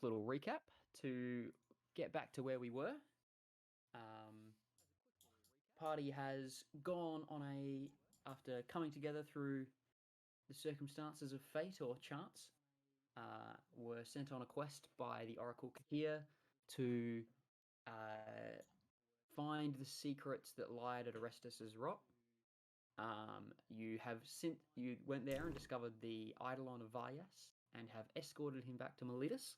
quick little recap to get back to where we were. Party has gone on after coming together through the circumstances of fate or chance, were sent on a quest by the Oracle Kahir to find the secrets that lied at Orestes' rock. You went there and discovered the Eidolon of Vayas and have escorted him back to Miletus.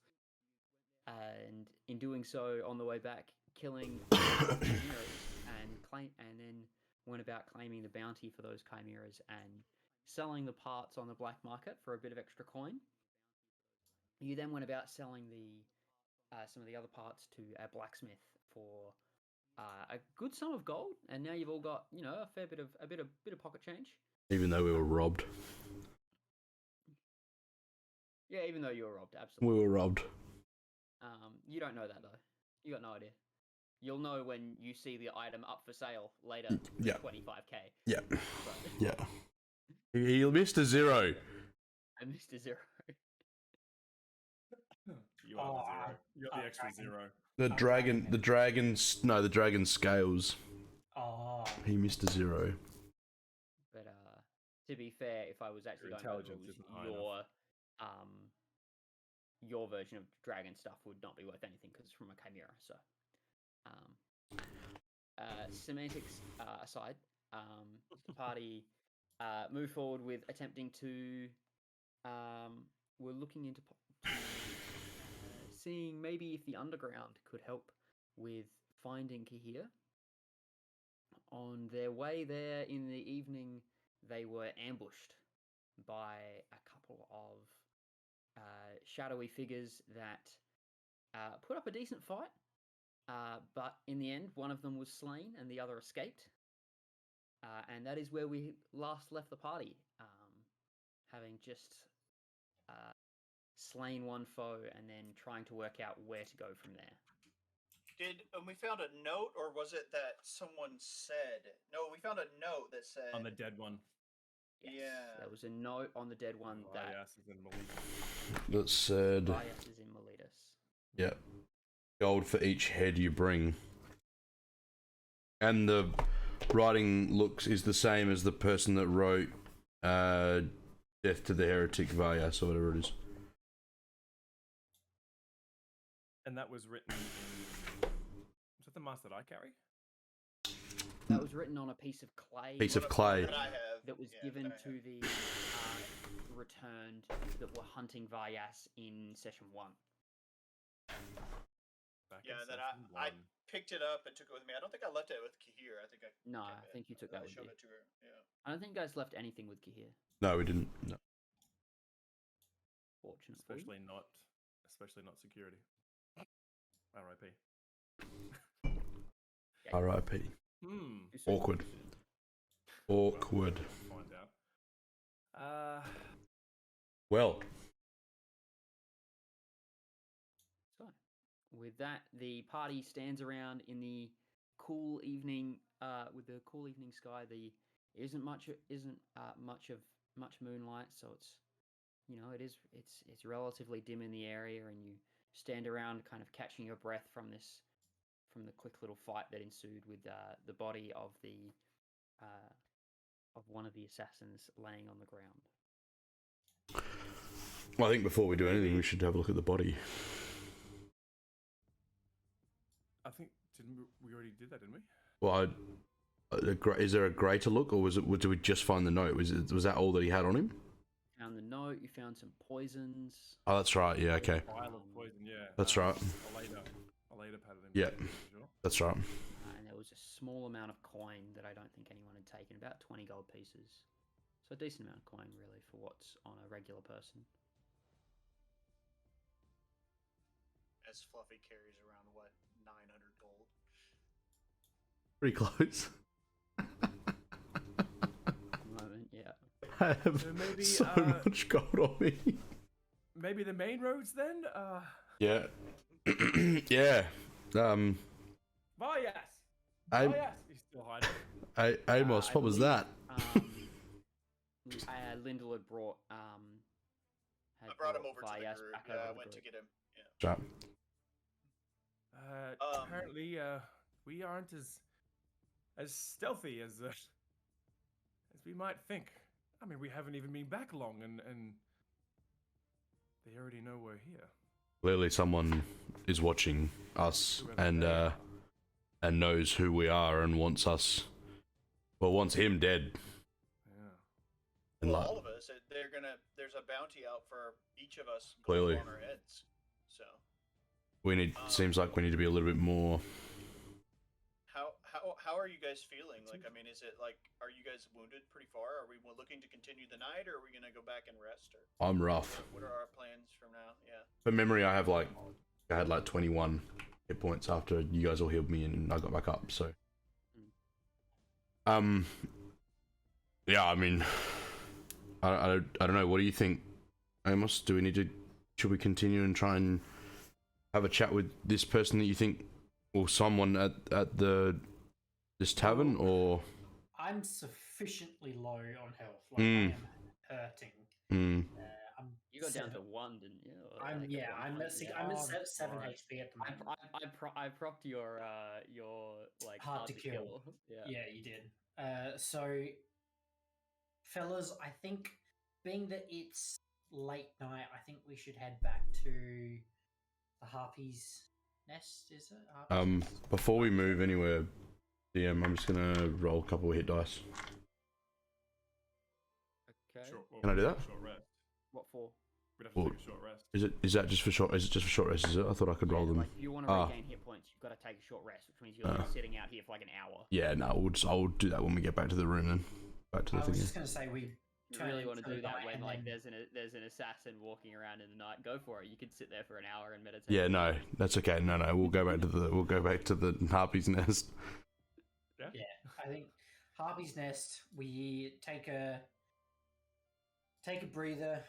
And in doing so, on the way back, killing chimeras and then went about claiming the bounty for those chimeras and selling the parts on the black market for a bit of extra coin. You then went about selling some of the other parts to a blacksmith for a good sum of gold, and now you've all got a fair bit of pocket change. Even though we were robbed. Yeah, even though you were robbed, absolutely. We were robbed. You don't know that though. You got no idea. You'll know when you see the item up for sale later. Yeah. 25k. Yeah. So. Yeah. He missed a zero. I missed a zero. You are the zero. You're the extra zero. The dragon scales. Oh. He missed a zero. But to be fair, if I was actually going to your version of dragon stuff would not be worth anything because it's from a chimera. So, semantics aside, the party moved forward with attempting to. We're looking into seeing maybe if the underground could help with finding Kahir. On their way there in the evening, they were ambushed by a couple of shadowy figures that put up a decent fight, but in the end, one of them was slain and the other escaped. And that is where we last left the party, having just slain one foe and then trying to work out where to go from there. We found a note, or was it that someone said? No, we found a note that said on the dead one. Yes, yeah, there was a note on the dead one Vayas is in Miletus. That said, Vayas is in Miletus. Yeah, gold for each head you bring. And the writing is the same as the person that wrote Death to the Heretic Vayas, or whatever it is. And that was written in... Was that the mask that I carry? That was written on a piece of clay. That was given to the returned that were hunting Vayas in session 1. I picked it up and took it with me. I don't think I left it with Kahir. I think I think you took that with you. It to her. Yeah. I don't think you guys left anything with Kahir. No, we didn't. No. Fortunately. Especially not security. R.I.P. R.I.P. Awkward. Awkward. Find out. Well. So, with that, the party stands around in the cool evening, with the cool evening sky. There isn't much moonlight, so it's it's relatively dim in the area, and you stand around, kind of catching your breath from the quick little fight that ensued with the body of one of the assassins laying on the ground. Well, I think before we do anything, we should have a look at the body. I think we already did that, didn't we? Well, is there a greater look, or did we just find the note? Was that all that he had on him? Found the note. You found some poisons. Oh, that's right. Yeah. Okay. Vial of poison. Yeah. That's right. Alot patted him. Yeah. Sure. That's right. And there was a small amount of coin that I don't think anyone had taken, about 20 gold pieces. So a decent amount of coin, really, for what's on a regular person. As Fluffy carries around, 900 gold? Pretty close. Moment, yeah. I have so much gold on me. Maybe the main roads then? Yeah. Yeah. Vayas! Vayas! He's still hiding. Amos, what was that? Lyndall had brought... I brought him over to the group. Yeah, I went to get him. Trap. Apparently, we aren't as stealthy as we might think. I mean, we haven't even been back long, and they already know we're here. Clearly, someone is watching us and knows who we are and wants us. Well, wants him dead. Yeah. And Well, like, all of us. There's a bounty out for each of us. Clearly. On our heads. So. we need. Seems like we need to be a little bit more. How are you guys feeling? Like, I mean, is it like, are you guys wounded pretty far? Are we looking to continue the night, or are we gonna go back and rest? Or I'm rough. what are our plans from now? Yeah. From memory, I had like 21 hit points after you guys all healed me and I got back up. So, yeah. I mean, I don't know. What do you think, Amos? Do we need to? Should we continue and try and have a chat with this person that you think, or someone at this tavern, or? I'm sufficiently low on health. Like, I am hurting. You got down to 1, didn't you? Or I'm like I'm at 7 HP at the moment. I propped your like Hard to kill. Yeah, you did. So, fellas, I think being that it's late night, I think we should head back to the Harpy's nest. Is it? Harpy's nest? Before we move anywhere, DM, I'm just gonna roll a couple of hit dice. Okay. Can I do that? Short rest. What for? We'd have to take a short rest. Is that just for short? Is it just for short rest? Is it? I thought I could roll them. Like, if you want to regain hit points, you've got to take a short rest, which means you're like sitting out here for like an hour. Yeah, no, I'll do that when we get back to the room then. Back to the I thing. was just gonna say we. You really want to do that when like then... there's an assassin walking around in the night? Go for it. You could sit there for an hour and meditate. Yeah, no, that's okay. No, we'll go back to the Harpy's nest. Yeah, I think Harpy's nest. We take a breather,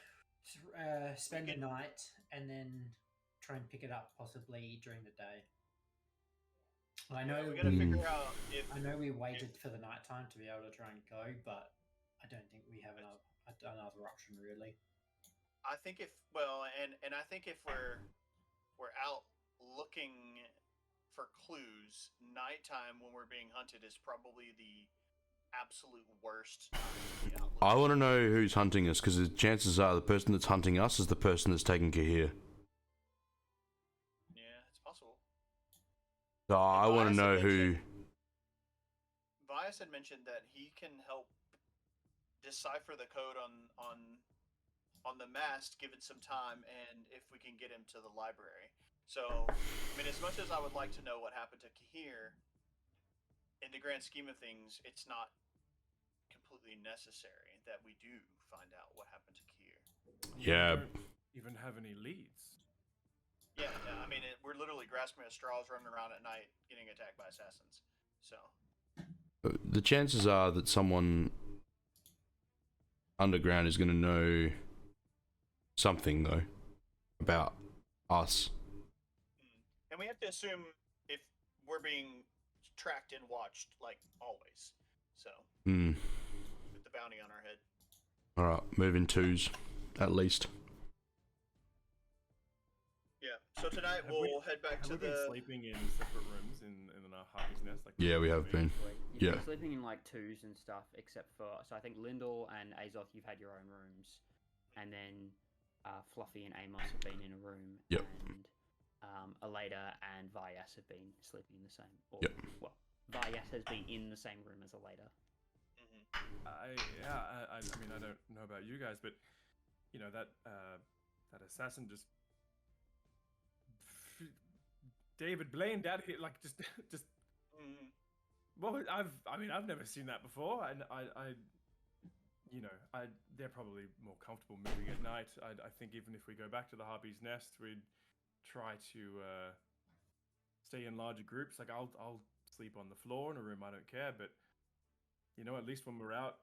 spend the night, and then try and pick it up possibly during the day. I know we gotta figure out if I know we waited for the nighttime to be able to try and go, but I don't think we have another option really. I think if I think if we're out looking for clues, nighttime when we're being hunted is probably the absolute worst time to be out looking. I want to know who's hunting us, because the chances are the person that's hunting us is the person that's taking Kahir. Yeah, it's possible. So I want to know who. Vias had mentioned that he can help decipher the code on the mast, give it some time, and if we can get him to the library. So, I mean, as much as I would like to know what happened to Kahir, in the grand scheme of things, it's not completely necessary that we do find out what happened to Kahir. Yeah. We don't even have any leads. Yeah, I mean, we're literally grasping at straws, running around at night, getting attacked by assassins. So, The chances are that someone underground is going to know something, though, about us. and we have to assume if we're being tracked and watched, like always. So, with the bounty on our head. Alright, move in twos, at least. Yeah. So tonight we'll head back to Have we been the. sleeping in separate rooms in our Harpy's nest? Like Yeah, we have been. You've Yeah. been sleeping in like twos and stuff, except for I think Lyndall and Azoth, you've had your own rooms, and then Fluffy and Amos have been in a room. Yep. And Aleda and Vyas have been sleeping in the same. Or, Yep. Well, Vyas has been in the same room as Aleda. I mean, I don't know about you guys, but you know that assassin just David blamed out here, like just. Well, I've never seen that before, and they're probably more comfortable moving at night. I think even if we go back to the Harpy's nest, we'd try to stay in larger groups. Like I'll sleep on the floor in a room, I don't care, but you know, at least when we're out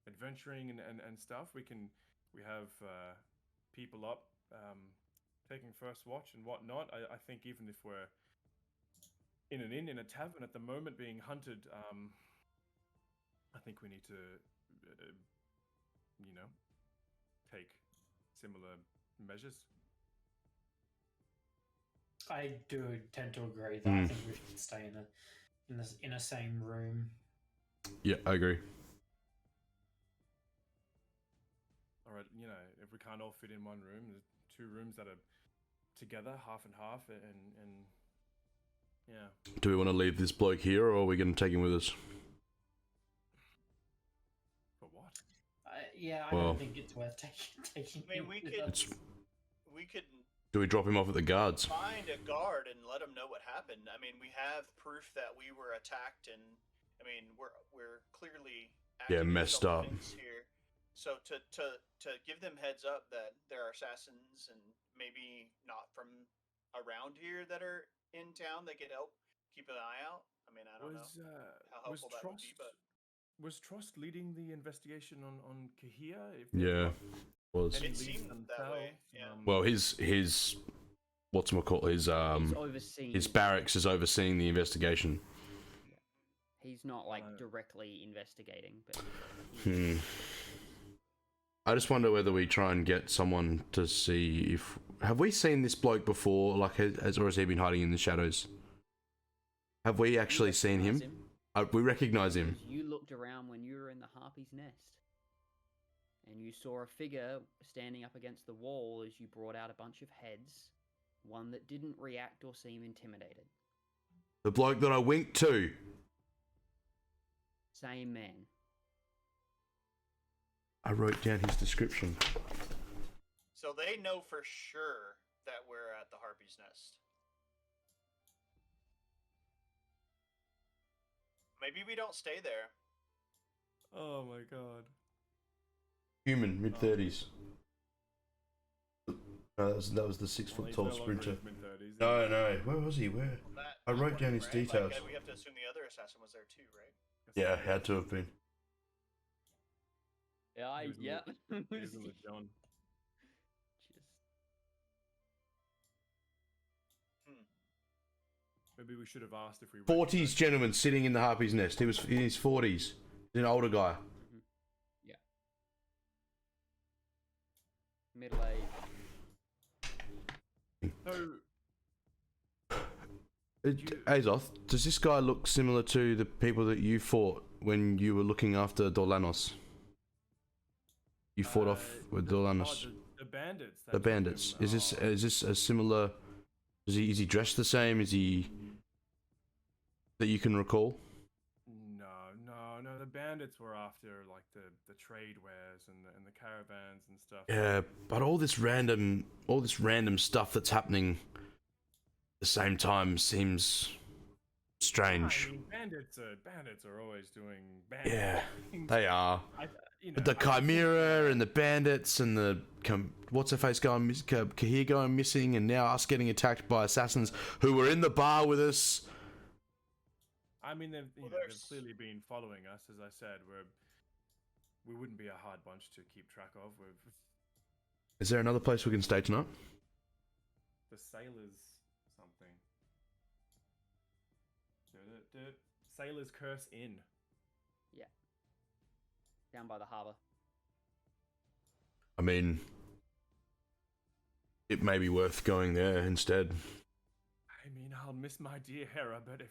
adventuring and stuff, we have people up taking first watch and whatnot. I think even if we're in an inn, in a tavern at the moment being hunted, I think we need to take similar measures. I do tend to agree that I think we should stay in a same room. Yeah, I agree. All right, you know, if we can't all fit in one room, there's 2 rooms that are together, half and half, and yeah. Do we want to leave this bloke here, or are we going to take him with us? For what? I don't think it's worth taking. I mean, we could Do we drop him off at the guards? find a guard and let them know what happened. I mean, we have proof that we were attacked, and I mean, we're clearly messed up here. So to give them heads up that there are assassins and maybe not from around here that are in town that could help keep an eye out. I mean, I don't know how helpful that would be, but was Trost leading the investigation on Kahir? Yeah, was. And it seemed that way. Yeah. Well, his his barracks is overseeing the investigation. He's not like directly investigating, but. I just wonder whether we try and get someone to see if... Have we seen this bloke before, or has he been hiding in the shadows? Have we actually seen him? We recognise him. You looked around when you were in the Harpy's nest, and you saw a figure standing up against the wall as you brought out a bunch of heads, one that didn't react or seem intimidated. The bloke that I winked to. Same man. I wrote down his description. So they know for sure that we're at the Harpy's nest. Maybe we don't stay there. Oh my god. Human, mid-30s. No, that was the 6-foot-tall sprinter. No. Where was he? Where? I wrote down his details. Like, we have to assume the other assassin was there too, right? Yeah, had to have been. Yeah, John. Maybe we should have asked if we... 40s gentleman sitting in the Harpy's nest. He was in his 40s. He's an older guy. Yeah. Middle-aged. Azoth, does this guy look similar to the people that you fought when you were looking after Dorlanos? You fought off with Dorlanos. The bandits. The bandits. Is this a similar? Is he dressed the same? Is he that you can recall? No. The bandits were after like the trade wares and the caravans and stuff. Yeah, but all this random stuff that's happening at the same time seems strange. I mean, bandits are always doing bandit things. They are. But the Chimera and the bandits and the what's her face Kahir going missing, and now us getting attacked by assassins who were in the bar with us. I mean, they've clearly been following us. As I said, we wouldn't be a hard bunch to keep track of. Is there another place we can stay tonight? The Sailors something. The Sailors Curse Inn. Yeah. Down by the harbour. I mean, it may be worth going there instead. I mean, I'll miss my dear Hera, but if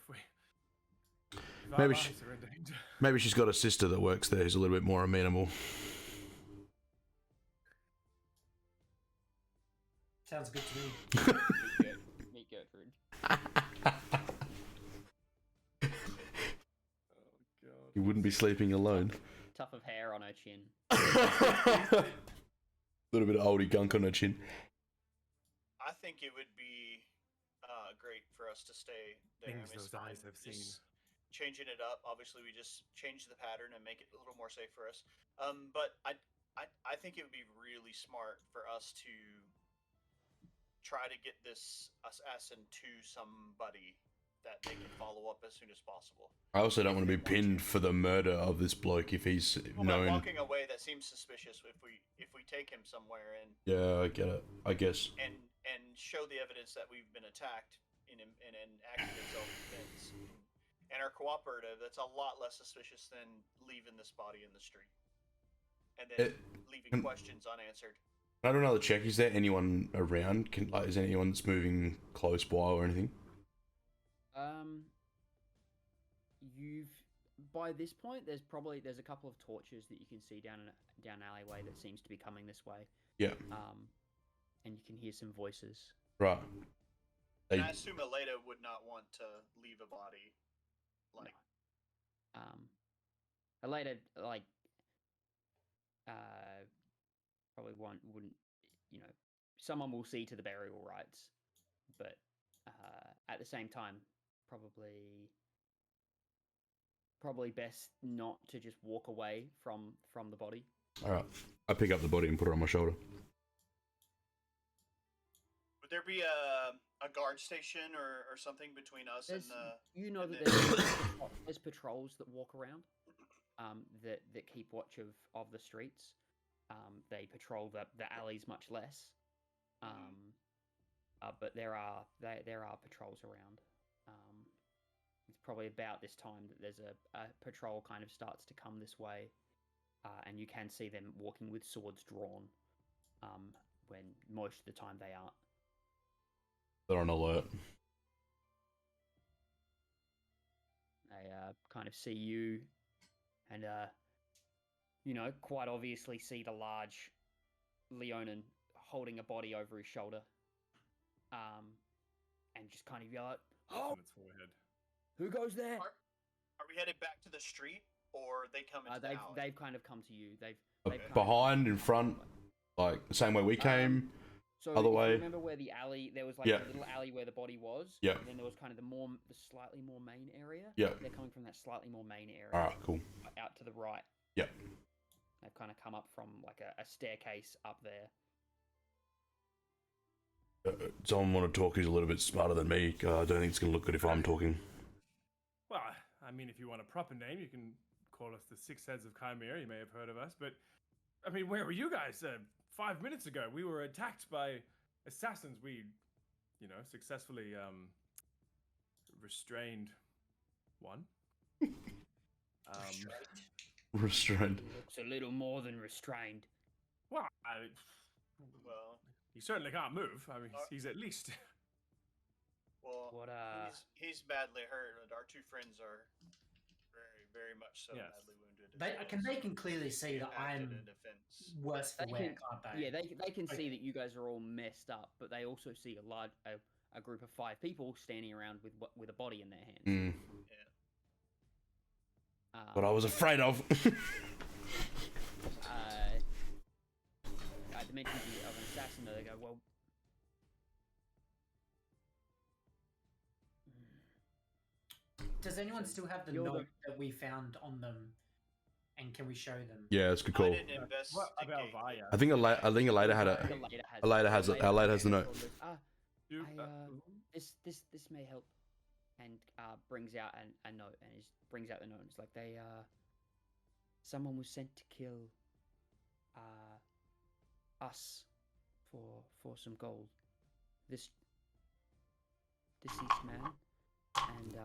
maybe she's got a sister that works there who's a little bit more amenable. Sounds good to me. Meet Gertrude. Oh, God. You wouldn't be sleeping alone. Tuft of hair on her chin. A little bit of oldie gunk on her chin. I think it would be great for us to stay there. Things those eyes have seen. Changing it up. Obviously, we just change the pattern and make it a little more safe for us. But I think it would be really smart for us to try to get this assassin to somebody that they can follow up as soon as possible. I also don't want to be pinned for the murder of this bloke if he's known. Walking away, that seems suspicious. If we take him somewhere and I get it. I guess. And show the evidence that we've been attacked in an act of self-defense and are cooperative, that's a lot less suspicious than leaving this body in the street and then leaving questions unanswered. I do another check. Is there anyone around? Is there anyone that's moving close by or anything? You've by this point there's a couple of torches that you can see down an alleyway that seems to be coming this way. Yeah. And you can hear some voices. Right. And I assume Aleta would not want to leave a body. Like. No. Aleta probably wouldn't. Someone will see to the burial rites, but at the same time, probably best not to just walk away from the body. All right, I pick up the body and put it on my shoulder. Would there be a guard station or something between us and the? That there's patrols that walk around, that keep watch of the streets. They patrol the alleys much less. But there are patrols around. It's probably about this time that there's a patrol kind of starts to come this way, and you can see them walking with swords drawn, when most of the time they aren't. They're on alert. They kind of see you, and quite obviously see the large Leonin holding a body over his shoulder, and just kind of yell out, "Oh! its forehead. Who goes there?" Are we headed back to the street, or they come into the alley? They've kind of come to you. They've behind, in front, like the same way we came. So other way. Remember where the alley? There was like a little alley where the body was. Yeah. And then there was kind of the slightly more main area. Yeah. They're coming from that slightly more main area. All right, cool. Out to the right. Yeah. They've kind of come up from like a staircase up there. Someone want to talk who's a little bit smarter than me. I don't think it's going to look good if I'm talking. Well, I mean, if you want a proper name, you can call us the Six Heads of Chimera. You may have heard of us, but I mean, where were you guys 5 minutes ago? We were attacked by assassins. We, successfully restrained one. Restrained. Looks a little more than restrained. Well, Well, he certainly can't move. I mean, he's at least. Well, What he's badly hurt, and our two friends are very, very much so Yes. badly wounded. They can clearly see that I'm worse for They wear, can- can't they? Yeah, they can see that you guys are all messed up, but they also see a group of 5 people standing around with a body in their hands. Mm. Yeah. What I was afraid of. At the mention of an assassin, they go, well. Does anyone still have the note that we found on them, and can we show them? Yeah, it's a good call. I didn't investigate. What about Vaya? I think Aleta had a. Aleta has the note. This may help, and brings out a note, and brings out the note. And it's like someone was sent to kill us for some gold. This deceased man and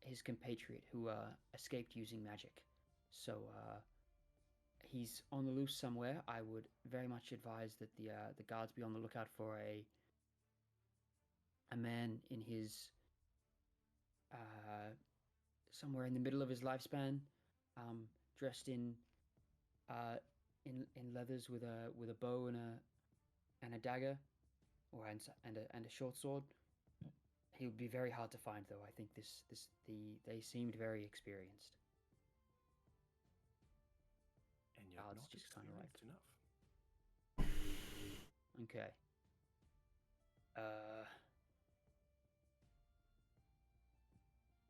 his compatriot who escaped using magic. So he's on the loose somewhere. I would very much advise that the guards be on the lookout for a man in his somewhere in the middle of his lifespan, dressed in leathers with a bow and a dagger, and a short sword. He would be very hard to find, though. I think they seemed very experienced. And you're Guards not just kinda like- experienced enough. Okay.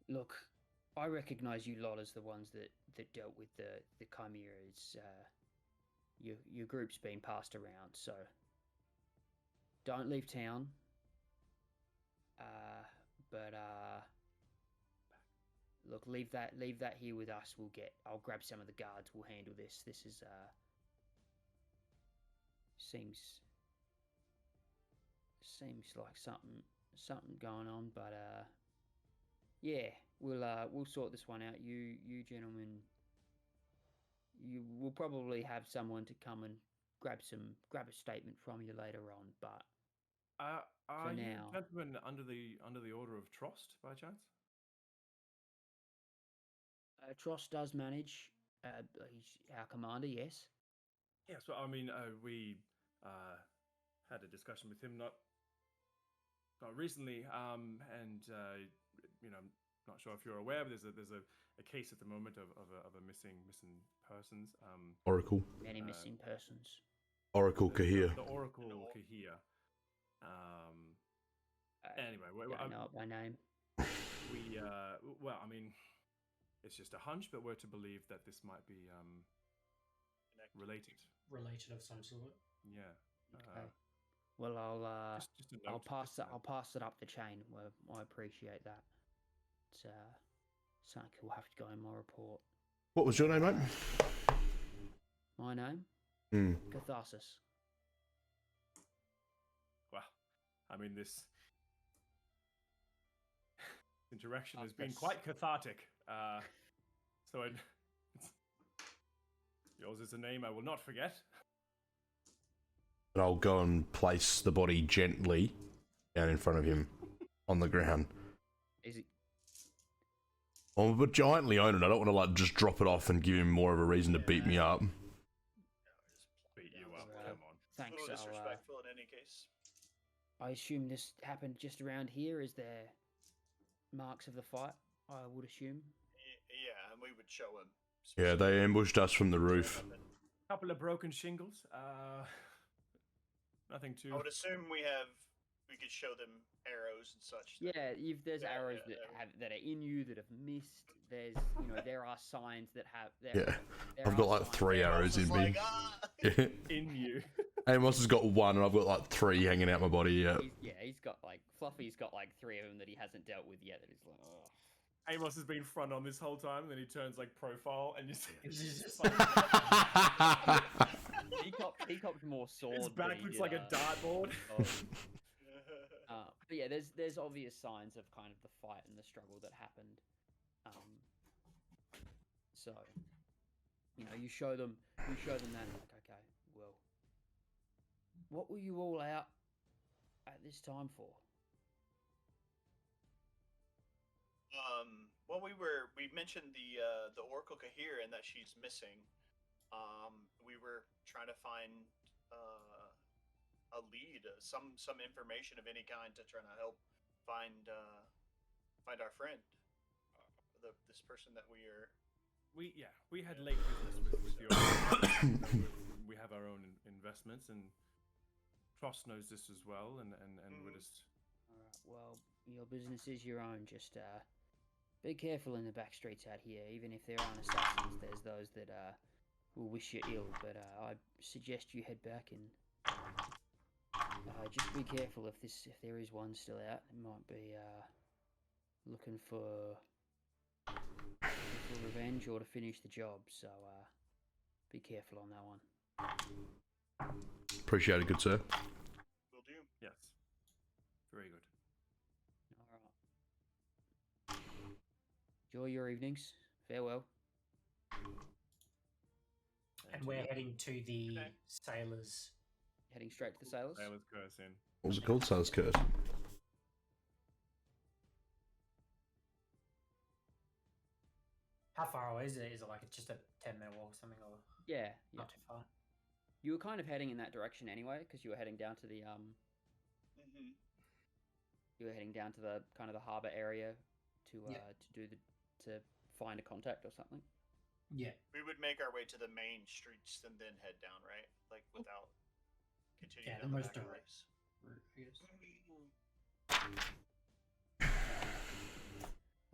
Look, I recognize you lot as the ones that dealt with the chimeras. Your group's been passed around, so don't leave town. But look, leave that here with us. I'll grab some of the guards. We'll handle this. This is seems like something going on, but yeah, we'll sort this one out. You gentlemen, you will probably have someone to come and grab a statement from you later on. But Are you now- gentlemen under the order of Trost by chance? Trost does manage. He's our commander. Yes. Yes. Well, I mean, we had a discussion with him not recently, and you know, I'm not sure if you're aware, but there's a case at the moment of a missing persons. Oracle. Many missing persons. Oracle Kahir. The Oracle Kahir. Anyway, I know it by name. we well, I mean, it's just a hunch, but we're to believe that this might be related. Related of some sort. Yeah. Okay. Well, Just a note, I'll pass just a that. I'll pass it up the chain. Well, I appreciate that. It's something will have to go in my report. What was your name, mate? My name? Hmm. Catharsis. Well, I mean, this interaction has been quite cathartic. So yours is a name I will not forget. And I'll go and place the body gently down in front of him on the ground. Is it? Oh, but giantly own it. I don't want to like just drop it off and give him more of a reason to beat me up. Beat you up. Right. Come on. A Thanks. little disrespectful in any case. I assume this happened just around here. Is there marks of the fight? I would assume. Yeah, and we would show him. Yeah, they ambushed us from the roof. Couple of broken shingles. Nothing too. I would assume we could show them arrows and such. Yeah, there's Yeah, arrows yeah, that are in you that have missed. There's there are signs that have. Yeah, there I've are got like signs 3 that- arrows in me. Like, ah! in you. Amos has got 1, and I've got like 3 hanging out my body. Yeah. He's got like Fluffy's got like 3 of them that he hasn't dealt with yet. That he's like, oh. Amos has been front on this whole time, and then he turns like profile, and you see It's just He copped more sword. it's than he backwards did, like a dartboard. But yeah, there's obvious signs of kind of the fight and the struggle that happened. So, you show them that, like, okay, well, what were you all out at this time for? Well, we mentioned the Oracle Kahir and that she's missing. We were trying to find a lead, some information of any kind to try to help find our friend, this person that we are. We had late business with your. We have our own investments, and Trost knows this as well, and we're just. All right. Well, your business is your own. Just be careful in the back streets out here. Even if there aren't assassins, there's those that will wish you ill. But I suggest you head back and just be careful if there is one still out. It might be looking for revenge or to finish the job. So be careful on that one. Appreciate it, good sir. Will do. Yes. Very good. All right. Enjoy your evenings. Farewell. and we're heading to the sailors. Heading straight to the sailors. Sailors curse in. What was it called? Sailor's Curse. How far away is it? Is it like just a 10-minute walk or something, or Yeah. not too far? You were kind of heading in that direction anyway, because you were heading down to the You were heading down to the kind of the harbour area to to find a contact or something. Yeah. We would make our way to the main streets and then head down, right? Like without continuing Yeah, down the the most back direct alleys. route, I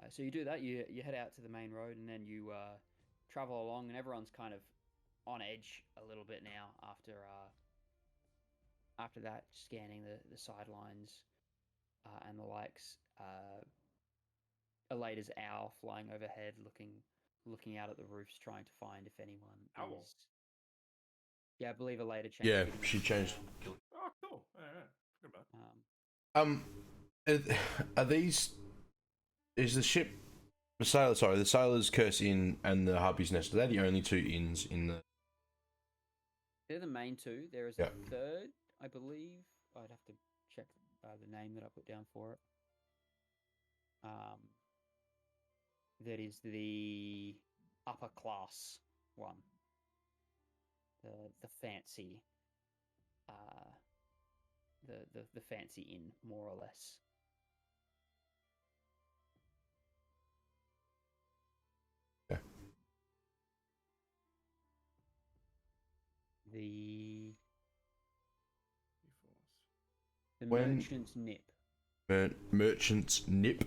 guess. So you do that. You head out to the main road, and then you travel along, and everyone's kind of on edge a little bit now after that, scanning the sidelines and the likes. Alata's owl flying overhead, looking out at the roofs, trying to find if anyone Owl? is. Yeah, I believe Alata changed. Yeah, it. she changed. Oh, cool. Yeah. Good about. Are these? Is the ship? The Sailor's Curse Inn and the Harpy's Nest, are they the only two inns in the? They're the main two. There is Yeah. a third, I believe. I'd have to check the name that I put down for it. That is the upper class one. The fancy, the fancy inn, more or less. Yeah. The When- merchant's nip. Merchant's nip.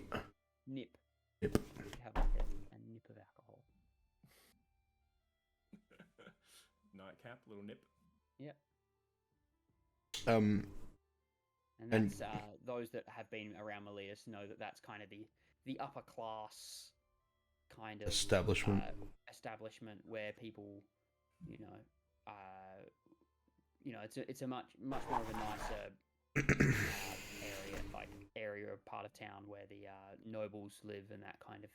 Nip. Nip. Have like a nip of alcohol. Nightcap, little nip. Yep. And- And that's those that have been around Miletus know that that's kind of the upper class kind of Establishment. Establishment where people, it's a much more of a nicer area or part of town where the nobles live and that kind of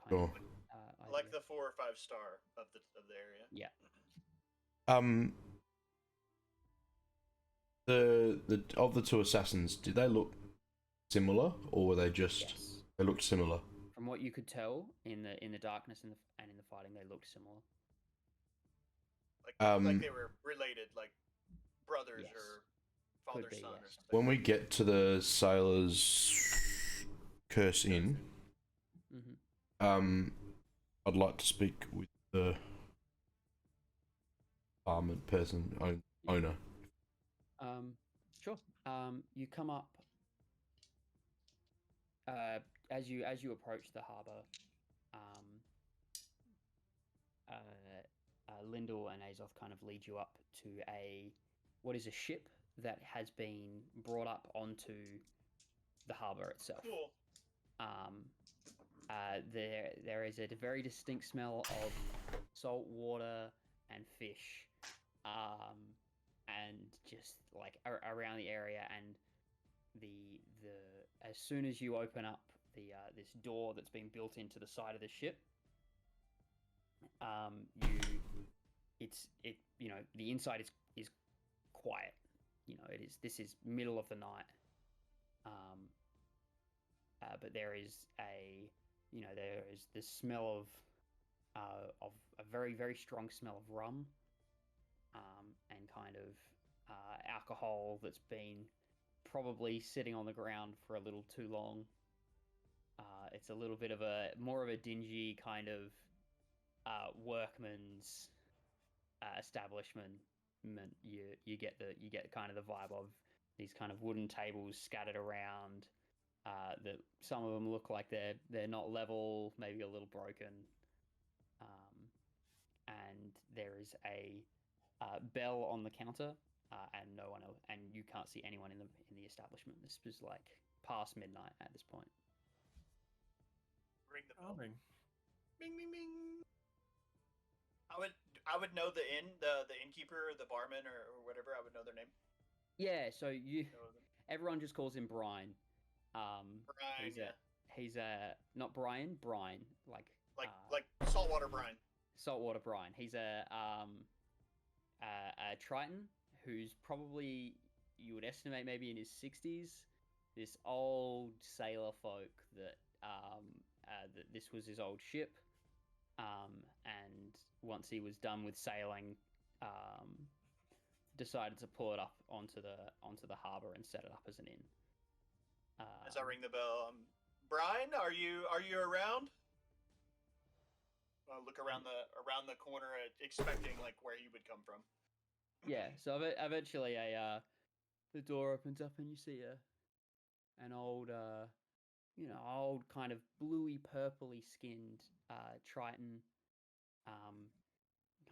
Sure. of Like idea. the 4 or 5 star of the area. Yeah. The of the two assassins, did they look similar, or were they just Yes. they looked similar? From what you could tell in the darkness and in the fighting, they looked similar. Like they were related, like brothers Yes. or father be, son or yes. something. When we get to the sailor's curse inn, Mm-hmm. I'd like to speak with the apartment person owner. Sure. You come up as you approach the harbour. Lyndall and Azoth kind of lead you up to what is a ship that has been brought up onto the harbour itself. Cool. There is a very distinct smell of salt water and fish, and just like around the area. And the as soon as you open up this door that's been built into the side of the ship, the inside is quiet. This is middle of the night. But there is the smell of a very, very strong smell of rum, and kind of alcohol that's been probably sitting on the ground for a little too long. It's a little bit of more of a dingy kind of workman's establishment. You get kind of the vibe of these kind of wooden tables scattered around. That some of them look like they're not level, maybe a little broken. And there is a bell on the counter, and no one else, and you can't see anyone in the establishment. This was like past midnight at this point. Ring the bell. Charming. Bing, bing, bing. I would know the innkeeper, the barman, or whatever. I would know their name. Yeah, so Know them. everyone just calls him Brian. Brian. He's not Brian, like saltwater brine. saltwater Brian. He's a Triton who's probably, you would estimate, maybe in his 60s. This old sailor folk that this was his old ship, and once he was done with sailing, decided to pull it up onto the harbour and set it up as an inn. As I ring the bell, Brian, are you around? I look around the corner, expecting like where he would come from. Yeah, so eventually the door opens up and you see an old old kind of bluey purpley skinned Triton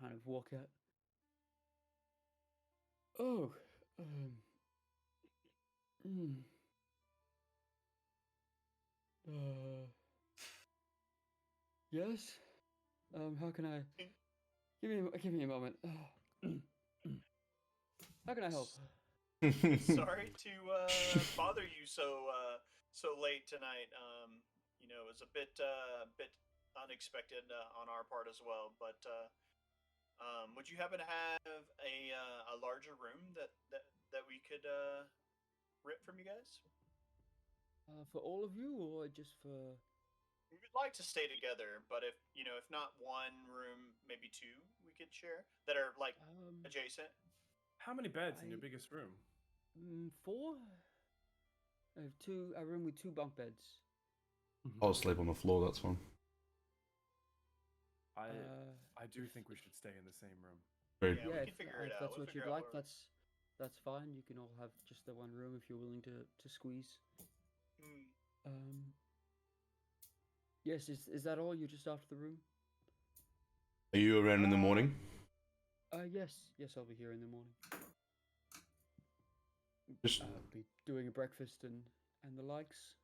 kind of walk out. Oh, yes. How can I? Give me a moment. How can I help? Sorry to bother you so late tonight. It was a bit unexpected on our part as well. But Would you happen to have a larger room that we could rent from you guys? For all of you, or just for? We would like to stay together, but if not one room, maybe two we could share that are like adjacent. How many beds in your biggest room? 4. I have a room with 2 bunk beds. I'll sleep on the floor. That's fine. I do think we should stay in the same room. Yeah, we can figure it out. That's We'll what you'd figure out like. That's fine. You can all have just the one room if you're willing to squeeze. Yes, is that all? You're just after the room? Are you around in the morning? Yes, I'll be here in the morning. Just be doing a breakfast and the likes.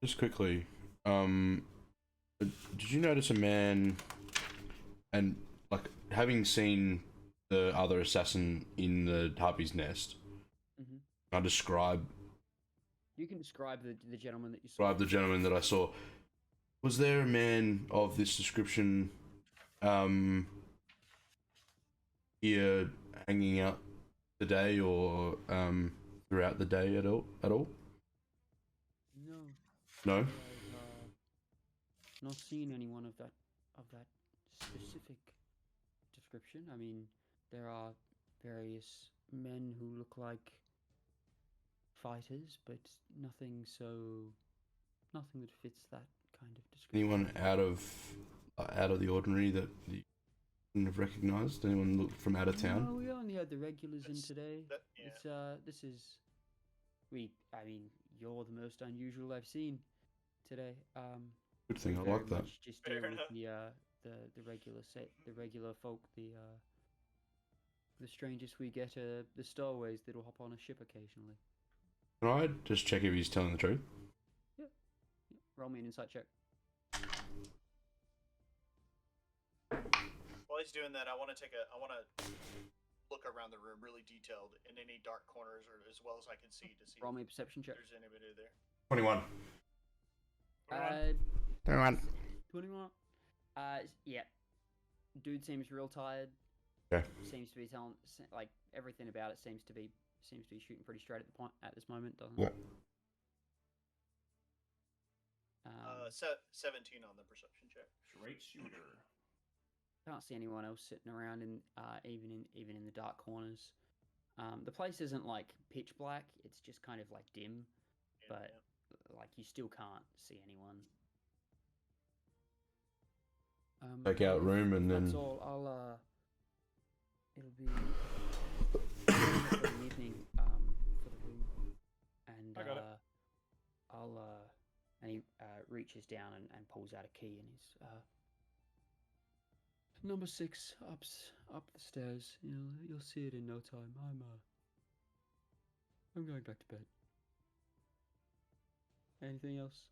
Just quickly, did you notice a man, and like having seen the other assassin in the Harpy's nest? I describe. You can describe the gentleman that you saw. Describe the gentleman that I saw. Was there a man of this description here hanging out today or throughout the day at all? No. No? I've not seen anyone of that specific description. I mean, there are various men who look like fighters, but nothing that fits that kind of description. Anyone out of the ordinary that you wouldn't have recognised? Anyone look from out of town? No, we only had the regulars in today. Yeah. I mean, you're the most unusual I've seen today. Good thing, I like that. Just deal with the regular folk, the strangest we get are the stowaways that'll hop on a ship occasionally. Can I just check if he's telling the truth? Yeah. Roll me an insight check. While he's doing that, I want to look around the room really detailed in any dark corners or as well as I can see to see. Roll me a perception check. If there's anybody there. 21. 21. Yeah. Dude seems real tired. Okay. Seems to be telling, like, everything about it seems to be shooting pretty straight at this moment, doesn't it? 17 on the perception check. Straight shooter. Can't see anyone else sitting around in even in the dark corners. The place isn't like pitch black; it's just kind of like dim, but like you still can't see anyone. Check out room and then. That's all. It'll be for the evening for the room, and I got it. and he reaches down and pulls out a key and he's number 6 up the stairs. You'll see it in no time. I'm going back to bed. Anything else?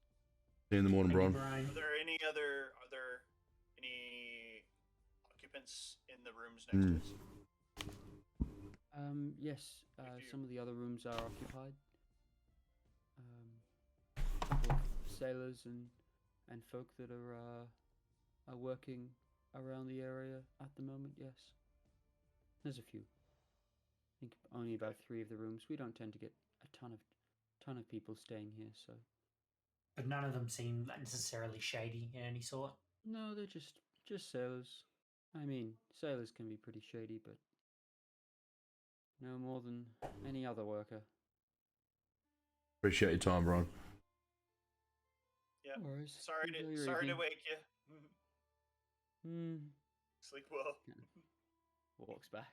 See you in the morning, Brian. Are there any occupants in the rooms next to us? Yes. Some of the other rooms are occupied. With sailors and folk that are working around the area at the moment. Yes. There's a few. I think only about 3 of the rooms. We don't tend to get a ton of people staying here, so. But none of them seem necessarily shady in any sort. No, they're just sailors. I mean, sailors can be pretty shady, but no more than any other worker. Appreciate your time, Brian. Yeah. No worries. Sorry to wake you. Sleep well. Walks back.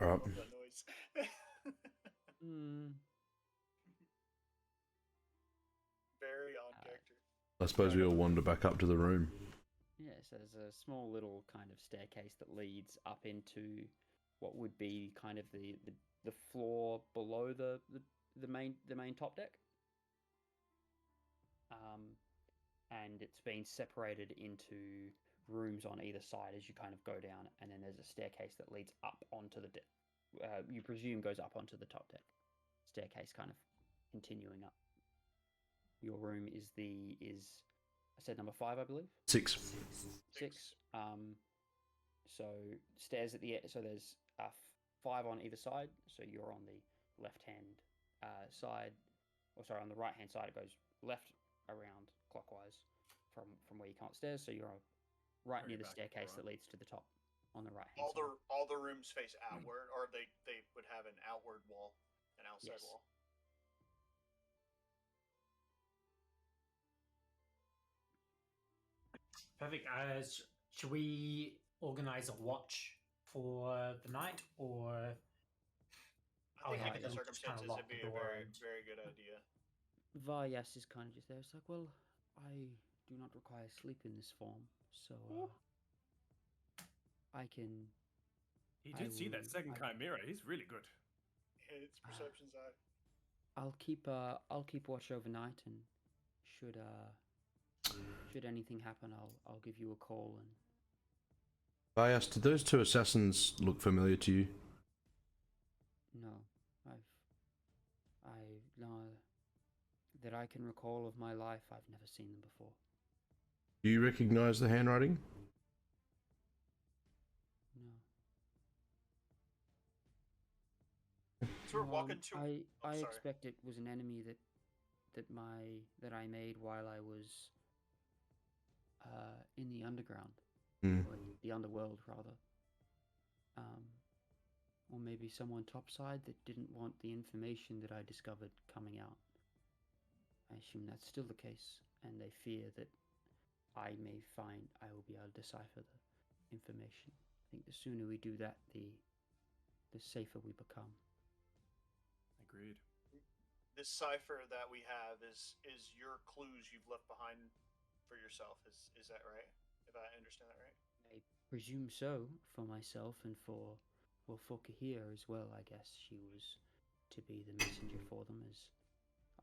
All right. That noise. Very on character. I suppose we all wander back up to the room. Yes, there's a small little kind of staircase that leads up into what would be kind of the floor below the main top deck. And it's been separated into rooms on either side as you kind of go down, and then there's a staircase that leads up onto the deck. You presume goes up onto the top deck. Staircase kind of continuing up. Your room is I said number 5, I believe. 6. 6. So stairs at the so there's 5 on either side. So you're on the left-hand side, or sorry, on the right-hand side. It goes left around clockwise from where you can't stairs. So you're right near the staircase that leads to the top on the right-hand side. All the rooms face outward, or they would have an outward wall, an outside wall. Perfect. Should we organize a watch for the night, or? I think given the circumstances, it'd be a very, very good idea. Vyas is kind of just there. It's like, well, I do not require sleep in this form, so I can. He did see that second chimera. He's really good. It's perception's eye. I'll keep watch overnight, and should anything happen, I'll give you a call. And Vyas, did those 2 assassins look familiar to you? No, that I can recall of my life, I've never seen them before. Do you recognize the handwriting? No. So we're walking to. I expect it was an enemy that I made while I was in the underground, or the underworld rather. Or maybe someone topside that didn't want the information that I discovered coming out. I assume that's still the case, and they fear that I will be able to decipher the information. I think the sooner we do that, the safer we become. Agreed. This cipher that we have is your clues you've left behind for yourself. Is that right? If I understand that right? I presume so, for myself and for Kahir as well. I guess she was to be the messenger for them, as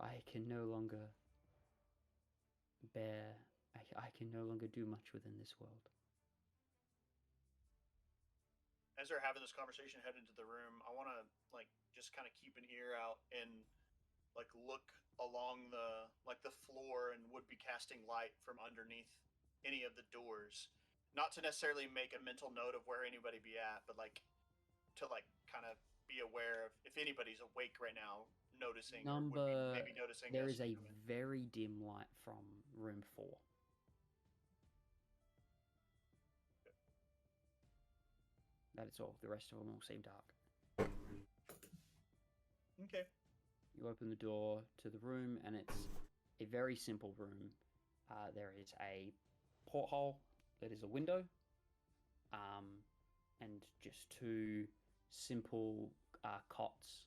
I can no longer do much within this world. As they're having this conversation, head into the room. I want to just kind of keep an ear out and look along the floor, and would be casting light from underneath any of the doors. Not to necessarily make a mental note of where anybody be at, but to kind of be aware of if anybody's awake right now, noticing maybe noticing. There is a very dim light from room 4. That is all. The rest of them all seem dark. Okay. You open the door to the room, and it's a very simple room. There is a porthole that is a window, and just 2 simple cots,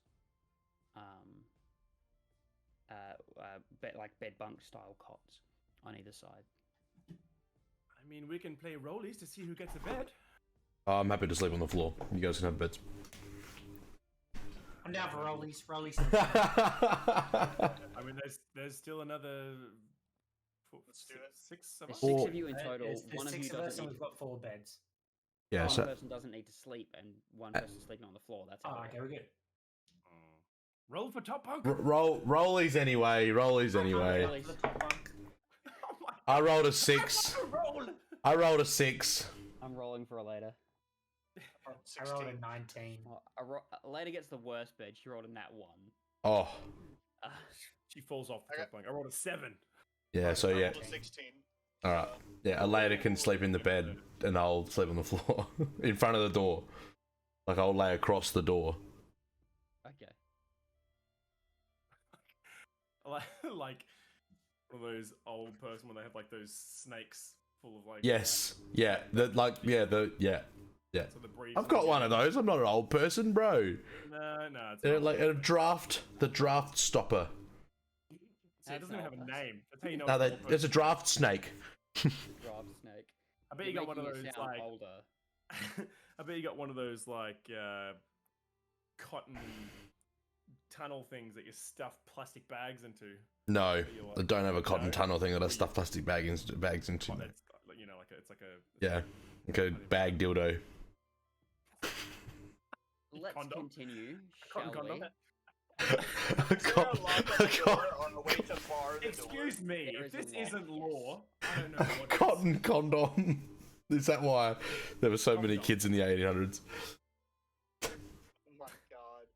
bed bunk style cots on either side. I mean, we can play rollies to see who gets a bed. I'm happy to sleep on the floor. You guys can have beds. I'm down for rollies. I mean, there's still another. Let's do it. 6 of us. 6 of you in total. There's One of you 6 of us, doesn't and need. we've got 4 beds. Yeah, One person doesn't need to sleep, and one person sleeping on the floor. That's how. Okay, we're good. Roll for top bunk. rollies anyway. I rolled a 6. I rolled a 6. I'm rolling for a later. I rolled a 19. A later gets the worst bed. She rolled a nat 1. Oh. She falls off the top bunk. I rolled a 7. Yeah, so yeah. 16. Alright. Yeah, a later can sleep in the bed, and I'll sleep on the floor. In front of the door. I'll lay across the door. Okay. Like one of those old person when they have those snakes full of Yes. Yeah. Yeah. So I've got one of those. I'm not an old person, bro. No, it's They're not. a draft. The draft stopper. So it doesn't even have a name. That's how you know. No, there's a draft snake. Draft snake. I bet you got one of those older. I bet you got one of those cotton tunnel things that you stuff plastic bags into. No, I don't have a cotton tunnel thing that I stuff plastic bags into. Oh, it's like a Yeah, like a bag dildo. Let's Condom. continue, Cotton shall we? condom. Is there a lock on the door on the way to bar the Excuse door? me, There if is a this lock, isn't yes. law, I don't know what Cotton condom. Is that why there were so many Condom. kids in the 1800s? Oh my god.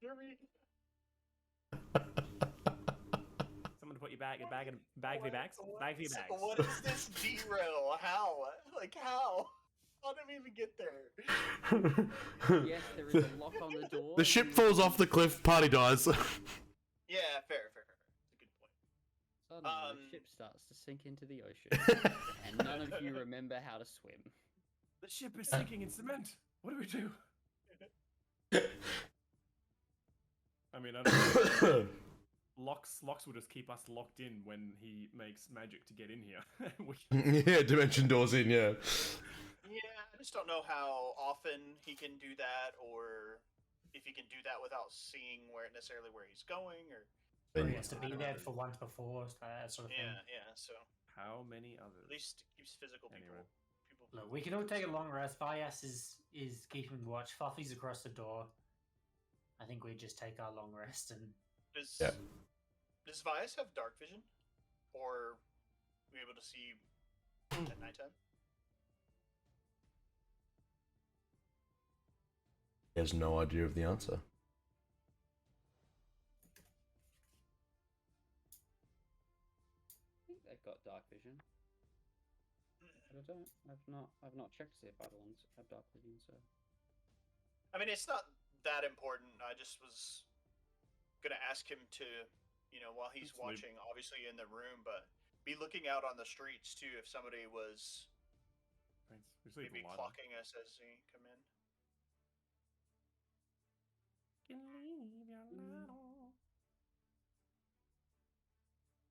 What are we... Someone to put your bag for your bags. Bag for your bags. What is this derail? How? Like, how? How did we even get there? Yes, there is a lock on the door. The ship You- falls off the cliff, party dies. Yeah, fair. That's a good point. Suddenly, the ship starts to sink into the ocean, and none of you remember how to swim. The ship is sinking in cement. What do we do? I mean, I don't know. Locks will just keep us locked in when he makes magic to get in here. Yeah, dimension doors in, yeah. Yeah, I just don't know how often he can do that, or if he can do that without seeing necessarily where he's going, or... Or he has to be there for once before, that sort of thing. Yeah, so... How many others? At least it keeps physical people... Anyway. Look, we can all take a long rest. Vyas is keeping watch. Fluffy's across the door. I think we just take our long rest and... Does Vyas have dark vision? Or are we able to see at nighttime? He has no idea of the answer. I think they've got dark vision. But I've not checked to see if other ones have dark vision, so. I mean, it's not that important. I just was gonna ask him to, while he's Let's leave. watching, obviously in the room, but be looking out on the streets too if somebody was Thanks. Just leave maybe the light on. clocking us as he come in.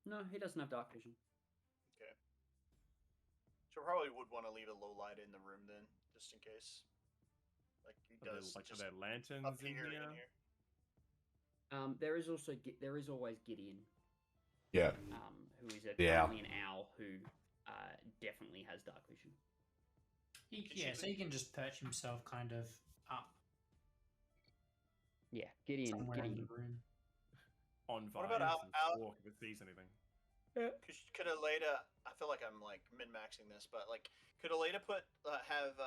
No, he doesn't have dark vision. Okay. So probably would want to leave a low light in the room then, just in case. Like he does. Are just there lanterns up in here, here? in here. There is always Gideon, Yeah. who is Yeah. currently an owl who definitely has dark vision. So he can just perch himself kind of up Yeah, Gideon. somewhere in Gideon. the room. On What about vines and out- walk if it sees anything. Could Aleda? I feel like I'm like min maxing this, but like, could Aleda have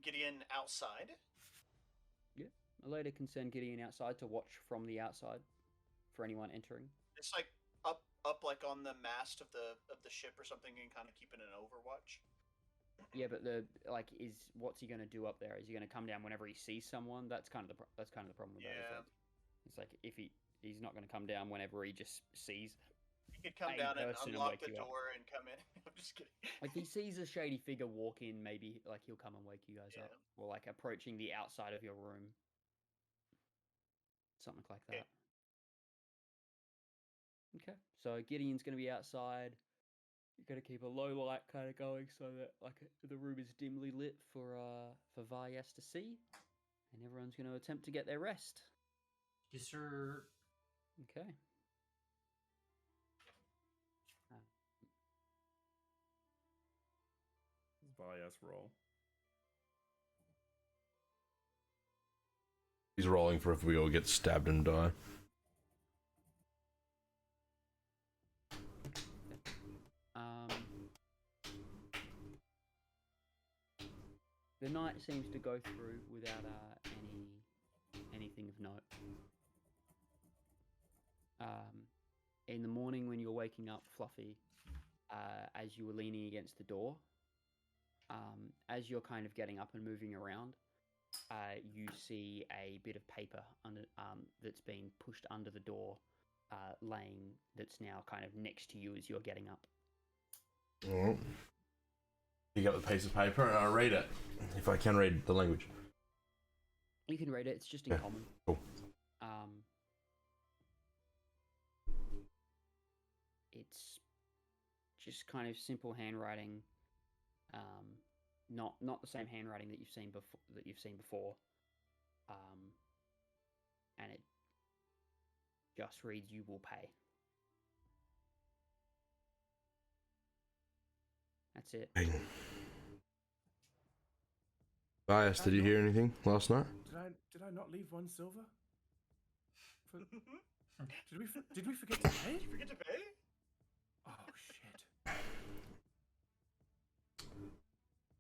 Gideon outside? Aleda can send Gideon outside to watch from the outside for anyone entering. It's like up like on the mast of the ship or something, and kind of keeping an overwatch. Yeah, but what's he going to do up there? Is he going to come down whenever he sees someone? That's kind of the problem with that. Yeah. It's like if he's not going to come down whenever he just sees. He could come a down and person and unlock wake the you up. door and come in. I'm just kidding. Like he sees a shady figure walk in, maybe like he'll come and wake you guys Yeah. up, or like approaching the outside of your room, something like that. Okay, so Gideon's going to be outside. You're going to keep a low light kind of going so that like the room is dimly lit for Vyas to see, and everyone's going to attempt to get their rest. Yes, sir. Okay. Bias roll. He's rolling for if we all get stabbed and die. The night seems to go through without anything of note. In the morning when you're waking up, Fluffy, as you were leaning against the door, as you're kind of getting up and moving around, you see a bit of paper under that's been pushed under the door, laying that's now kind of next to you as you're getting up. Alright. Pick up the piece of paper and I'll read it. If I can read the language. You can read it, it's just in common. Cool. It's just kind of simple handwriting. Not the same handwriting that you've seen before. And it just reads, "You will pay." That's it. Bias, did you hear anything last night? Did I not leave 1 silver? Did we forget to pay? Did you forget to pay? Oh shit.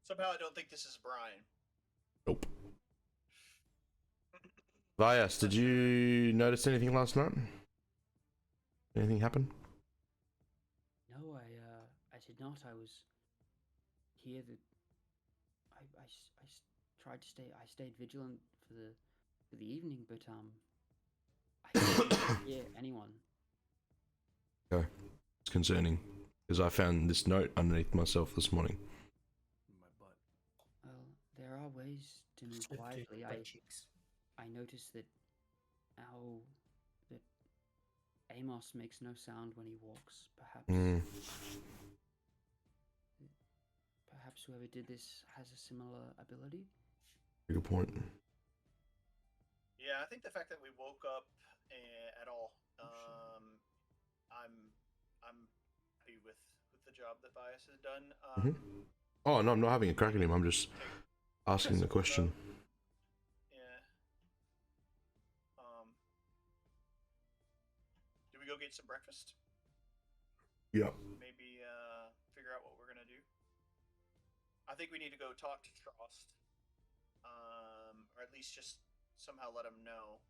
Somehow I don't think this is Brian. Nope. Vyas, did you notice anything last night? Anything happen? No, I did not. I was here. Tried to stay. I stayed vigilant for the evening, but I didn't hear anyone. Okay, it's concerning because I found this note underneath myself this morning. My butt. Well, there are ways to move quietly. I noticed that Amos makes no sound when he walks. Perhaps whoever did this has a similar ability. Good point. Yeah, I think the fact that we woke up at all, I'm happy with the job that Bias has done. Oh no, I'm not having a crack at him. I'm just asking the question. Yeah. Do we go get some breakfast? Yeah. Maybe figure out what we're gonna do. I think we need to go talk to Trost, or at least just somehow let him know.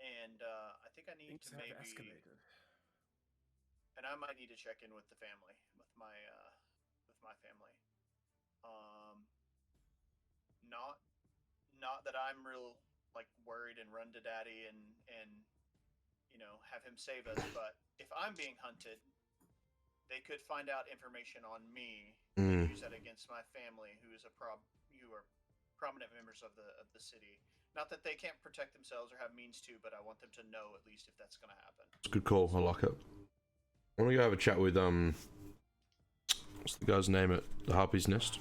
And I think I need to maybe, escalated. and I might need to check in with the family, with my family. Not that I'm real like worried and run to daddy and have him save us, but if I'm being hunted, they could find out information on me and use that against my family, who are prominent members of the city. Not that they can't protect themselves or have means to, but I want them to know at least if that's going to happen. It's a good call. I like it. I want to go have a chat with what's the guy's name at the Harpy's Nest?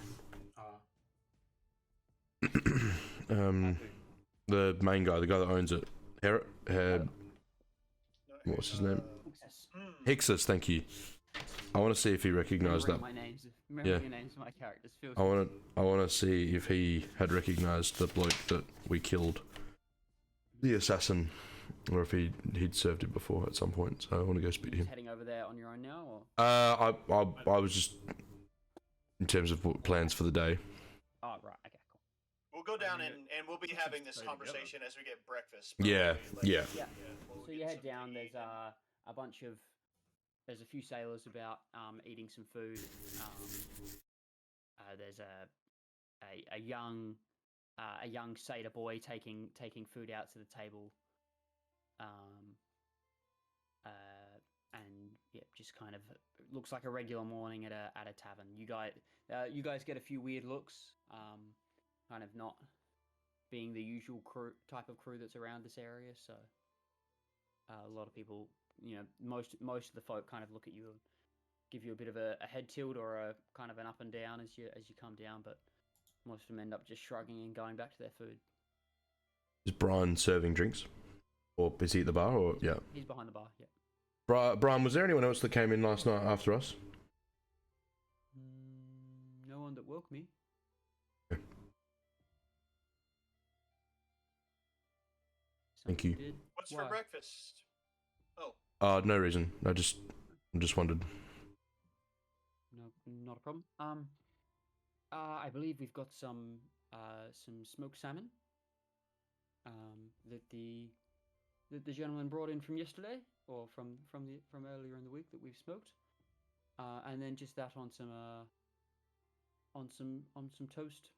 The main guy, the guy that owns it. What's his name? Hixus, thank you. I want to see if he recognised that. Remember your names of my characters. I want to see if he had recognised the bloke that we killed, the assassin, or if he'd served it before at some point. So I want to go speak to him. Heading over there on your own now, or? I was just in terms of plans for the day. Oh right, okay, cool. We'll go down and we'll be having this conversation as we get breakfast. Yeah. So you head down. There's a bunch of. There's a few sailors about eating some food. There's a young satyr boy taking food out to the table. And yeah, just kind of looks like a regular morning at a tavern. You guys get a few weird looks. Kind of not being the usual type of crew that's around this area. So a lot of people. Most of the folk kind of look at you and give you a bit of a head tilt or a kind of an up and down as you come down, but most of them end up just shrugging and going back to their food. Is Brian serving drinks, or is he at the bar? Or yeah, he's behind the bar. Yeah. Brian, was there anyone else that came in last night after us? No one that woke me. Okay. Thank you. What's for breakfast? No reason. I just wondered. No, not a problem. I believe we've got some smoked salmon. That the gentleman brought in from yesterday, or from earlier in the week that we've smoked. And then just that on some toast,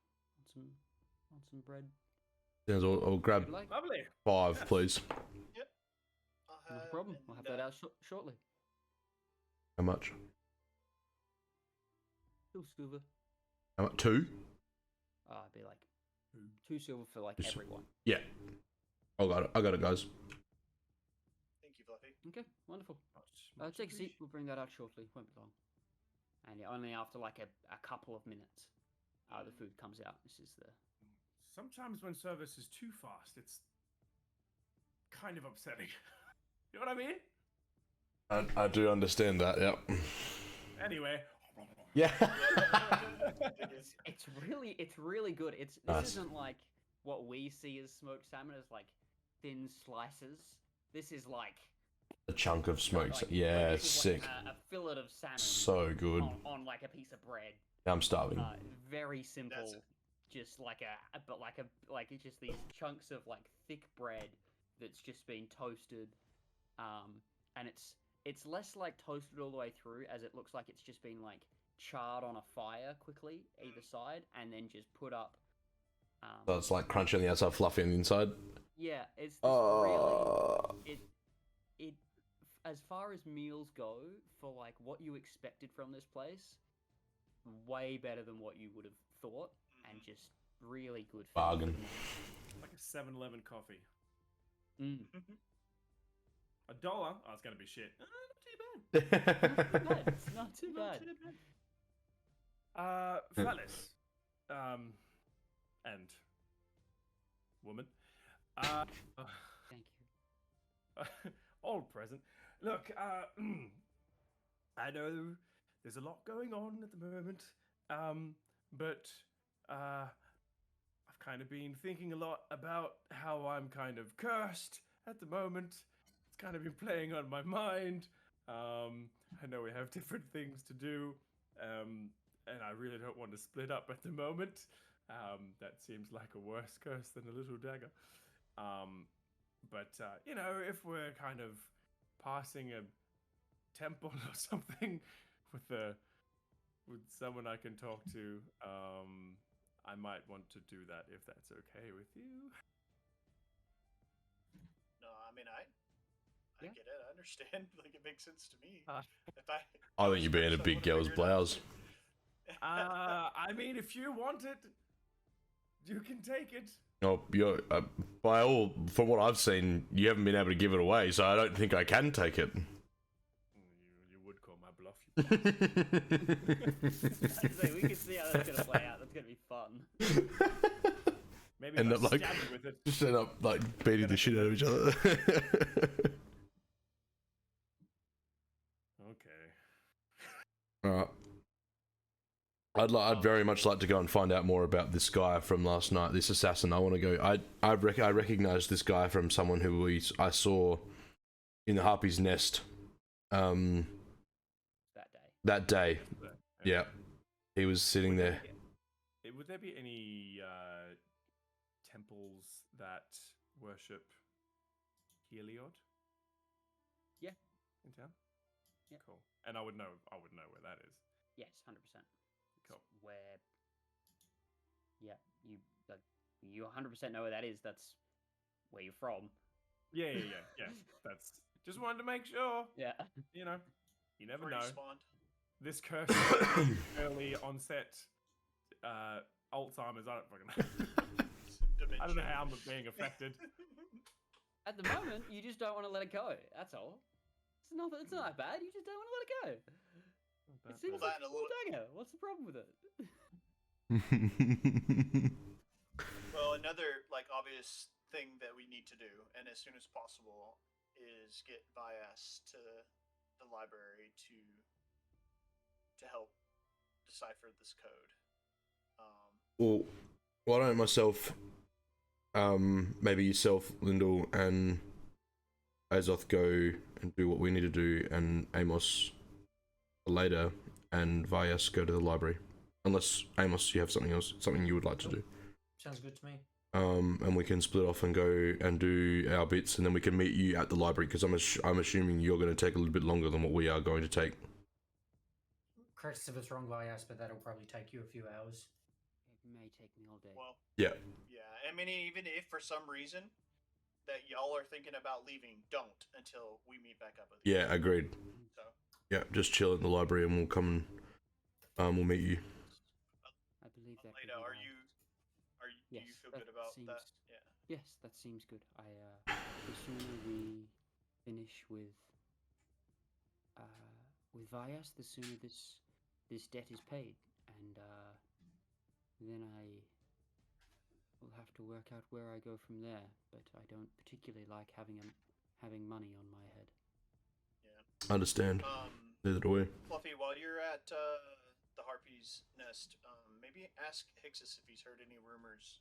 on some bread. Yes, I'll grab Lovely. 5, please. Yep. No problem. I'll have that out shortly. How much? 2 silver. How much? 2? It'd be like 2 silver for like everyone. Yeah. I got it, guys. Thank you, Fluffy. Okay, wonderful. Take a seat. We'll bring that out shortly. Won't be long. And yeah, only after like a couple of minutes, the food comes out. This is the. Sometimes when service is too fast, it's kind of upsetting. You know what I mean? I do understand that. Yeah. Anyway. Yeah. It's really good. This nice. isn't like what we see as smoked salmon as like thin slices. This is like a chunk of smoked. like, Yeah, this is sick. Like a fillet of salmon. So good. On like a piece of bread. I'm starving. Very simple. Just like it's just these chunks of like thick bread that's just been toasted, and it's less like toasted all the way through as it looks like it's just been like charred on a fire quickly either side and then just put up. So it's like crunchy on the outside, fluffy on the inside. Yeah, it's really it as far as meals go for like what you expected from this place, way better than what you would have thought, and just really good. Bargain. Like a 7-Eleven coffee. Mm. $1? Oh, it's gonna be shit. Not too bad. It's not too bad. Fellas, and woman, Thank you. all present. Look, I know there's a lot going on at the moment, but I've kind of been thinking a lot about how I'm kind of cursed at the moment. It's kind of been playing on my mind. I know we have different things to do, and I really don't want to split up at the moment. That seems like a worse curse than a little dagger. But you know, if we're kind of passing a temple or something with someone I can talk to, I might want to do that if that's okay with you. No, I mean I get it. I understand. Like, it makes sense to me. If I think you're being a big girl's blouse. I mean, if you want it, you can take it. No, you're by all from what I've seen, you haven't been able to give it away, so I don't think I can take it. You would call my bluff. I'd say we can see how that's gonna play out. That's gonna be fun. Maybe end if up I like stab you with it. just end up like beating the shit out of each other. Okay. Alright. I'd very much like to go and find out more about this guy from last night, this assassin. I want to go. I recognize this guy from someone who I saw in the Harpy's nest. That day. That day. Yeah. He was sitting there. Would there be any temples that worship Heliod? Yeah. In town? Yeah. Cool. And I would know where that is. Yes, 100%. Cool. Where, yeah, you 100% know where that is. That's where you're from. Yeah. That's just wanted to make sure. Yeah. You know, you never where know. you spawned. This curse is early onset Alzheimer's. I don't fucking know. I don't know how I'm being affected. At the moment, you just don't want to let it go. That's all. It's not that bad. You just don't want to let it go. It seems like a cool dagger. What's the problem with it? Well, another like obvious thing that we need to do, and as soon as possible, is get Vyas to the library to help decipher this code. Well, why don't myself, maybe yourself, Lyndall, and Azoth go and do what we need to do, and Amos later, and Vyas go to the library. Unless, Amos, you have something you would like to do. Sounds good to me. And we can split off and go and do our bits, and then we can meet you at the library, because I'm assuming you're going to take a little bit longer than what we are going to take. Correct us if it's wrong, Vyas, but that'll probably take you a few hours. It may take me all day. Well, Yeah. yeah. I mean, even if for some reason that y'all are thinking about leaving, don't until we meet back up with you. Yeah, agreed. So. Yeah, just chill in the library, and we'll come and we'll meet you. I believe that. Leda, do you feel good about that? Yeah. Yes, that seems good. The sooner we finish with Vyas, the sooner this debt is paid, and then I will have to work out where I go from there. But I don't particularly like having money on my head. Yeah. Understand. Neither do we. Fluffy, while you're at the Harpy's nest, maybe ask Hixus if he's heard any rumors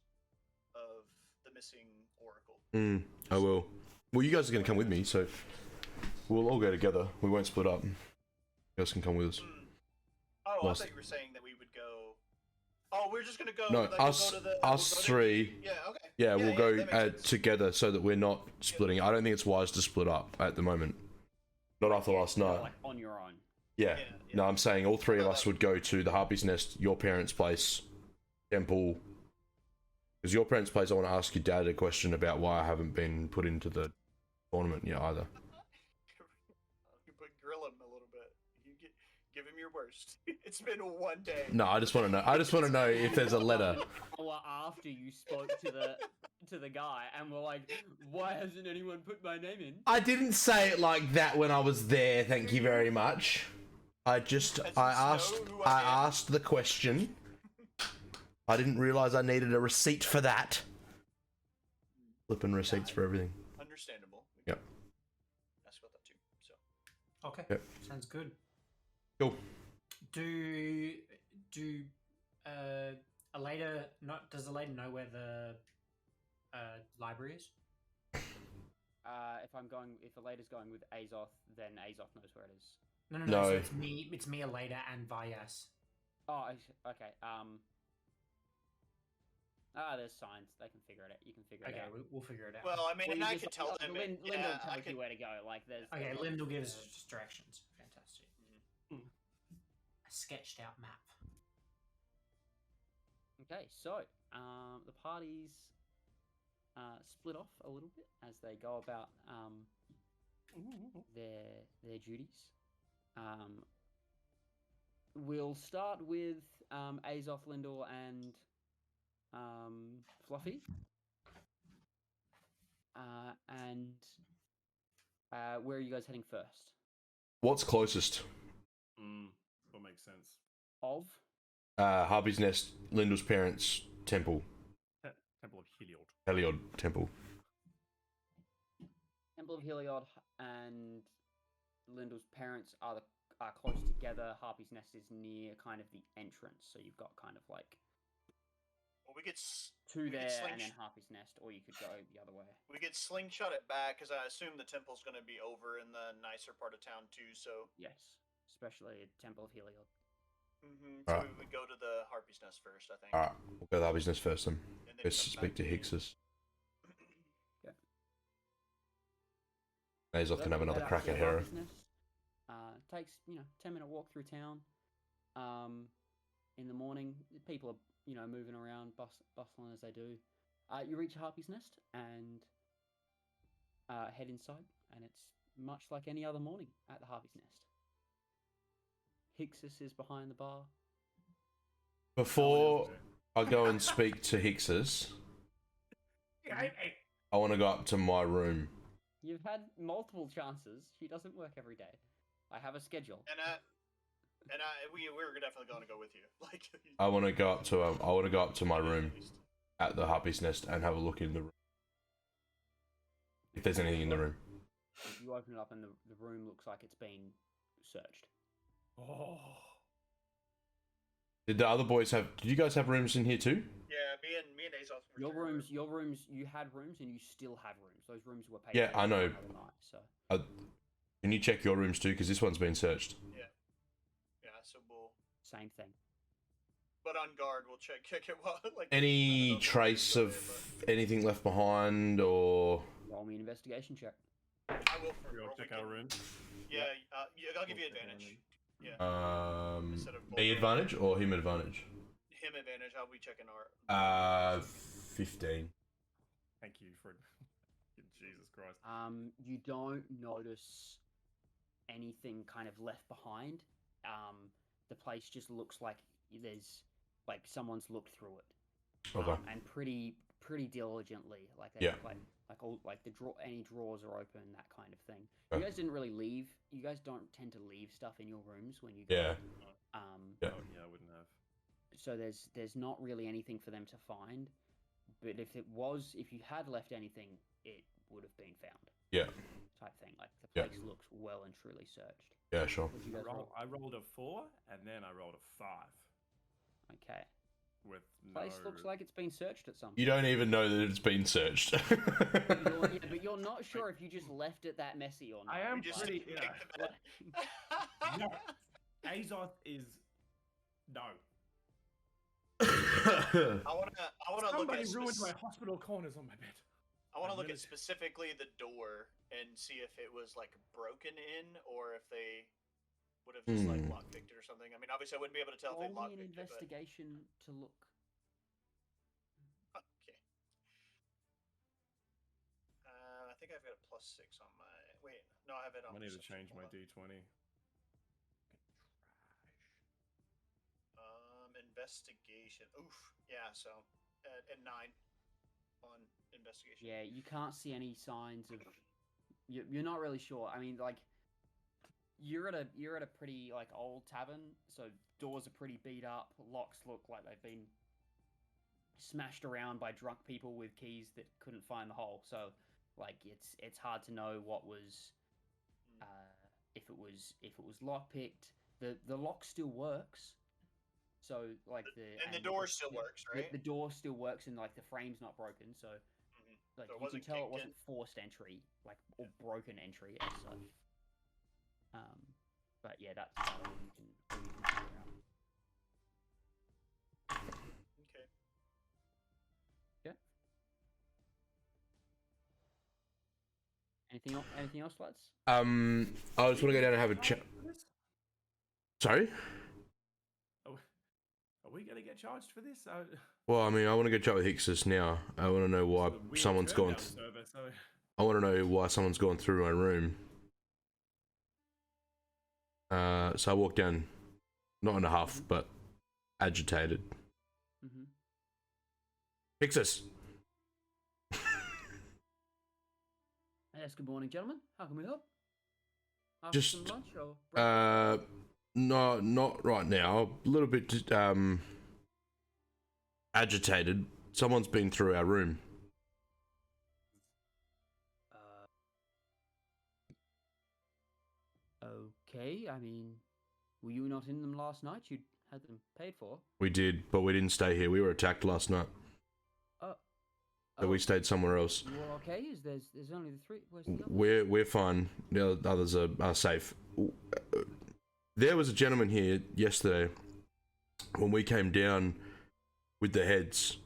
of the missing oracle. I will. Well, you guys are going to come with me, so we'll all go together. We won't split up. You guys can come with us. Oh, I thought you were saying that we would go. Oh, we're just gonna go. No, like, us, we'll go to us three. Yeah, okay. Yeah, we'll go that makes sense. together so that we're not splitting. I don't think it's wise to split up at the moment. Not after last night. Like on your own. Yeah. No, I'm saying all three of us would go to the Harpy's Nest, your parents' place, temple. Because your parents' place, I want to ask your dad a question about why I haven't been put into the tournament yet either. You grill him a little bit. Give him your worst. It's been one day. No, I just want to know. I just want to know if there's a letter. Well, after you spoke to the guy, and we're like, why hasn't anyone put my name in? I didn't say it like that when I was there. Thank you very much. I asked the question. I didn't realize I needed a receipt for that. Flipping receipts for everything. Understandable. Yep. Ask about that too. So. Okay. Yep. Sounds good. Cool. Do Aleda not? Does Aleda know where the library is? If Aleda's going with Azoth, then Azoth knows where it is. No. No. So it's me, Aleda, and Vyas. Oh, okay. There's signs. They can figure it out. You can figure it out. Okay, we'll figure it out. Well, I mean, Well, I you could just- tell them. Lyndall tells you where to go. Like, there's. Okay, Lyndall gives us just directions. Fantastic. A sketched out map. Okay, so the parties split off a little bit as they go about their duties. We'll start with Azoth, Lyndall, and Fluffy. Where are you guys heading first? What's closest? That makes sense. Of? Harpy's Nest, Lyndall's parents' temple. Temple of Heliod. Heliod temple. Temple of Heliod and Lyndall's parents are close together. Harpy's Nest is near kind of the entrance, so you've got kind of like Well, we get two there and then Harpy's Nest, or you could go the other way. We could slingshot it back because I assume the temple's going to be over in the nicer part of town too. So yes, especially Temple of Heliod. So we would go to the Harpy's Nest first, I think. Alright, we'll go to the Harpy's Nest first then. And then Let's come speak to back. Hixus. Okay. Azoth can have another crack at Hera. Takes 10-minute walk through town. In the morning, people are moving around, bustling as they do. You reach Harpy's Nest and head inside, and it's much like any other morning at the Harpy's Nest. Hixus is behind the bar. Before I go and speak to Hixus, I want to go up to my room. You've had multiple chances. She doesn't work every day. I have a schedule. We were definitely going to go with you. Like I want to go up to my room at the Harpy's Nest and have a look in the room. If there's anything in the room. You open it up and the room looks like it's been searched. Oh. Did the other boys have? Did you guys have rooms in here too? Yeah, me and Azoth. Your rooms. You had rooms, and you still have rooms. Those rooms were paid. Yeah, for I know. the other night, so. Can you check your rooms too? Because this one's been searched. Yeah. So we'll. Same thing. But on guard, we'll check it. Like Any trace of anything left behind, or? Roll me an investigation check. I will for We'll check our room. Yeah, I'll give you advantage. Yeah. Instead of Me advantage or him advantage? Him advantage. I'll be checking our. 15. Thank you for Jesus Christ. You don't notice anything kind of left behind. The place just looks like there's like someone's looked through it. Okay. And pretty diligently, like Yeah. like all like any drawers are open, that kind of thing. Okay. You guys didn't really leave. You guys don't tend to leave stuff in your rooms when you go. Yeah. Yeah, I wouldn't have. So there's not really anything for them to find. But if you had left anything, it would have been found. Yeah. Type thing. Like the place looks well and truly searched. Yeah, sure. What did you guys roll? I rolled a 4 and then I rolled a 5. Okay. with Place looks like it's been searched at some point. You don't even know that it's been searched. But you're not sure if you just left it that messy or not. I am just pretty. make Yeah. the bed. No. Azoth is no. I wanna look Somebody at ruined my hospital corners on my bed. I want to look really- at specifically the door and see if it was like broken in or if they would have just like lockpicked it or something. I mean, obviously, I wouldn't be able to tell if they Roll me an lockpicked it. investigation to look. But... Okay. I think I've got a +6 on my. Wait, no, I have it on. I need to perception. change my Hold on. D20. Investigation. Oof. Yeah. So, at 9 on investigation. Yeah, you can't see any signs of. You're not really sure. I mean, like, you're at a pretty like old tavern, so doors are pretty beat up. Locks look like they've been smashed around by drunk people with keys that couldn't find the hole. So, like, it's hard to know what was, if it was lockpicked. The lock still works. So like the door still works, right? The door still works and like the frame's not broken, so like So it you can wasn't tell it kicked wasn't in? forced entry, like or broken entry as such. But yeah, that's all you can figure out. Okay. Yeah. Anything else, lads? I just want to go down and have a chat. Sorry? Are we gonna get charged for this? Well, I mean, I want to go chat with Hixus now. I want to know why someone's gone. I want to know why someone's gone through my room. So I walk down, not in a huff, but agitated. Hixus. Yes, good morning, gentlemen. How can we help? After Just, some lunch or breakfast? No, not right now. A little bit agitated. Someone's been through our room. Okay, I mean, were you not in them last night? You had them paid for. We did, but we didn't stay here. We were attacked last night. So we stayed somewhere else. You all okay? There's only the three. Where's the others? We're fine. The others are safe. There was a gentleman here yesterday when we came down with the heads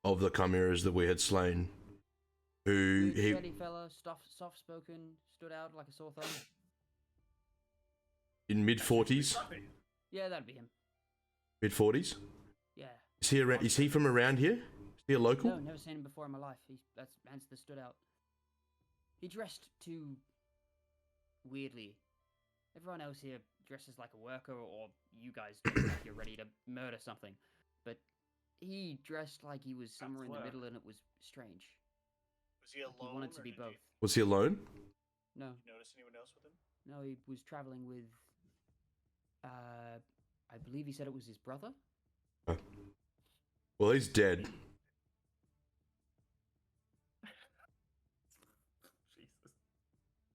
of the chimeras that we had slain. Who Good, steady fella, soft spoken, stood out like a sore thumb. In mid-40s. Yeah, that'd be him. Mid-40s. Yeah. Is he around? Is he from around here? Is he a local? No, never seen him before in my life. That's that stood out. He dressed too weirdly. Everyone else here dresses like a worker, or you guys dress like you're ready to murder something. But he dressed like he was somewhere in the middle, and it was strange. Was he alone? He wanted to be both. Was he alone? No. Did you notice anyone else with him? No, he was traveling with. I believe he said it was his brother. Oh. Well, he's dead.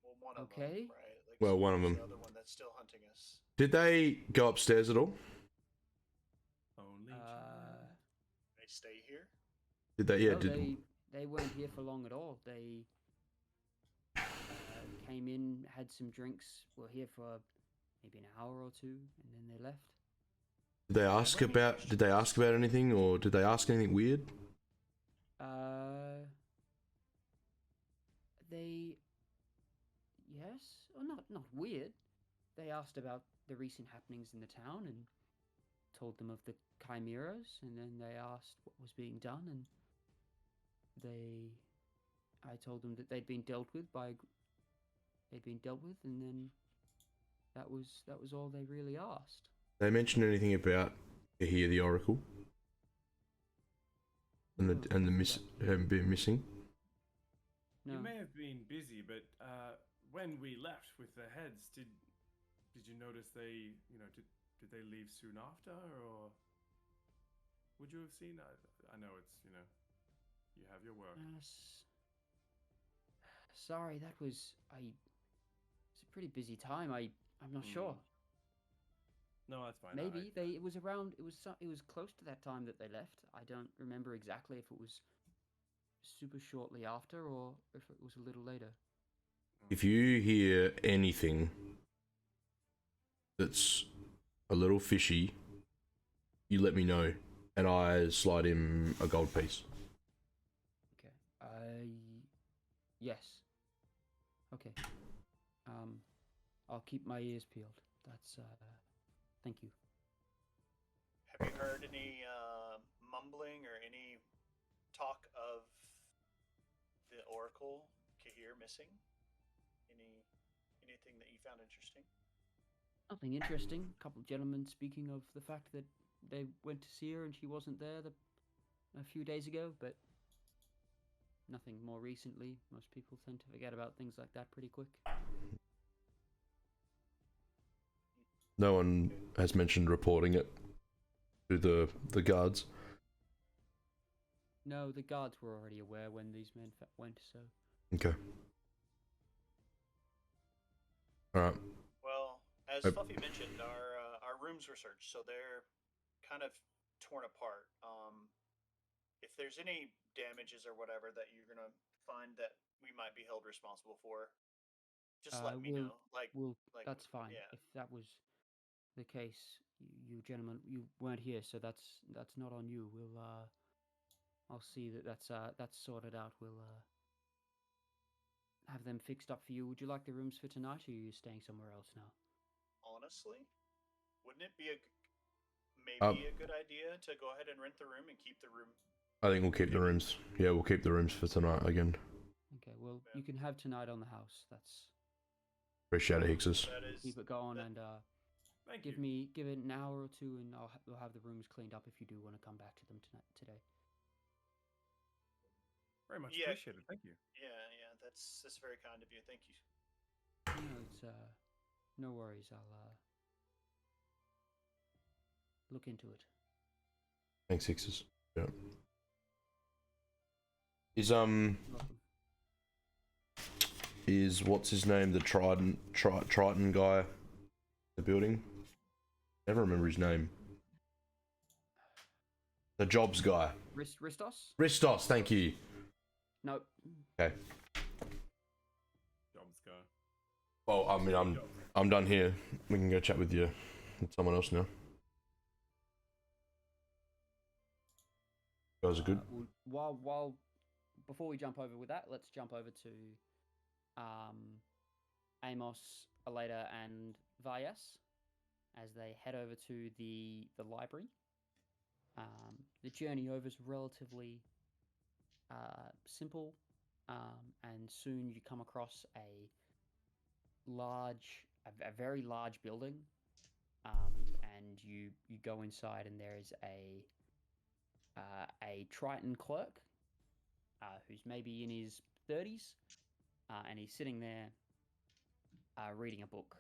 Well, one of Okay. them, right? Like, Well, so one of who's them. The other one that's still hunting us. Did they go upstairs at all? Only They stay here. Did they? Yeah. No, they weren't here for long at all. They came in, had some drinks, were here for maybe an hour or two, and then they left. Did they ask about? Did they ask about anything, or did they ask anything weird? They, yes, or not weird. They asked about the recent happenings in the town and told them of the chimeras, and then they asked what was being done, and I told them that they'd been dealt with, and then that was all they really asked. They mentioned anything about here the Oracle and him being missing? No. You may have been busy, but when we left with the heads, did you notice they, did they leave soon after, or would you have seen? I know it's, you have your work. Sorry, that was it's a pretty busy time. I'm not sure. No, that's fine. Maybe it was around. It was close to that time that they left. I don't remember exactly if it was super shortly after or if it was a little later. If you hear anything that's a little fishy, you let me know, and I slide him a gold piece. Okay. Yes. Okay. I'll keep my ears peeled. That's thank you. Have you heard any mumbling or any talk of the Oracle Kahir missing? Anything that you found interesting? Nothing interesting. A couple of gentlemen speaking of the fact that they went to see her and she wasn't there a few days ago, but nothing more recently. Most people tend to forget about things like that pretty quick. No one has mentioned reporting it to the guards. No, the guards were already aware when these men went, so... Okay. Alright. Well, as Fluffy mentioned, our rooms were searched, so they're kind of torn apart. If there's any damages or whatever that you're gonna find that we might be held responsible for, just let me know. That's fine. Yeah. If that was the case, you gentlemen, you weren't here, so that's not on you. I'll see that's sorted out. We'll have them fixed up for you. Would you like the rooms for tonight, or are you staying somewhere else now? Honestly, wouldn't it be maybe a good idea to go ahead and rent the room and keep the room? I think we'll keep the rooms. Yeah, we'll keep the rooms for tonight again. Okay, well, you can have tonight on the house. That's... Appreciate it, Hickses. Keep it going, and give it an hour or two, and we'll have the rooms cleaned up if you do want to come back to them today. Very much appreciated. Thank you. Yeah, that's very kind of you. Thank you. No, it's no worries. I'll look into it. Thanks, Hickses. Yeah. Is what's his name, the Triton guy in the building? Never remember his name. The jobs guy. Ristos? Ristos, thank you. No. Okay. Jobs guy. Well, I mean, I'm done here. We can go chat with someone else now. You guys are good. While before we jump over with that, let's jump over to Amos, Aleta, and Vyas as they head over to the library. The journey over is relatively simple, and soon you come across a very large building, and you go inside, and there is a Triton clerk who's maybe in his 30s, and he's sitting there reading a book.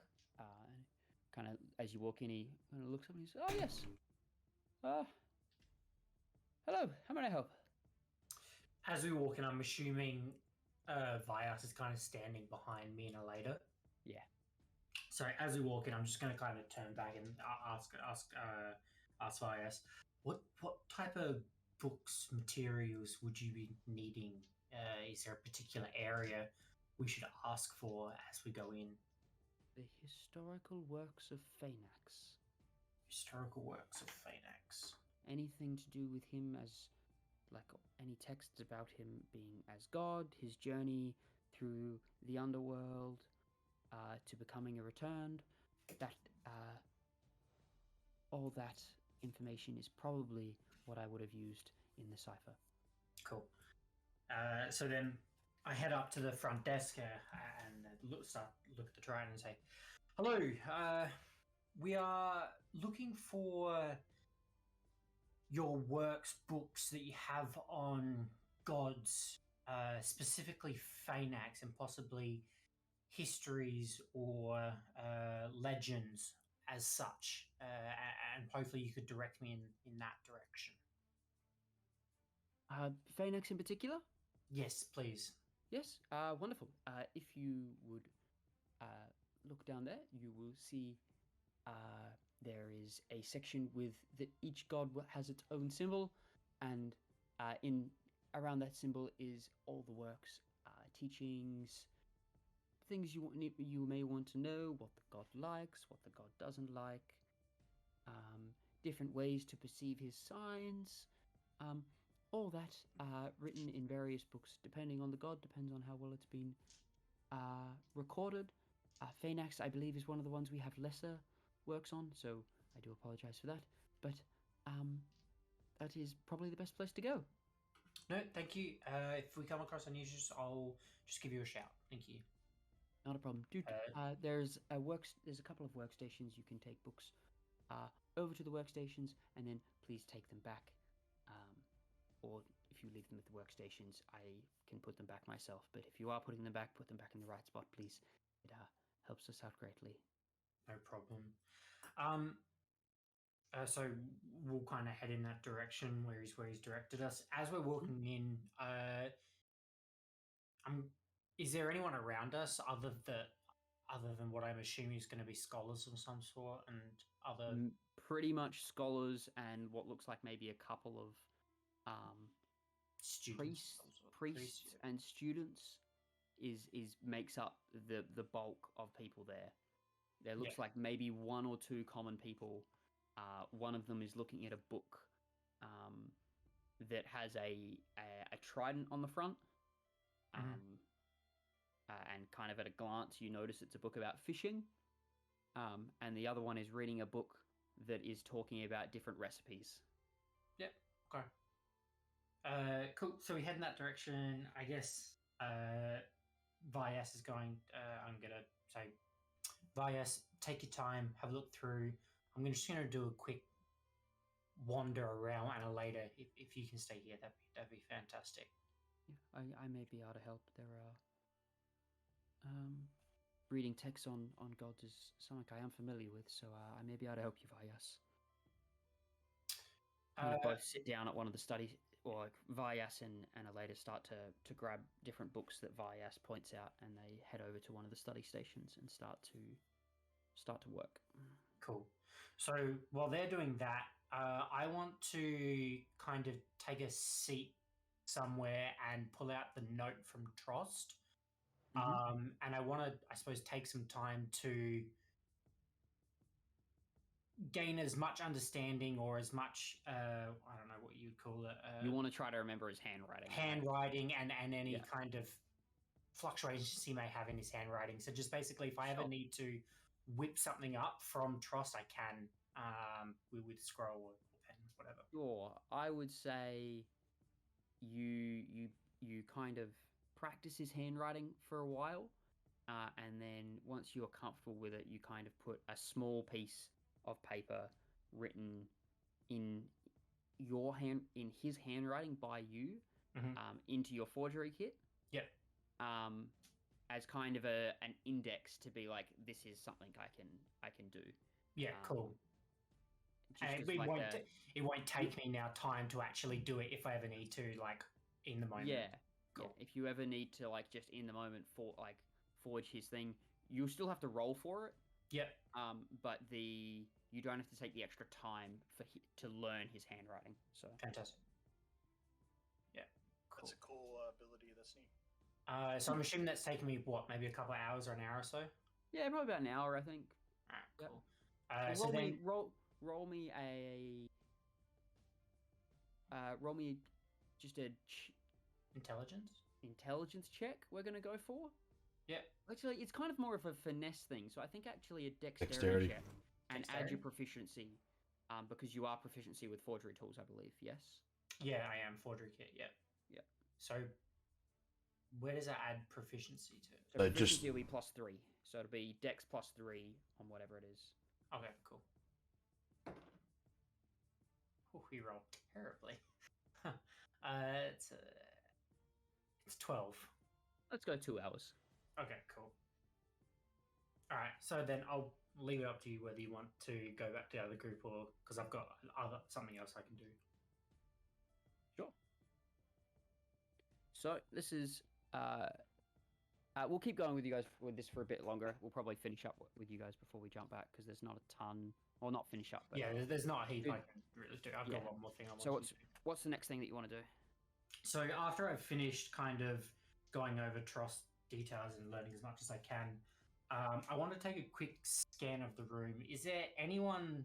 Kind of as you walk in, he kind of looks up and he says, "Oh yes, hello. How may I help?" As we walk in, I'm assuming Vyas is kind of standing behind me and Aleta. Yeah. So as we walk in, I'm just going to kind of turn back and ask Vyas, what type of books, materials would you be needing? Is there a particular area we should ask for as we go in? The historical works of Phaenax. Historical works of Phaenax. Anything to do with him as, like, any texts about him being as God, his journey through the underworld, to becoming a returned. That, all that information is probably what I would have used in the cipher. Cool. So then I head up to the front desk and look at the Triton and say, "Hello, we are looking for your works, books that you have on gods, specifically Phaenax, and possibly histories or legends as such, and hopefully you could direct me in that direction." Phaenax in particular? Yes, please. Yes, wonderful. If you would look down there, you will see there is a section with each god has its own symbol, and in around that symbol is all the works, teachings, things you may want to know, what the god likes, what the god doesn't like, different ways to perceive his signs, all that written in various books, depending on the god, depends on how well it's been recorded. Phaenax, I believe, is one of the ones we have lesser works on, so I do apologize for that. But that is probably the best place to go. No, thank you. If we come across any issues, I'll just give you a shout. Thank you. Not a problem, dude. There's a couple of workstations. You can take books over to the workstations, and then please take them back. Or if you leave them at the workstations, I can put them back myself. But if you are putting them back, put them back in the right spot, please. It helps us out greatly. No problem. So we'll kind of head in that direction where he's directed us. As we're walking in, is there anyone around us other than what I'm assuming is going to be scholars of some sort and other? Pretty much scholars and what looks like maybe a couple of priests and students makes up the bulk of people there. There looks like maybe one or two common people. One of them is looking at a book that has a trident on the front. And kind of at a glance, you notice it's a book about fishing. And the other one is reading a book that is talking about different recipes. Yep. Okay. Cool. So we head in that direction. I guess Vyas is going. I'm gonna say, Vyas, take your time, have a look through. I'm just gonna do a quick wander around, and later, if you can stay here, that'd be fantastic. Yeah, I may be able to help. There are reading texts on gods is something I am familiar with, so I may be able to help you, Vyas. We both sit down at one of the studies, or like Vyas and Aleta start to grab different books that Vyas points out, and they head over to one of the study stations and start to work. Cool. So while they're doing that, I want to kind of take a seat somewhere and pull out the note from Trost. And I want to, I suppose, take some time to gain as much understanding or as much, I don't know what you'd call it. You want to try to remember his handwriting. Handwriting and any kind of fluctuations he may have in his handwriting. So just basically, if I ever need to whip something up from Trost, I can with scroll or pen, whatever. Sure. I would say you kind of practice his handwriting for a while, and then once you're comfortable with it, you kind of put a small piece of paper written in his handwriting by you into your forgery kit. Yep. As kind of an index to be like, this is something I can do. Yeah, cool. And it won't take me now time to actually do it if I ever need to, like, in the moment. Yeah. Cool. Yeah. If you ever need to, like, just in the moment forge his thing, you'll still have to roll for it. Yep. But you don't have to take the extra time to learn his handwriting. So fantastic. Yeah. Cool. That's a cool ability. That's neat. So I'm assuming that's taken me maybe a couple of hours or an hour or so. Yeah, probably about an hour, I think. Alright, cool. So roll me just a intelligence check. We're gonna go for. Yeah. Actually, it's kind of more of a finesse thing. So I think actually a dexterity check and add your proficiency, because you are proficiency with forgery tools, I believe. Yes. Yeah, I am forgery kit. Yeah. Yeah. So where does that add proficiency to? So proficiency will be +3. So it'll be dex +3 on whatever it is. Okay, cool. Oh, we rolled terribly. It's 12. Let's go 2 hours. Okay, cool. All right, so then I'll leave it up to you whether you want to go back to the other group or because I've got something else I can do. Sure. So this is We'll keep going with you guys with this for a bit longer. We'll probably finish up with you guys before we jump back because there's not a ton, or not finish up. But yeah, there's not a heap I can really do. I've got one more thing I want So to do. what's the next thing that you want to do? So after I've finished kind of going over Trost details and learning as much as I can, I want to take a quick scan of the room. Is there anyone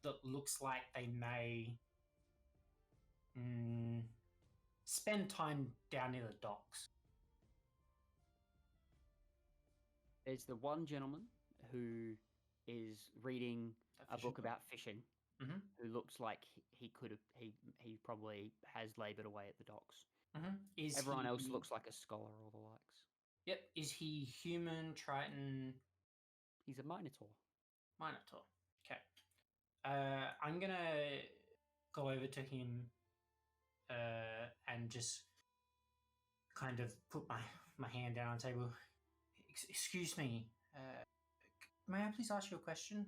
that looks like they may spend time down near the docks? There's the one gentleman who is reading a book about fishing, who looks like he probably has laboured away at the docks. Everyone else looks like a scholar or the likes. Yep. Is he human, Triton? He's a Minotaur. Minotaur. Okay. I'm gonna go over to him and just kind of put my hand down on the table. Excuse me. May I please ask you a question?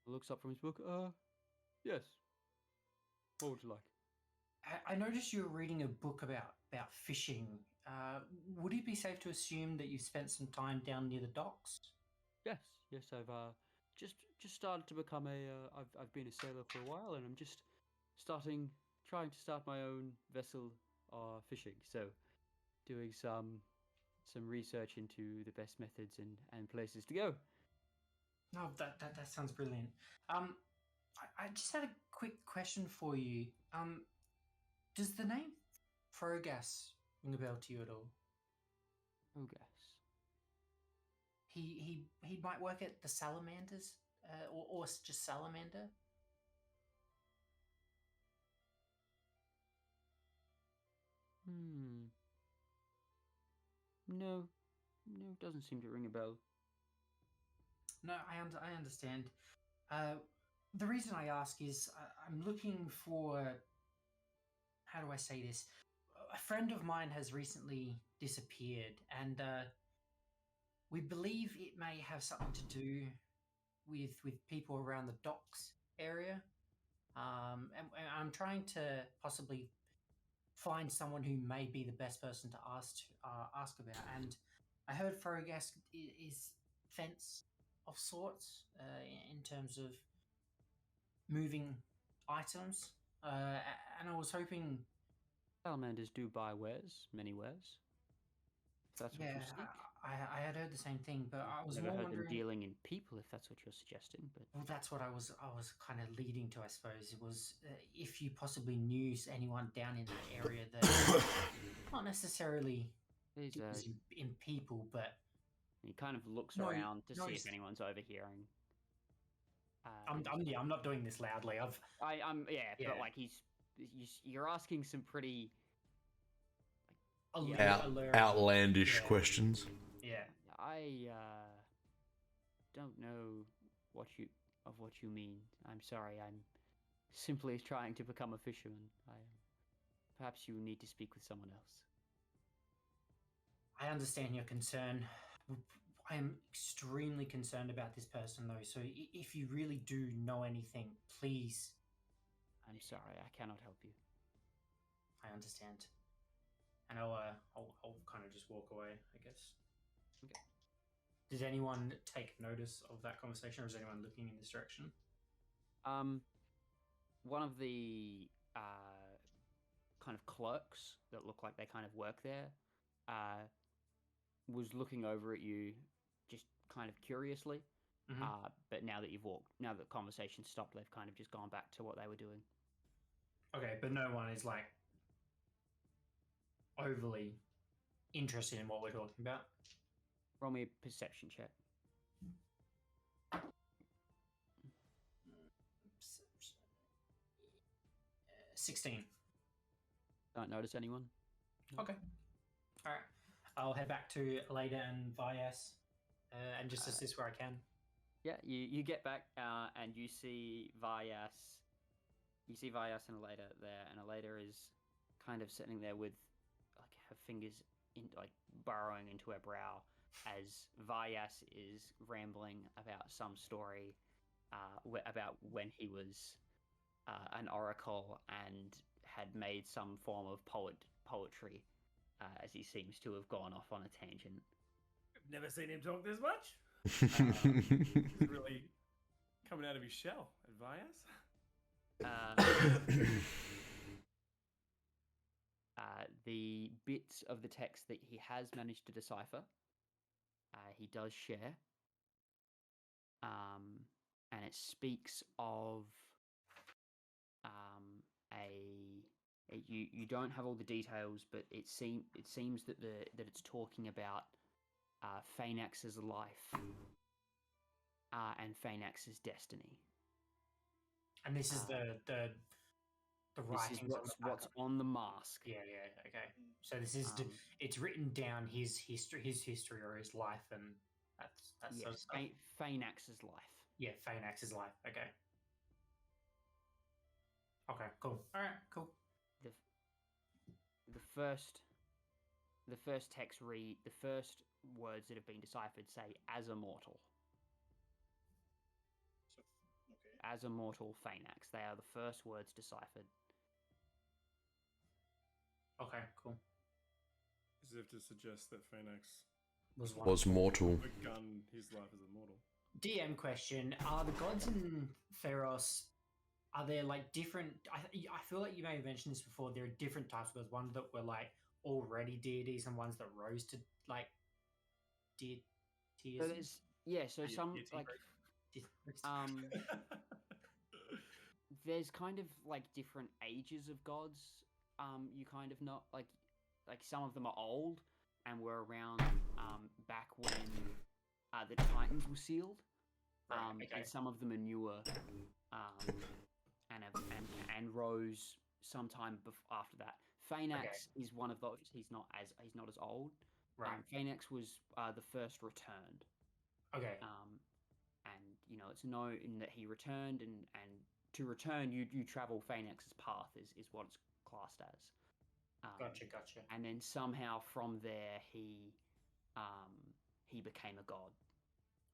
Looks up from his book. Yes. What would you like? I noticed you were reading a book about fishing. Would it be safe to assume that you spent some time down near the docks? Yes. I've just started to become I've been a sailor for a while, and I'm just trying to start my own vessel fishing. So, doing some research into the best methods and places to go. No, that sounds brilliant. I just had a quick question for you. Does the name Frogas ring a bell to you at all? Frogas. He might work at the Salamanders, or just Salamander. No, doesn't seem to ring a bell. No, I understand. The reason I ask is I'm looking for, how do I say this? A friend of mine has recently disappeared, and we believe it may have something to do with people around the docks area. And I'm trying to possibly find someone who may be the best person to ask about. And I heard Frogas is fence of sorts in terms of moving items, and I was hoping. Salamanders do buy many wares. If that's what you seek. I had heard the same thing, but I was never more heard wondering. them dealing in people, if that's what you're suggesting. But well, that's what I was kind of leading to, I suppose. It was if you possibly knew anyone down in that area that not necessarily deals in people, but he kind of looks around to see if anyone's overhearing. I'm not doing this loudly. But like you're asking some pretty outlandish questions. Yeah. I don't know what you mean. I'm sorry. I'm simply trying to become a fisherman. Perhaps you need to speak with someone else. I understand your concern. I am extremely concerned about this person, though. So if you really do know anything, please. I'm sorry. I cannot help you. I understand. And I'll kind of just walk away, I guess. Okay. Did anyone take notice of that conversation, or is anyone looking in this direction? One of the kind of clerks that look like they kind of work there was looking over at you just kind of curiously. But now that the conversation stopped, they've kind of just gone back to what they were doing. Okay, but no one is like overly interested in what we're talking about. Roll me a perception check. 16. Don't notice anyone. Okay. All right. I'll head back to Leda and Vyas and just assist where I can. Yeah, you get back and you see Vyas. You see Vyas and Aleda there, and Aleda is kind of sitting there with like her fingers burrowing into her brow as Vyas is rambling about some story about when he was an oracle and had made some form of poetry as he seems to have gone off on a tangent. I've never seen him talk this much. He's really coming out of his shell. Advice? The bits of the text that he has managed to decipher, he does share. And it speaks of you don't have all the details, but it seems that it's talking about Phaenax's life and Phaenax's destiny. And this is the writings. This is what's on the mask. Yeah. Okay. So this is it's written down his history or his life, and that's sort of stuff. Phaenax's life. Yeah, Phaenax's life. Okay. Okay. Cool. All right. Cool. The first words that have been deciphered say "as a mortal." So, okay. As a mortal Phaenax. They are the first words deciphered. Okay, cool. As if to suggest that Phaenax was mortal. Begun his life as a mortal. DM question: are the gods in Pharos? Are there like different? I feel like you may have mentioned this before. There are different types of gods. Ones that were like already deities, and ones that rose to like deities. So some like there's kind of like different ages of gods. You kind of not like some of them are old and were around back when the Titans were sealed. Okay. And some of them are newer, and rose sometime after that. Phaenax is one of those. He's not as old. Right. Phaenax was the first returned. Okay. And it's known that he returned, and to return you travel Phaenax's path is what it's classed as. Gotcha. And then somehow from there he became a god.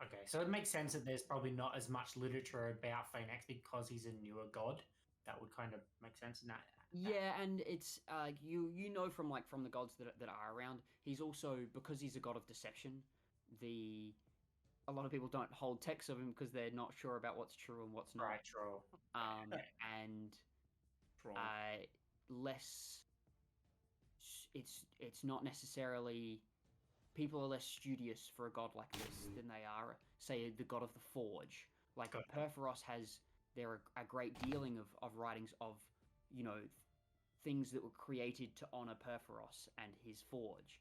Okay, so it makes sense that there's probably not as much literature about Phaenax because he's a newer god. That would kind of make sense in that. Yeah, and it's you know from the gods that are around. He's also, because he's a god of deception. A lot of people don't hold texts of him because they're not sure about what's true and what's not. Right, true. And Troll. less. It's not necessarily. People are less studious for a god like this than they are, say, the god of the Forge. Like Perforos has a great dealing of writings of, things that were created to honor Perforos and his Forge.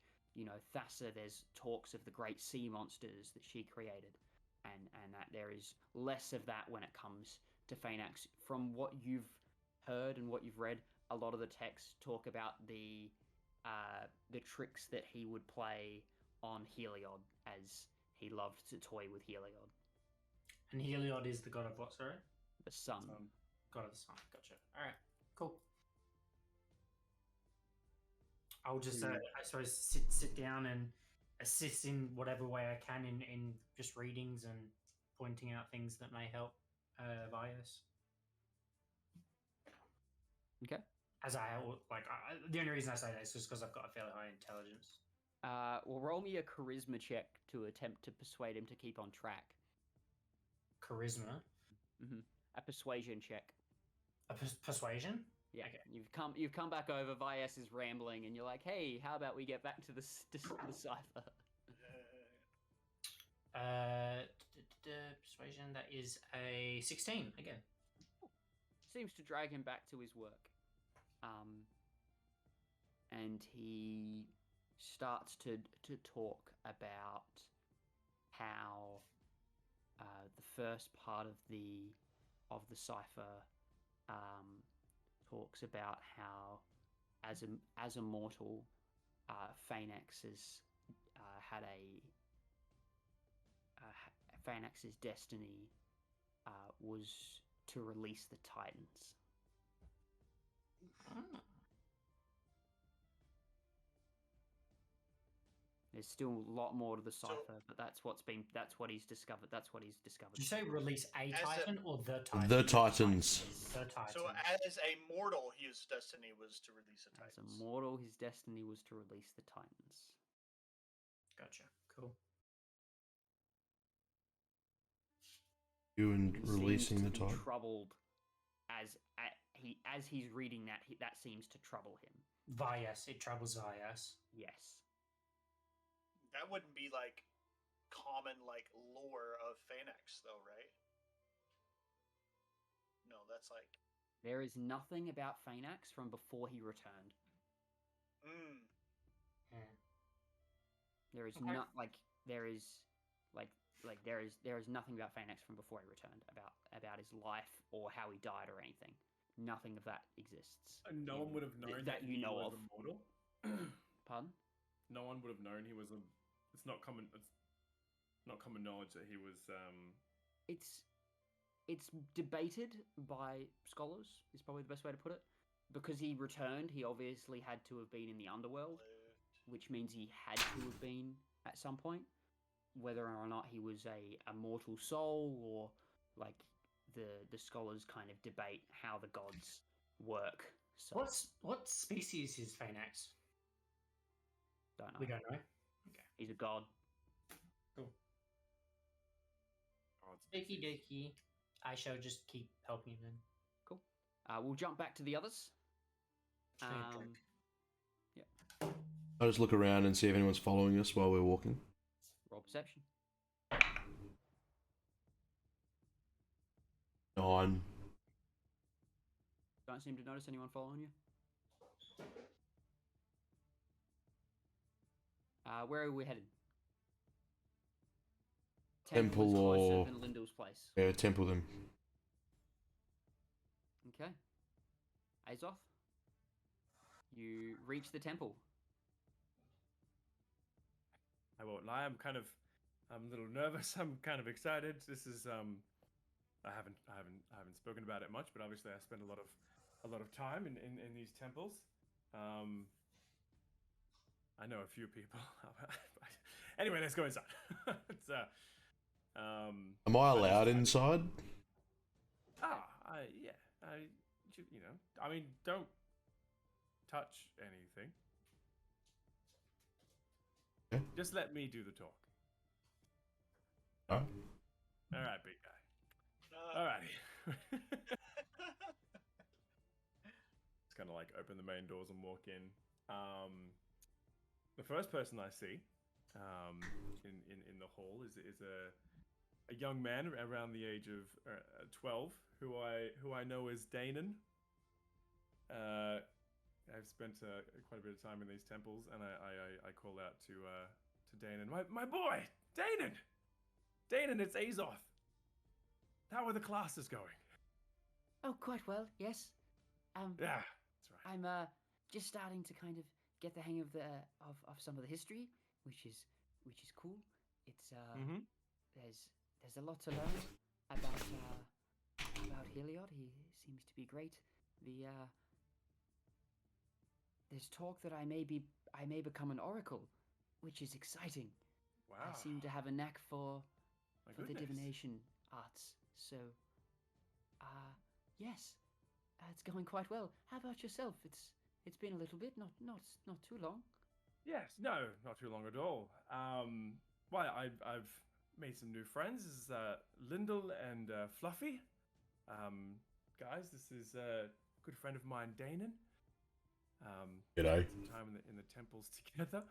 Thassa, there's talks of the great sea monsters that she created, and that there is less of that when it comes to Phaenax. From what you've heard and what you've read, a lot of the texts talk about the tricks that he would play on Heliod, as he loved to toy with Heliod. And Heliod is the god of what, sorry? The sun. God of the sun. Gotcha. All right. Cool. I'll just, I suppose, sit down and assist in whatever way I can in just readings and pointing out things that may help Vias. Okay. The only reason I say that is just because I've got a fairly high intelligence. Well, roll me a charisma check to attempt to persuade him to keep on track. Charisma? Mm-hmm. A persuasion check. A persuasion? Yeah. Okay. You've come back over. Vias is rambling, and you're like, "Hey, how about we get back to the cipher?" Persuasion. That is a 16 again. Seems to drag him back to his work. And he starts to talk about how the first part of the cipher talks about how as a mortal, Phaenax has had Phaenax's destiny was to release the Titans. There's still a lot more to the cipher, but that's what he's discovered. Did you say release a As a- Titan or the Titan? The Titans. The Titan. So as a mortal, his destiny was to release a As Titan. a mortal, his destiny was to release the Titans. Gotcha. Cool. You and He releasing seems the to be Titan. troubled as he's reading that. That seems to trouble him. Vyas. It troubles Vyas. Yes. That wouldn't be like common like lore of Phanex, though, right? No, that's like. There is nothing about Phanex from before he returned. Yeah. There is Okay. not there is nothing about Phanex from before he returned about his life or how he died or anything. Nothing of that exists. No one would have known that you know was of. immortal. Pardon? No one would have known he was a. It's not common. It's not common knowledge that he was. It's debated by scholars. Is probably the best way to put it. Because he returned, he obviously had to have been in the underworld, which means he had to have been at some point. Whether or not he was a mortal soul, or like the scholars kind of debate how the gods work. So What species is Phanex? don't know. We don't know. He's a god. Cool. Oh, it's Dokie dokie. I shall just keep helping him then. Cool. We'll jump back to the others. Just need a drink. I'll just look around and see if anyone's following us while we're walking. Roll perception. 9. Don't seem to notice anyone following you. Where are we headed? Temple is closer or- than Lyndall's place. Yeah, temple them. Okay. Azoth, you reach the temple. I won't lie. I'm a little nervous. I'm kind of excited. This is I haven't spoken about it much, but obviously I spend a lot of time in these temples. I know a few people. Anyway, let's go inside. It's Am I allowed inside? I mean, don't touch anything. Okay. Just let me do the talk. Alright. All right, big guy. All righty. Just kind of like open the main doors and walk in. The first person I see in the hall is a young man around the age of 12 who I know as Danon. I've spent quite a bit of time in these temples, and I call out to Danon, my boy, Danon, it's Azoth. How are the classes going? Oh, quite well. Yes. Yeah, that's right. I'm just starting to kind of get the hang of of some of the history, which is cool. It's there's a lot to learn about Heliod. He seems to be great. There's talk that I may become an oracle, which is exciting. Wow. I seem to have a knack for the goodness. divination arts. So, yes, it's going quite well. How about yourself? It's been a little bit, not too long. Yes, no, not too long at all. Well, I've made some new friends. This is Lyndall and Fluffy. Guys, this is a good friend of mine, Danon. G'day. Some time in the temples together.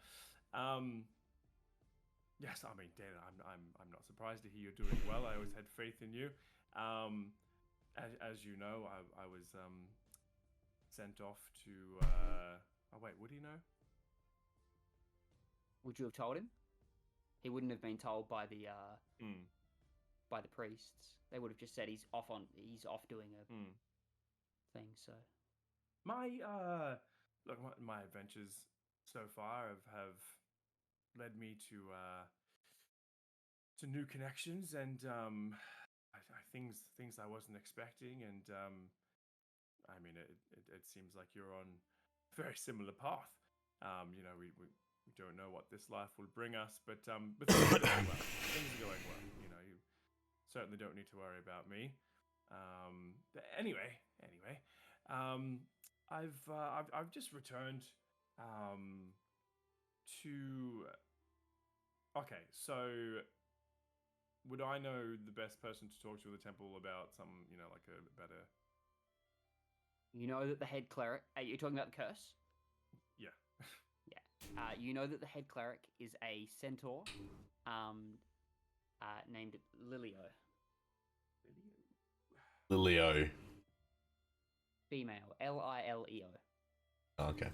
Yes, I mean, Danon, I'm not surprised to hear you're doing well. I always had faith in you. As you know, I was sent off to. Oh wait, would he know? Would you have told him? He wouldn't have been told by the priests. They would have just said he's off doing a thing. So My my adventures so far have led me to new connections and things I wasn't expecting, and I mean it seems like you're on a very similar path. You know, we don't know what this life will bring us, but things are going well. Things are going well. You know, you certainly don't need to worry about me. Anyway, I've just returned to. Okay, so would I know the best person to talk to at the temple about some, you know, like about a? You know that the head cleric. Are you talking about the curse? Yeah. Yeah. You know that the head cleric is a centaur, named Lilio. Lilio. Female. Lileo. Okay.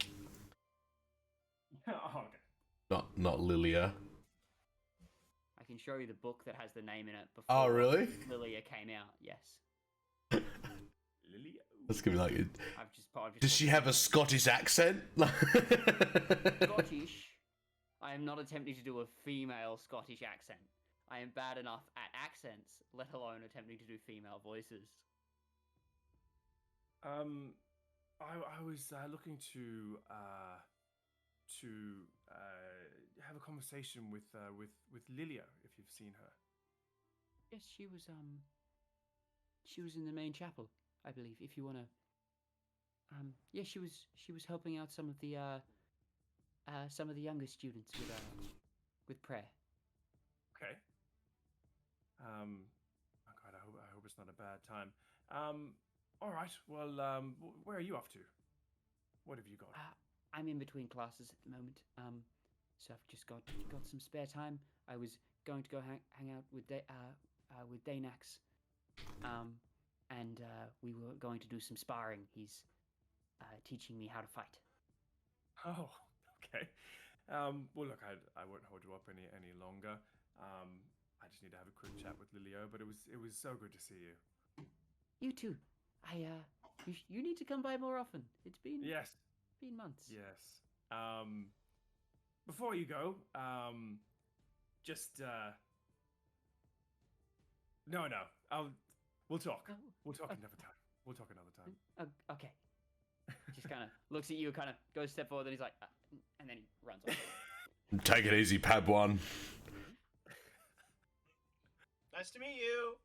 Oh, okay. Not Lilia. I can show you the book that has the name in it before. Oh, really? Lilia came out. Yes. Lily. That's gonna be like. I've just Does she have a Scottish accent? Scottish. I am not attempting to do a female Scottish accent. I am bad enough at accents, let alone attempting to do female voices. I was looking to have a conversation with Lilia, if you've seen her. Yes, she was in the main chapel, I believe. If you wanna, yeah, she was helping out some of the younger students with prayer. Okay. Oh God, I hope it's not a bad time. All right. Well, where are you off to? What have you got? I'm in between classes at the moment. So I've just got some spare time. I was going to go hang out with Danax, and we were going to do some sparring. He's teaching me how to fight. Oh, okay. Well, look, I won't hold you up any longer. I just need to have a quick chat with Lilio, but it was so good to see you. You too. You need to come by more often. It's been months. Yes. Before you go, just no. We'll talk. Oh, We'll talk another time. We'll talk another time. Okay. Just kind of looks at you, kind of goes a step forward, and he's like, and then he runs off. Take it easy, Pab1. Nice to meet you.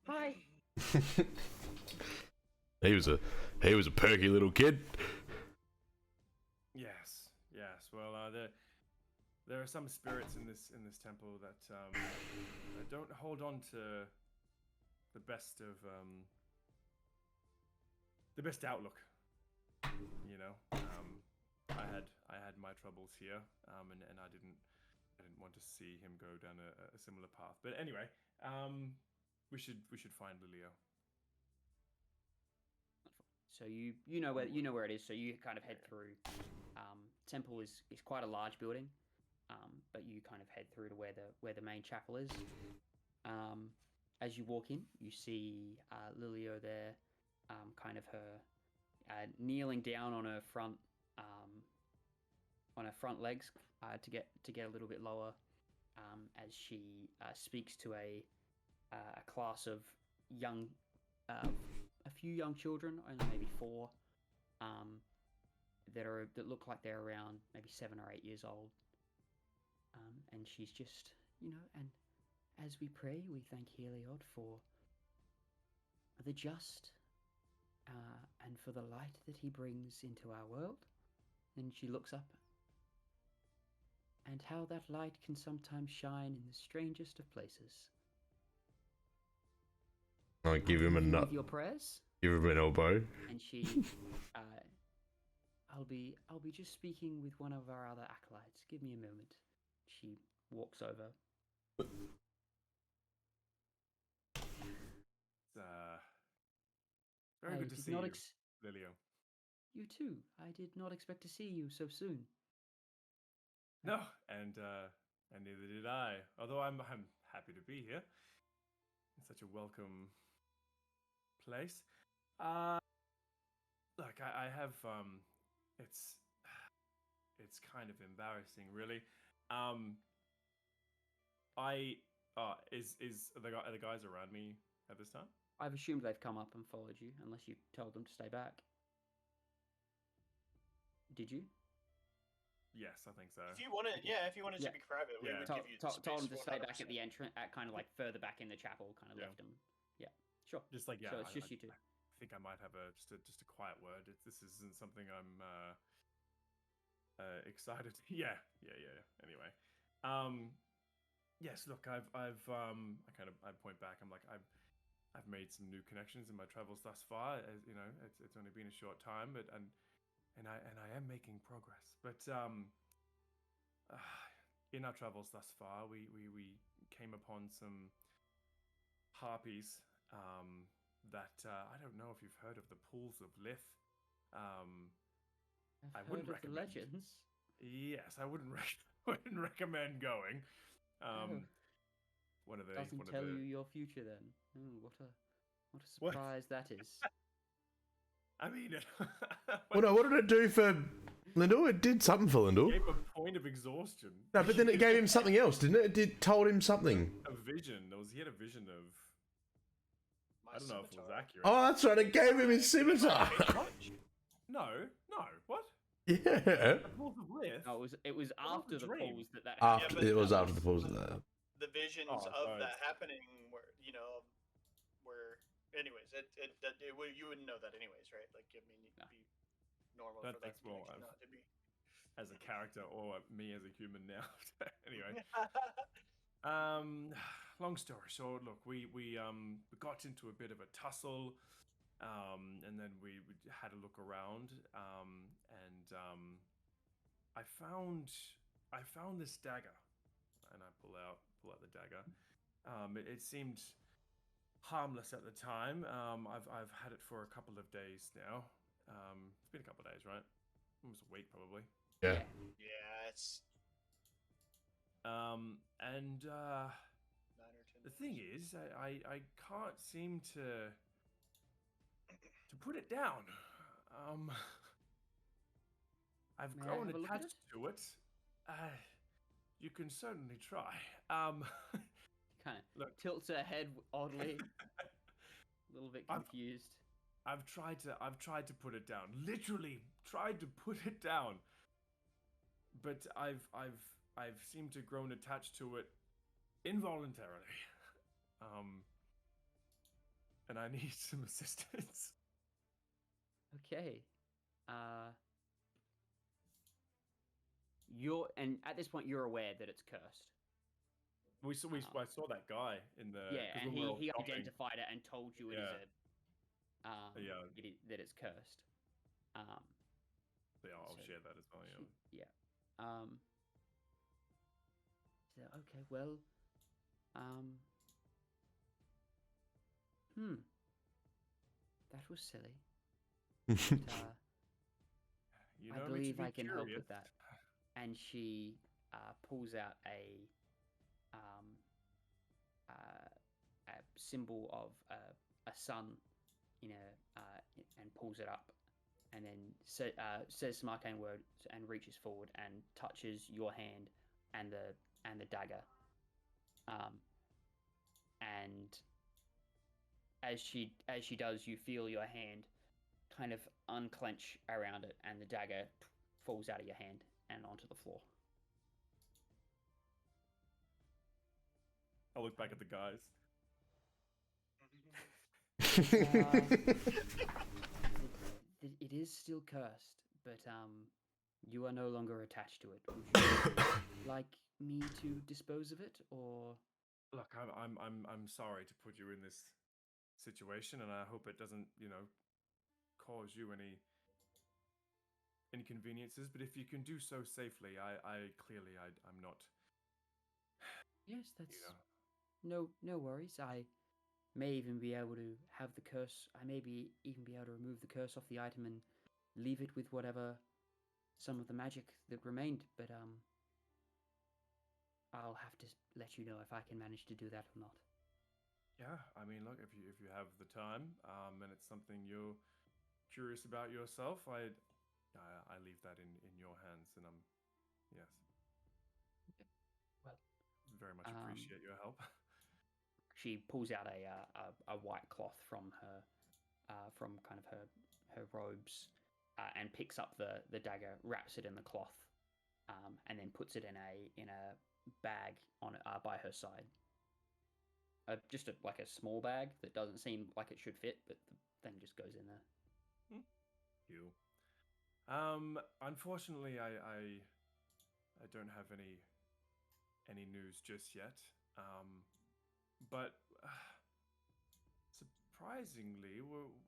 Hi. He was a perky little kid. Yes. Well, there are some spirits in this temple that don't hold on to the best outlook. You know, I had my troubles here, and I didn't want to see him go down a similar path. But anyway, we should find Lilio. So you know where it is. So you kind of head through. Temple is quite a large building, but you kind of head through to where the main chapel is. As you walk in, you see Lilio there, kind of her kneeling down on her front legs to get a little bit lower, as she speaks to a class of a few young children, only maybe 4, that look like they're around maybe 7 or 8 years old. And she's just, and as we pray, we thank Heliod for the just, and for the light that he brings into our world. And she looks up, and how that light can sometimes shine in the strangest of places. I give him a nut. With your prayers. Give him an elbow. And she, I'll be just speaking with one of our other acolytes. Give me a moment. She walks over. Very good to see you, Lilio. You too. I did not expect to see you so soon. No, and neither did I. Although I'm happy to be here. It's such a welcome place. Look, I have it's kind of embarrassing, really. Are the guys around me at this time? I've assumed they've come up and followed you, unless you told them to stay back. Did you? Yes, I think so. If you wanted, if you wanted Yeah. to be private, we would Told give you the him to space stay back at 100%. the entrance, at kind of like further back in the chapel, kind of Yeah. left him. Yeah, sure. Just like So it's just you two. I think I might have just a quiet word. This isn't something I'm excited. Yeah. Anyway, yes. Look, I point back. I'm like I've made some new connections in my travels thus far. As you know, it's only been a short time, but and I am making progress. But in our travels thus far, we came upon some harpies. That I don't know if you've heard of the pools of Lith. I wouldn't Heard of the recommend. legends. Yes, I wouldn't wouldn't recommend going. One of the Doesn't tell you your future then. What a surprise that is. I mean, Well, no, what did it do for Lindor? It did something for it Lindor. gave a point of exhaustion. No, but then it gave him something else, didn't it? It told him something. A vision. He had a vision of. I don't know if it was accurate. Oh, that's right. It gave him his scimitar. No. What? Yeah. The pools of Lith? No, it was after the dream. pools that After, but it was that after the pause of that. The visions Oh, of sorry. that happening, where anyways, you wouldn't know that anyways, right? Like, I mean, it'd be normal for that That's more connection not to be. as a character or me as a human now. Anyway. Long story short, look, we got into a bit of a tussle, and then we had a look around, and I found this dagger, and I pull out the dagger. It seemed harmless at the time. I've had it for a couple of days now. It's been a couple of days, right? Almost a week, probably. Yeah. Yeah, it's And 9 or 10. the thing is, I can't seem to put it down. I've May I grown have a look at attached to it. You can certainly try. kind of Look. tilts her head oddly, a little bit confused. I've tried to put it down. Literally tried to put it down. But I've seemed to grown attached to it involuntarily. And I need some assistance. Okay. And at this point you're aware that it's cursed. I saw that guy in the And when we were he shopping. identified it and told you that it's cursed. Yeah, I'll so share that as well. Yeah. So, okay, well, that was silly. But, You I know me to believe be I can help curious. with that. And she pulls out a symbol of a sun, and pulls it up, and then says some arcane words and reaches forward and touches your hand and the dagger. And as she does, you feel your hand kind of unclench around it, and the dagger falls out of your hand and onto the floor. I'll look back at the guys. It is still cursed, but you are no longer attached to it. Would you like me to dispose of it, or? Look, I'm sorry to put you in this situation, and I hope it doesn't, cause you any inconveniences. But if you can do so safely, I'm not. Yes, that's no worries. I may even be able to have the curse. I may even be able to remove the curse off the item and leave it with some of the magic that remained. But I'll have to let you know if I can manage to do that or not. Yeah, I mean, look, if you have the time, and it's something you're curious about yourself, I leave that in your hands, and yes. Okay. Well, very much appreciate your help. She pulls out a white cloth from from kind of her robes, and picks up the dagger, wraps it in the cloth, and then puts it in a bag on by her side. Just like a small bag that doesn't seem like it should fit, but the thing just goes in there. You. Unfortunately, I don't have any news just yet. But surprisingly,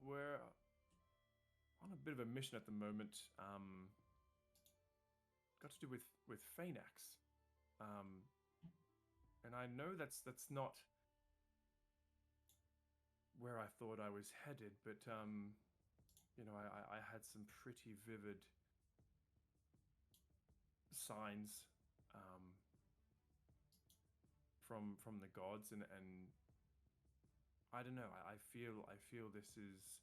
we're on a bit of a mission at the moment. Got to do with Phaenax. And I know that's not where I thought I was headed, but you know, I had some pretty vivid signs from the gods, and I don't know. I feel this is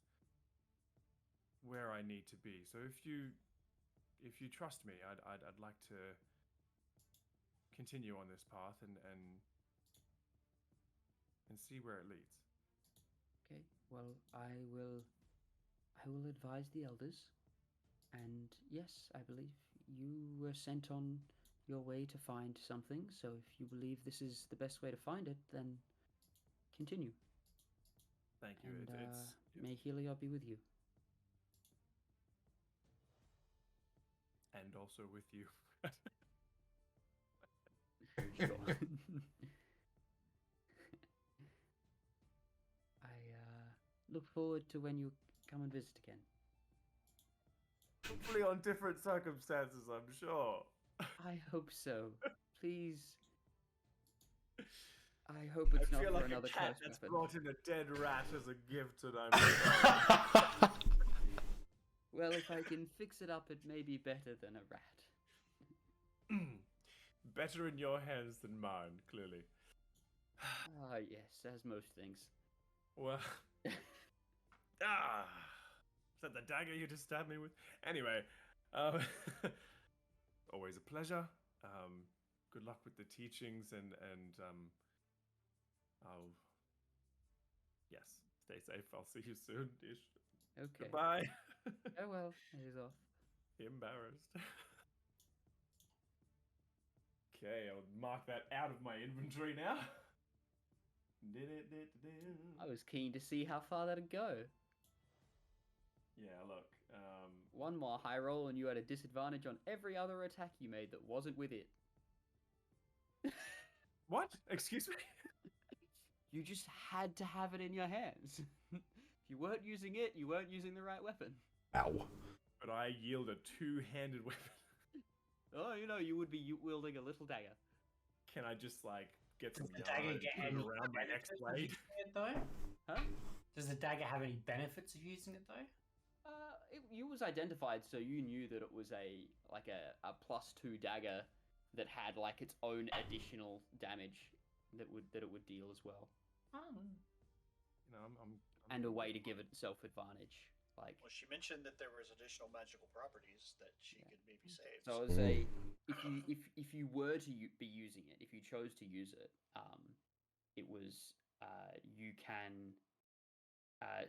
where I need to be. So if you trust me, I'd like to continue on this path and see where it leads. Okay. Well, I will advise the elders, and yes, I believe you were sent on your way to find something. So if you believe this is the best way to find it, then continue. Thank you. And may Heliod be with you. And also with you. Sure. I look forward to when you come and visit again. Hopefully on different circumstances, I'm sure. I hope so. Please. I hope it's not feel for like another a cat curse that's weapon. brought in a dead rat as a gift, and I'm Well, if I can fix it up, it may be better than a rat. better in your hands than mine, clearly. Ah, yes, as most things. Well, is that the dagger you just stabbed me with? Anyway, always a pleasure. Good luck with the teachings, and I'll stay safe. I'll see you soon. Ish. Okay. Goodbye. Oh well, it is off. Embarrassed. Okay, I'll mark that out of my inventory now. I was keen to see how far that'd go. Yeah, look. One more high roll and you had a disadvantage on every other attack you made that wasn't with it. What? Excuse me? You just had to have it in your hands. If you weren't using it, you weren't using the right weapon. Ow. But I yield a two-handed weapon. Oh, you know, you would be wielding a little dagger. Can I just, like, get some Does the dagger yarn get and any put it around my next benefits of blade? using it, though? Huh? Does the dagger have any benefits of using it, though? It was identified, so you knew that it was a +2 dagger that had like its own additional damage that it would deal as well. Oh. You know, I'm And a way to give itself advantage. Like, Well, she mentioned that there was additional magical properties that she could maybe save. so as a if you were to be using it, if you chose to use it, it was you can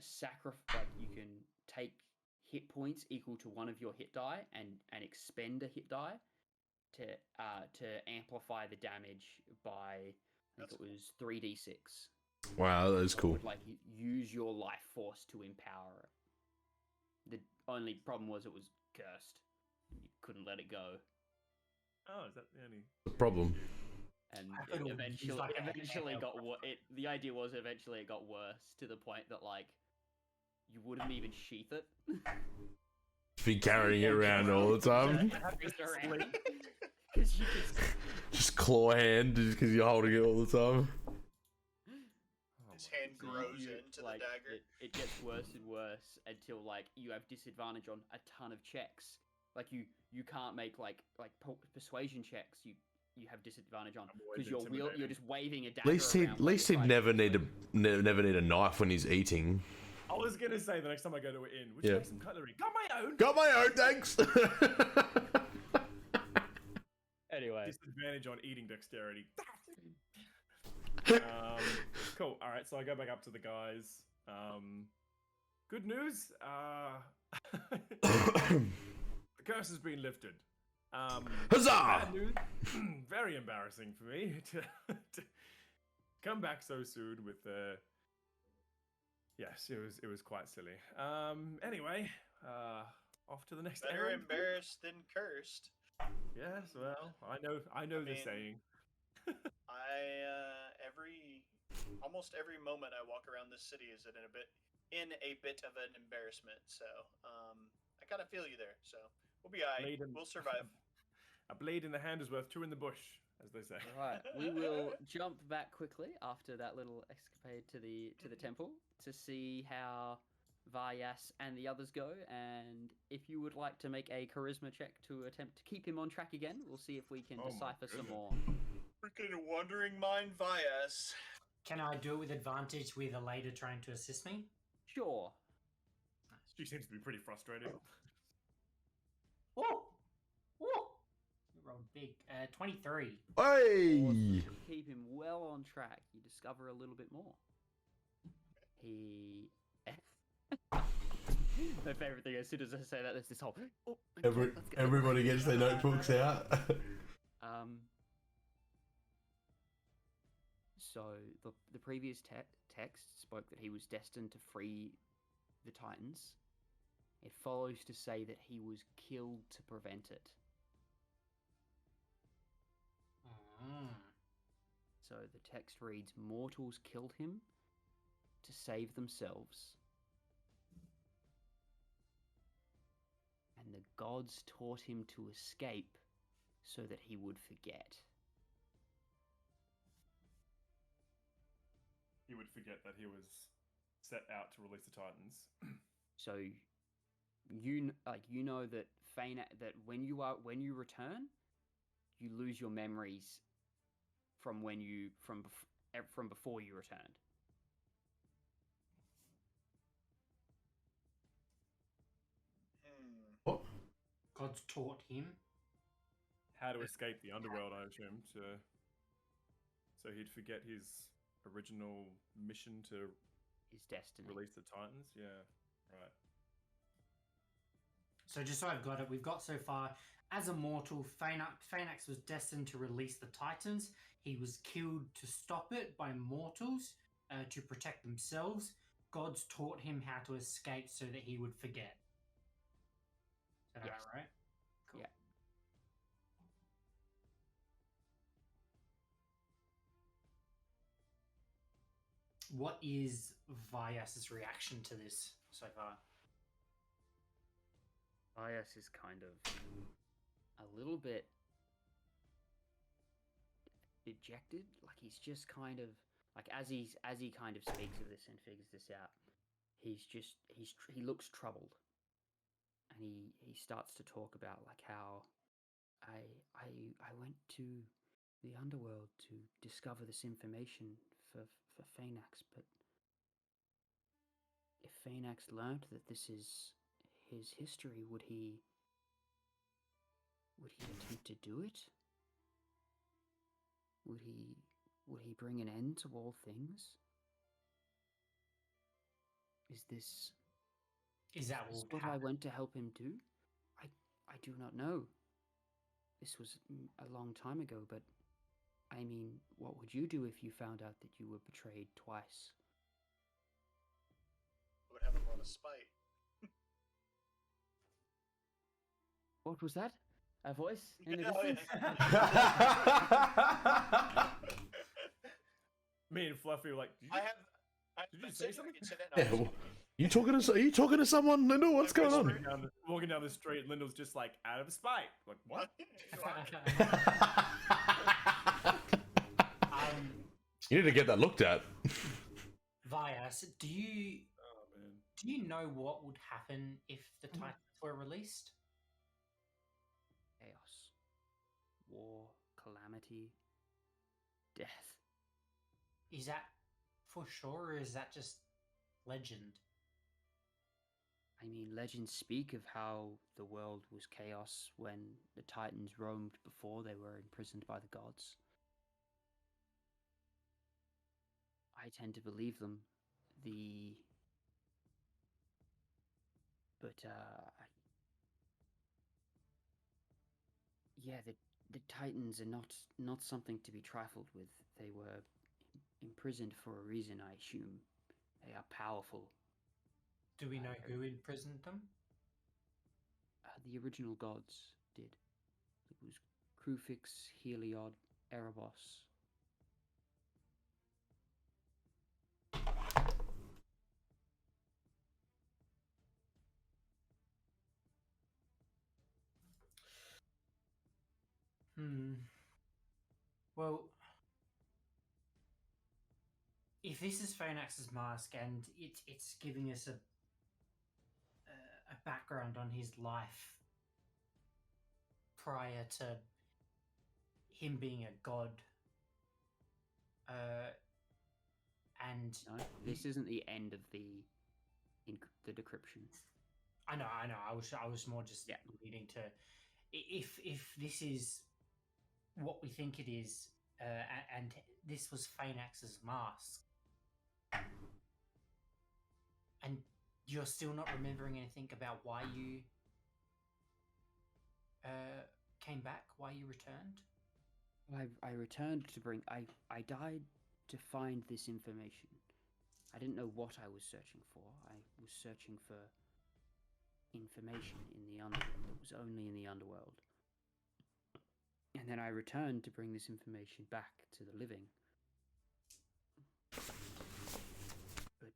sacrifice. Like, you can take hit points equal to one of your hit die and expend a hit die to amplify the damage by, I think it was 3d6. Wow, that is cool. Would, like, use your life force to empower it. The only problem was it was cursed. You couldn't let it go. Oh, is that the only Problem. And I thought it it would use, like, a eventually handheld got the idea was eventually it got worse to the point that, like, you wouldn't even sheath it. Be carrying it around all the time. Because you could. Just claw hand because you're holding it all the time. His hand grows into the dagger. It gets worse and worse until, like, you have disadvantage on a ton of checks. Like, you can't make like persuasion checks. You have disadvantage on because you're just waving a dagger. At least he'd never need a knife when he's eating. I was gonna say the next time I go to an inn, would you like some cutlery? Got my own. Got my own, thanks. Anyway, Disadvantage on eating dexterity. Cool. All right, so I go back up to the guys. Good news. The curse has been lifted. Huzzah! Bad news. Very embarrassing for me to come back so soon with yes, it was quite silly. Anyway, off to the next Better errand. embarrassed than cursed. Yes, well, I know the saying. Almost every moment I walk around this city is in a bit of an embarrassment. So I kind of feel you there. So we'll be alright. We'll survive. A blade in the hand is worth two in the bush, as they say. Right, we will jump back quickly after that little escapade to the temple to see how Varyas and the others go. And if you would like to make a charisma check to attempt to keep him on track again, we'll see if we can decipher some more. Freaking wandering mind Varyas. Can I do it with advantage with a lady trying to assist me? Sure. She seems to be pretty frustrated. Oh! You rolled big. 23. Hey! Awesome. Keep him well on track. You discover a little bit more. My favorite thing, as soon as I say that, there's this whole... Oh, okay, Everybody gets their notebooks out. So the previous text spoke that he was destined to free the Titans. It follows to say that he was killed to prevent it. So the text reads, mortals killed him to save themselves. And the gods taught him to escape so that he would forget. He would forget that he was set out to release the Titans. So you know that that when you return, you lose your memories from from before you returned. What? Gods taught him how to escape the underworld, I assume, so he'd forget his original mission to His destiny. release the Titans. Yeah, right. So just so I've got it, we've got so far, as a mortal, Phaenax was destined to release the Titans. He was killed to stop it by mortals to protect themselves. Gods taught him how to escape so that he would forget. Is that Yes. about right? Cool. Yeah. What is Varyas' reaction to this so far? Varyas is kind of a little bit dejected. Like he's just kind of like as he kind of speaks of this and figures this out, he looks troubled, and he starts to talk about like how I went to the underworld to discover this information for Phaenax, but if Phaenax learned that this is his history, would he attempt to do it? Would he bring an end to all things? Is that what I went to help him do? I do not know. This was a long time ago, but I mean, what would you do if you found out that you were betrayed twice? I would have a lot of spite. What was that? A voice in the Yeah, distance? Me and Fluffy were like, did you say something? Yeah, well, are you talking to someone, Lyndall? What's going on? Walking down the street, Lyndall's just like, out of spite. Like, what? You need to get that looked at. Varyas, do you know what would happen if the Titans were released? Chaos, war, calamity, death. Is that for sure, or is that just legend? I mean, legends speak of how the world was chaos when the Titans roamed before they were imprisoned by the gods. I tend to believe them. Yeah, the Titans are not something to be trifled with. They were imprisoned for a reason, I assume. They are powerful. Do we know who imprisoned them? The original gods did. It was Krufix, Heliod, Erebos. Well, if this is Phoenix's mask and it's giving us a background on his life prior to him being a god, and no, this isn't the end of the decryption. I know. I was more just leading to if this is what we think it is, and this was Phaenax's mask, and you're still not remembering anything about why you came back, why you returned. I returned to bring. I died to find this information. I didn't know what I was searching for. I was searching for information in the underworld that was only in the underworld. And then I returned to bring this information back to the living. But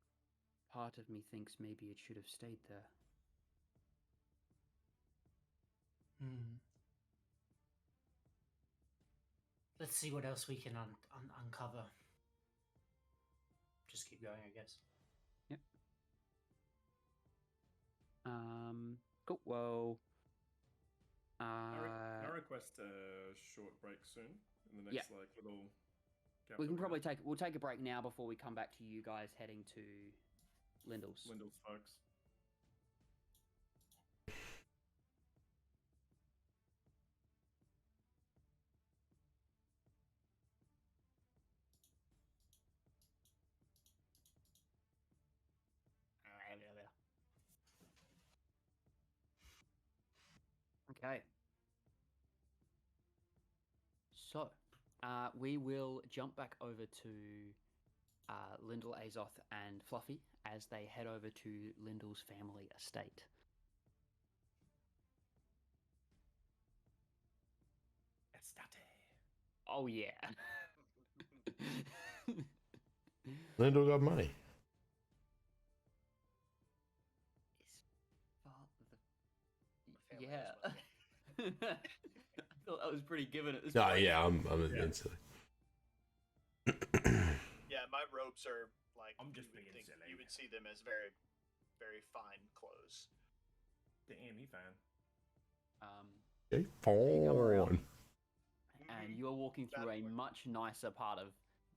part of me thinks maybe it should have stayed there. Let's see what else we can uncover. Just keep going, I guess. Yep. Cool. Well, I request a short break soon. In the next little. We can probably we'll take a break now before we come back to you guys heading to Lindell's. Lindell's, folks. Okay. So, we will jump back over to Lindell, Azoth, and Fluffy as they head over to Lindell's family estate. Oh, yeah. Lindell got money. Yeah. I thought that was pretty given at this No, point. yeah, I'm into it. Yeah, my robes are like. I'm just being silly. silly. You would see them as very, very fine clothes. Damn, he fan. Okay, you come around, fine. and you are walking through a much nicer part of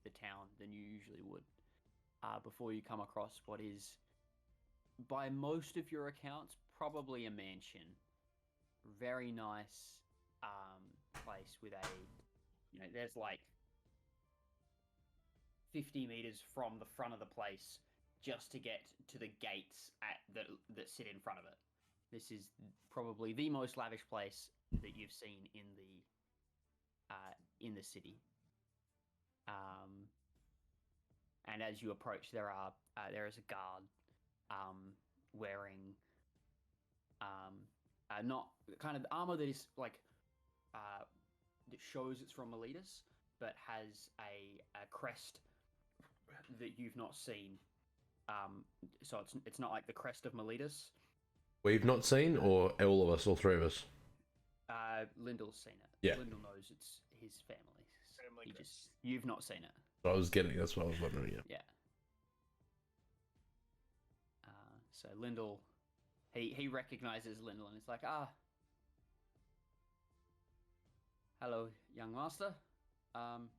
the town than you usually would. Before you come across what is, by most of your accounts, probably a mansion. Very nice place with a, there's like 50 meters from the front of the place just to get to the gates that sit in front of it. This is probably the most lavish place that you've seen in the city. And as you approach, there is a guard wearing not kind of armor that is like that shows it's from Miletus, but has a crest that you've not seen. So it's not like the crest of Miletus. We've not seen, or all of us, all three of us. Lindell's seen it. Yeah. Lindell knows it's his family. Family You've not seen it. I was getting. That's what I was wondering. Yeah. Yeah. So Lindell, he recognizes Lindell and it's like, hello, young master. I'll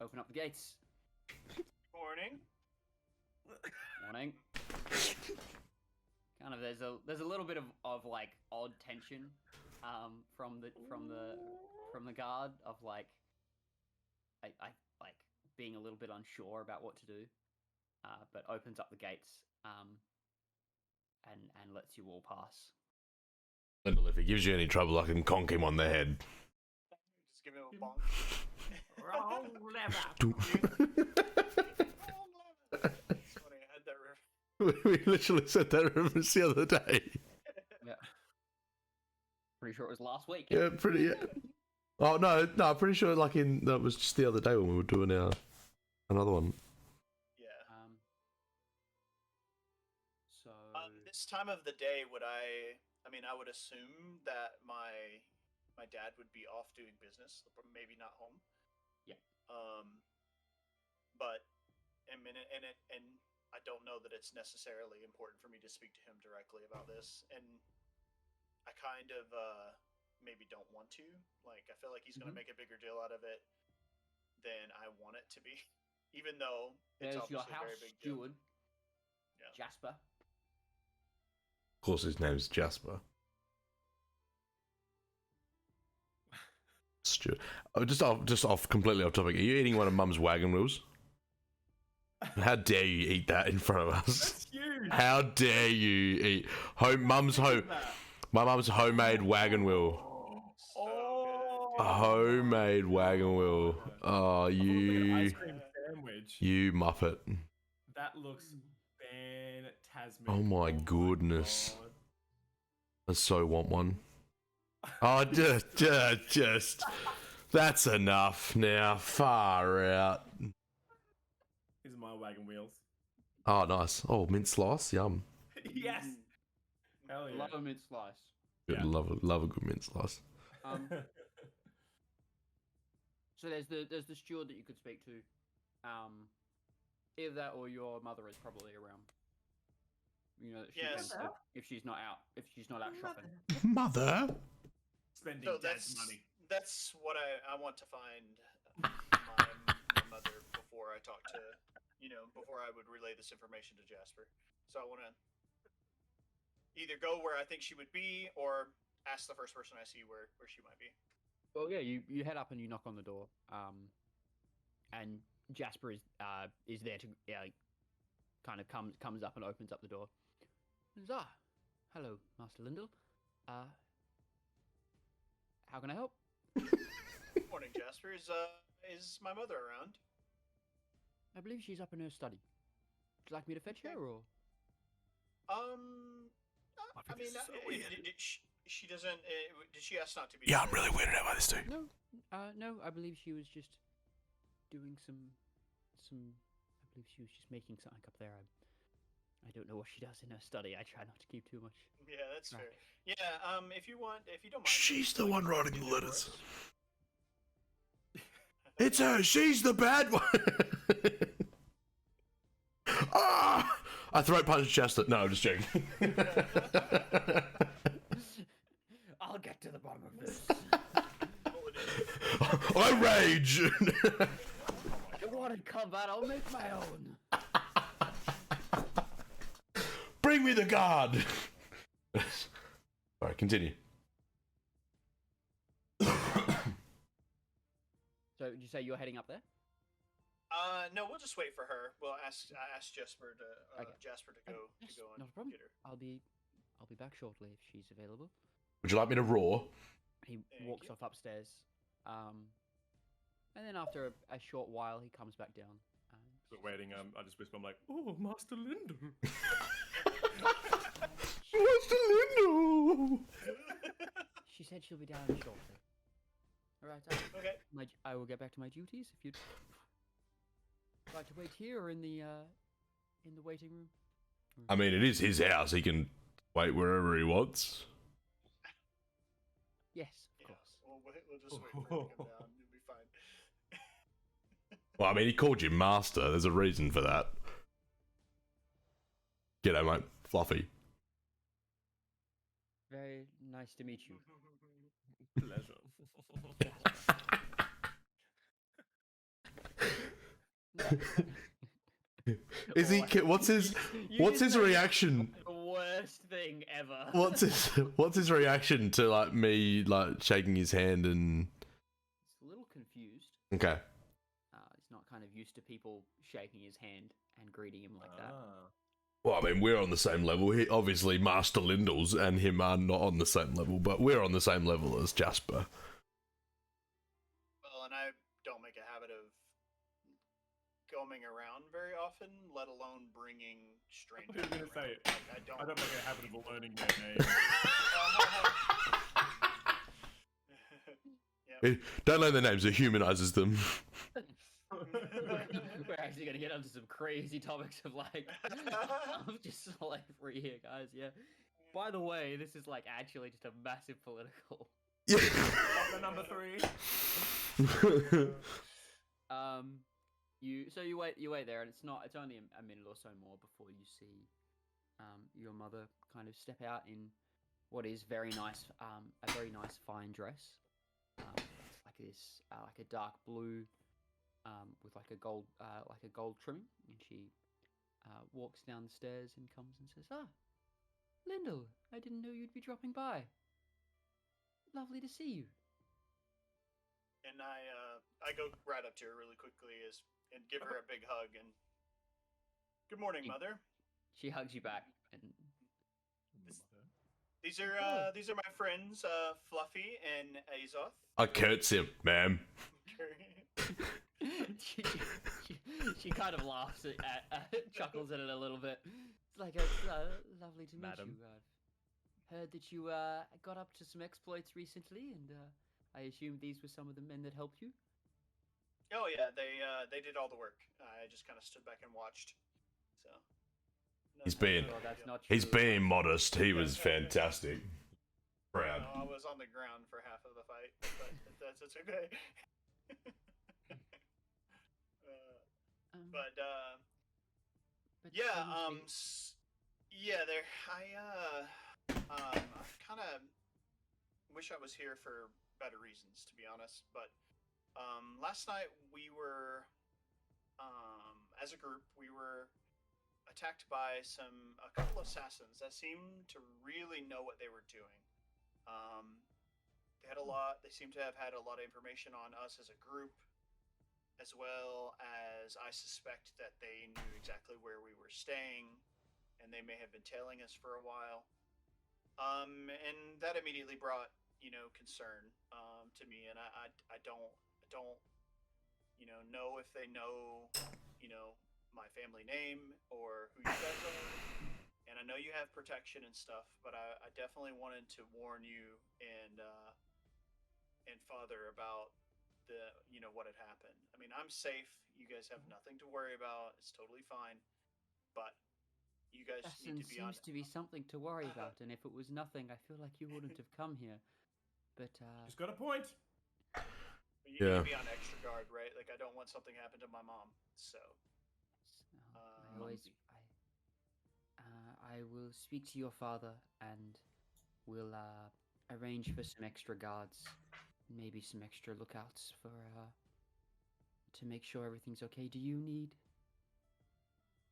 open up the gates. Morning. Morning. Kind of there's a little bit of like odd tension from the guard of like I like being a little bit unsure about what to do, but opens up the gates and lets you all pass. And if he gives you any trouble, I can conk him on the head. Just give him a bonk. Wrong lever. It's funny, I had that riff. We literally said that reference the other day. Yeah. Pretty sure it was last week. Yeah, pretty. Yeah. Oh no, I'm pretty sure that was just the other day when we were doing another one. Yeah. So This time of the day, I would assume that my dad would be off doing business, maybe not home. Yeah. But and I don't know that it's necessarily important for me to speak to him directly about this, and I kind of maybe don't want to. Like, I feel like he's going to make a bigger deal out of it than I want it to be, even though it's there's your obviously a house very big deal. steward, Yeah. Jasper. Of course, his name's Jasper. Stuart. Oh, just off completely off topic. Are you eating one of Mum's wagon wheels? How dare you eat that in front of us? That's huge. How dare you eat my mum's homemade wagon wheel. So A homemade wagon wheel. Oh, Ice you cream sandwich. you muppet. That looks fantastic. Oh my goodness. God. I so want one. Oh, just that's enough now. Far out. These are my wagon wheels. Oh, nice. Oh, mint slice. Yum. Yes. Hell yeah. Love a mint slice. Good. Yeah. Love a good mint slice. So there's the steward that you could speak to. Either that or your mother is probably around. You know, she Yes. can, if she's not out shopping. Mother. Spending So dad's money. that's what I want to find my mother before I talk to, before I would relay this information to Jasper. So I want to either go where I think she would be or ask the first person I see where she might be. Well, yeah, you head up and you knock on the door. And Jasper is there to kind of comes up and opens up the door. Hello, Master Lindell. How can I help? Morning, Jasper. Is my mother around? I believe she's up in her study. Would you like me to fetch her, or? I mean, she doesn't. Did she ask not to be? Yeah, I'm really weirded out by this too. No. I believe she was just doing some. I believe she was just making something up there. I don't know what she does in her study. I try not to keep too much. Yeah, that's fair. Yeah. If you don't mind. She's the one writing the letters. It's her. She's the bad one. Ah! I throat punch Chester. No, I'm just joking. I'll get to the bottom of this. I rage. You want to combat? I'll make my own. Bring me the guard. Alright, continue. So, did you say you're heading up there? No, we'll just wait for her. We'll ask Jasper to Okay. Jasper to go Yes, to go and not a problem. get her. I'll be back shortly if she's available. Would you like me to roar? He Thank walks you. off upstairs, and then after a short while, he comes back down. But waiting, I just whisper, I'm like, oh, Master Lindell. Master Lindell. She said she'll be down shortly. All right. Okay. I will get back to my duties. If you'd like to wait here or in the waiting room. I mean, it is his house. He can wait wherever he wants. Yes, of Yeah. course. We'll just wait for her to come down. You'll be fine. Well, I mean, he called you master. There's a reason for that. G'day, mate. Fluffy. Very nice to meet you. Pleasure. Is he? What's his reaction? The worst thing ever. What's his reaction to like me like shaking his hand and? He's a little confused. Okay. He's not kind of used to people shaking his hand and greeting him like that. Well, I mean, we're on the same level. Obviously, Master Lindels and him are not on the same level, but we're on the same level as Jasper. Well, and I don't make a habit of going around very often, let alone bringing strangers. I was going to say, I don't make a habit of learning their name. Yep. Don't learn their names, it humanizes them. We're actually gonna get onto some crazy topics of of just slavery here, guys. Yeah. By the way, this is actually just a massive political. Yeah. Number 3. You wait there, and it's only a minute or so more before you see your mother kind of step out in what is very nice, a very nice fine dress. It's like this, like a dark blue, with like a gold trimming, and she walks down the stairs and comes and says, "Ah, Lyndall, I didn't know you'd be dropping by. Lovely to see you." And I go right up to her really quickly and give her a big hug and good morning, Mother. She hugs you back, and these are my friends, Fluffy and Azoth. I curtsy, ma'am. she kind of laughs chuckles at it a little bit. It's like, it's lovely to meet you. I've heard that you got up to some exploits recently, and I assume these were some of the men that helped you. Oh yeah, they did all the work. I just kind of stood back and watched. So he's being modest. He was fantastic. Proud. I was on the ground for half of the fight, but that's okay. But yeah, there. I kind of wish I was here for better reasons, to be honest. But last night we were, as a group, we were attacked by a couple of assassins that seemed to really know what they were doing. They seem to have had a lot of information on us as a group, as well as I suspect that they knew exactly where we were staying, and they may have been tailing us for a while. And that immediately brought, concern to me, and I don't know if they know, my family name or who you guys are. And I know you have protection and stuff, but I definitely wanted to warn you and Father about what had happened. I mean, I'm safe. You guys have nothing to worry about. It's totally fine. But you guys need to be on. Seems to be something to worry about, and if it was nothing, I feel like you wouldn't have come here. But she's got a point. You need to be on extra guard, right? Like, I don't want something to happen to my mom. So I will speak to your father, and we'll arrange for some extra guards, maybe some extra lookouts to make sure everything's okay. Do you need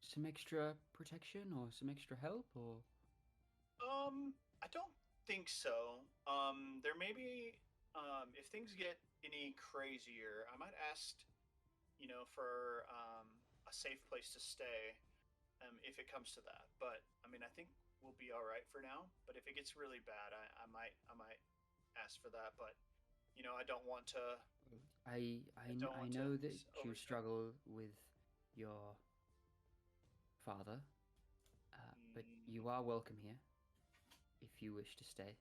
some extra protection or some extra help, or? I don't think so. There may be, if things get any crazier, I might ask, for a safe place to stay, if it comes to that. But I mean, I think we'll be all right for now. But if it gets really bad, I might ask for that. But I don't want to. I know that you struggle with your father, but you are welcome here if you wish to stay.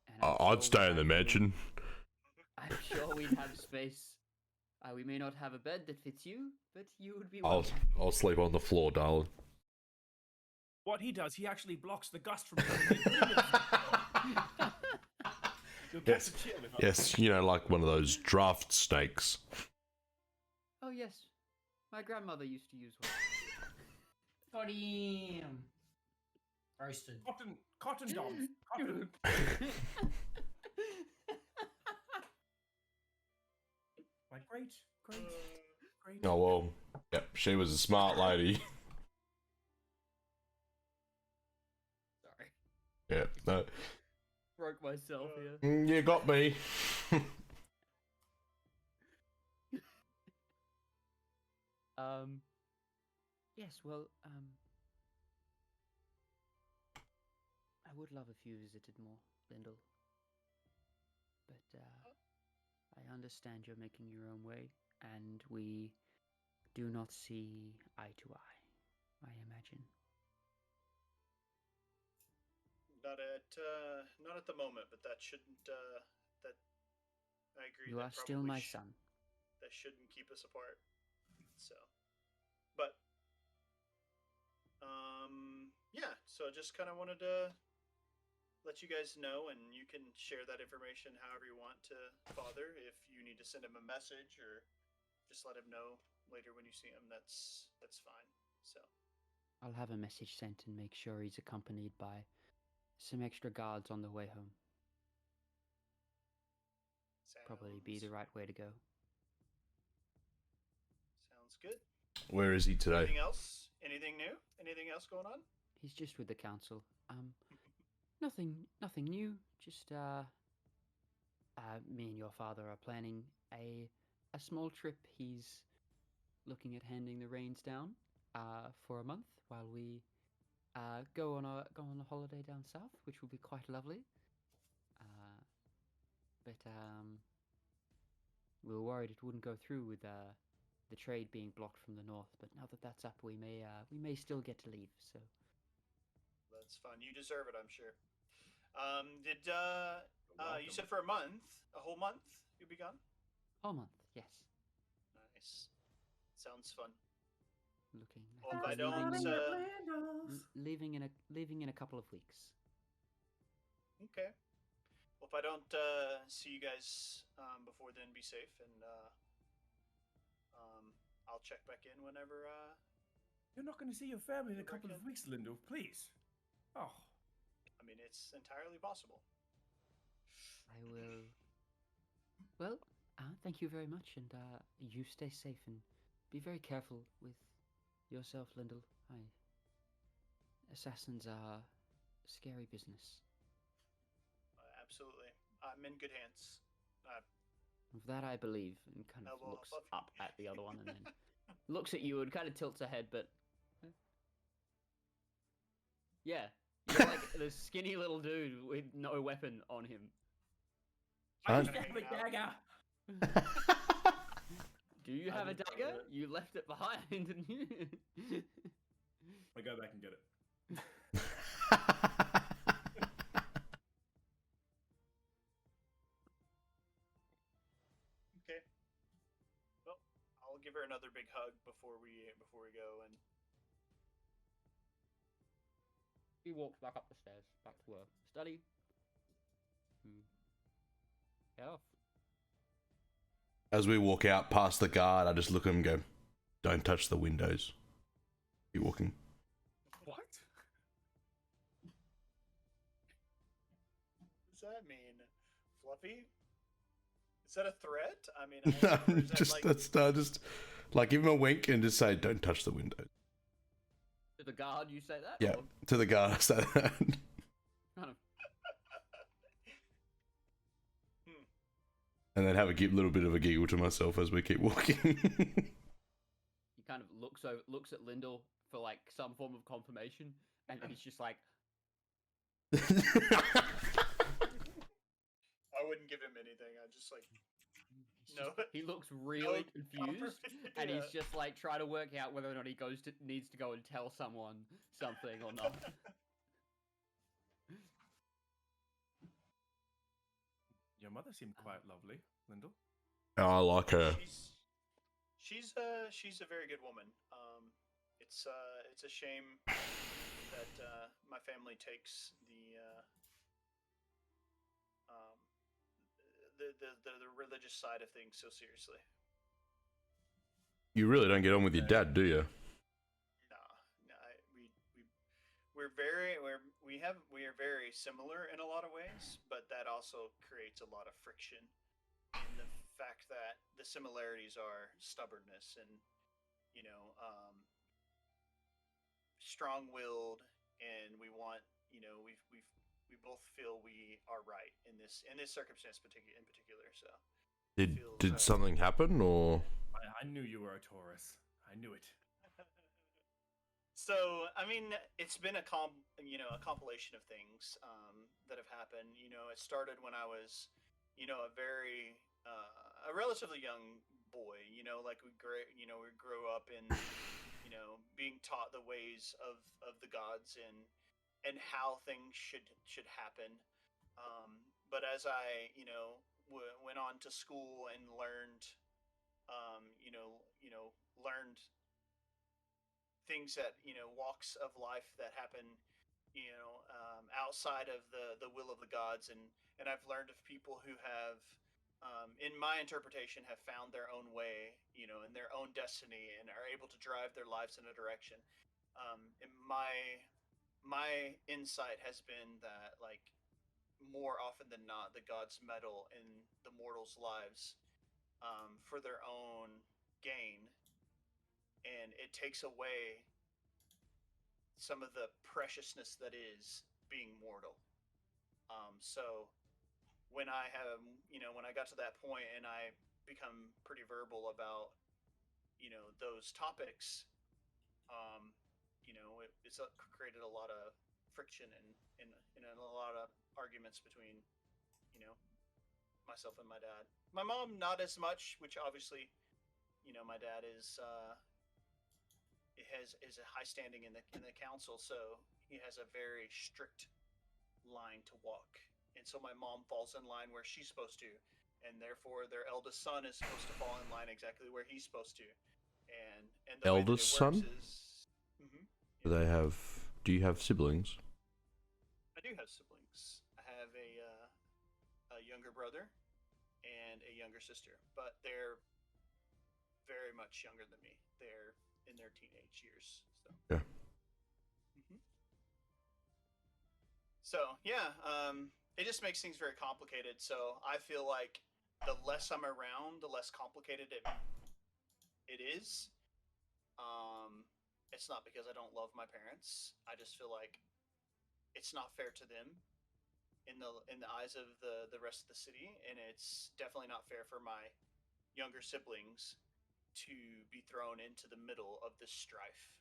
And I'd stay in the mansion. I'm sure we'd have space. We may not have a bed that fits you, but you would be welcome. I'll sleep on the floor, darling. What he does, he actually blocks the gust from coming in. Yes, like one of those draft snakes. Oh yes, my grandmother used to use one. Got him. Roasted. Cotton dog. Cotton. Like, great. Oh, well, yep, she was a smart lady. Sorry. Yeah, no. Broke myself here. You got me. Yes, well, I would love if you visited more, Lindell. But I understand you're making your own way, and we do not see eye to eye, I imagine. Not at the moment, but that shouldn't. That I agree. You that are still probably my son. That shouldn't keep us apart. So, but yeah. So just kind of wanted to let you guys know, and you can share that information however you want to Father. If you need to send him a message or just let him know later when you see him, that's fine. So I'll have a message sent and make sure he's accompanied by some extra guards on the way home. Probably be the right way to go. Sounds good. Where is he today? Anything else? Anything new? Anything else going on? He's just with the council. Nothing new. Just me and your father are planning a small trip. He's looking at handing the reins down for a month while we go on a holiday down south, which will be quite lovely. But we were worried it wouldn't go through with the trade being blocked from the north. But now that that's up, we may still get to leave. So that's fun. You deserve it, I'm sure. You said for a month, a whole month, you'll be gone? Whole month, yes. Nice. Sounds fun. Looking. Well, if I don't, leaving in a couple of weeks. Okay. Well, if I don't see you guys before then, be safe, and I'll check back in whenever. You're not going to see your family in a couple of weeks, Lindell. Please. Oh. I mean, it's entirely possible. I will. Well, thank you very much, and you stay safe and be very careful with yourself, Lindell. Assassins are scary business. Absolutely, I'm in good hands. Of that I believe, and kind of looks up at the other one, and then looks at you and kind of tilts her head, but yeah. You're like the skinny little dude with no weapon on him. I used to have a dagger. Do you have a dagger? You left it behind, didn't you? I go back and get it. Okay. Well, I'll give her another big hug before we go, and he walks back up the stairs, back to her study. Get off. As we walk out past the guard, I just look at him and go, "Don't touch the windows." Keep walking. What? What does that mean? Fluffy? Is that a threat? I mean, just like give him a wink and just say, "Don't touch the windows." To the guard, you say that? Yeah, or? to the guard, I say that. Kind of. And then have a little bit of a giggle to myself as we keep walking. He kind of looks at Lindell for like some form of confirmation, and he's just like, I wouldn't give him anything. I just like no. He looks really confused, and he's just like trying to work out whether or not he needs to go and tell someone something or not. Your mother seemed quite lovely, Lindell. I like her. She's a very good woman. It's a shame that my family takes the religious side of things so seriously. You really don't get on with your dad, do you? No, we are very similar in a lot of ways, but that also creates a lot of friction in the fact that the similarities are stubbornness and strong-willed, and we want we both feel we are right in this circumstance in particular. So did something happen, or I knew you were a Taurus. I knew it. So, I mean, it's been a compilation of things that have happened. It started when I was, a relatively young boy. Like we grew up in, being taught the ways of the gods and how things should happen. But as I, went on to school and learned, learned things that walks of life that happen outside of the will of the gods, and I've learned of people who have in my interpretation have found their own way in their own destiny and are able to drive their lives in a direction. And my insight has been that, like, more often than not, the gods meddle in the mortals' lives for their own gain, and it takes away some of the preciousness that is being mortal. So when when I got to that point and I become pretty verbal about those topics, it's created a lot of friction and a lot of arguments between myself and my dad. My mom not as much, which obviously my dad is a high standing in the council, so he has a very strict line to walk, and so my mom falls in line where she's supposed to, and therefore their eldest son is supposed to fall in line exactly where he's supposed to, and the Eldest son? Is, Do you have siblings? I do have siblings. I have a younger brother and a younger sister, but they're very much younger than me. They're in their teenage years. So. Yeah. So yeah, it just makes things very complicated. So I feel like the less I'm around, the less complicated it is. It's not because I don't love my parents. I just feel like it's not fair to them in the eyes of the rest of the city, and it's definitely not fair for my younger siblings to be thrown into the middle of this strife.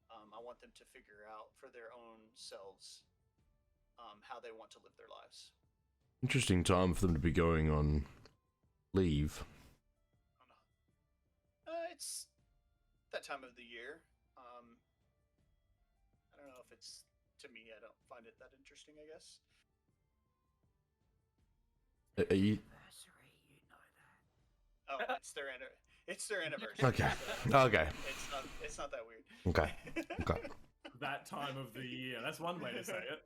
I want them to figure out for their own selves how they want to live their lives. Interesting time for them to be going on leave. It's that time of the year. I don't know if it's, to me, I don't find it that interesting, I guess. Are you... Oh, it's their anniversary. Okay. So okay. It's not that weird. Okay. Okay. That time of the year. That's one way to say it.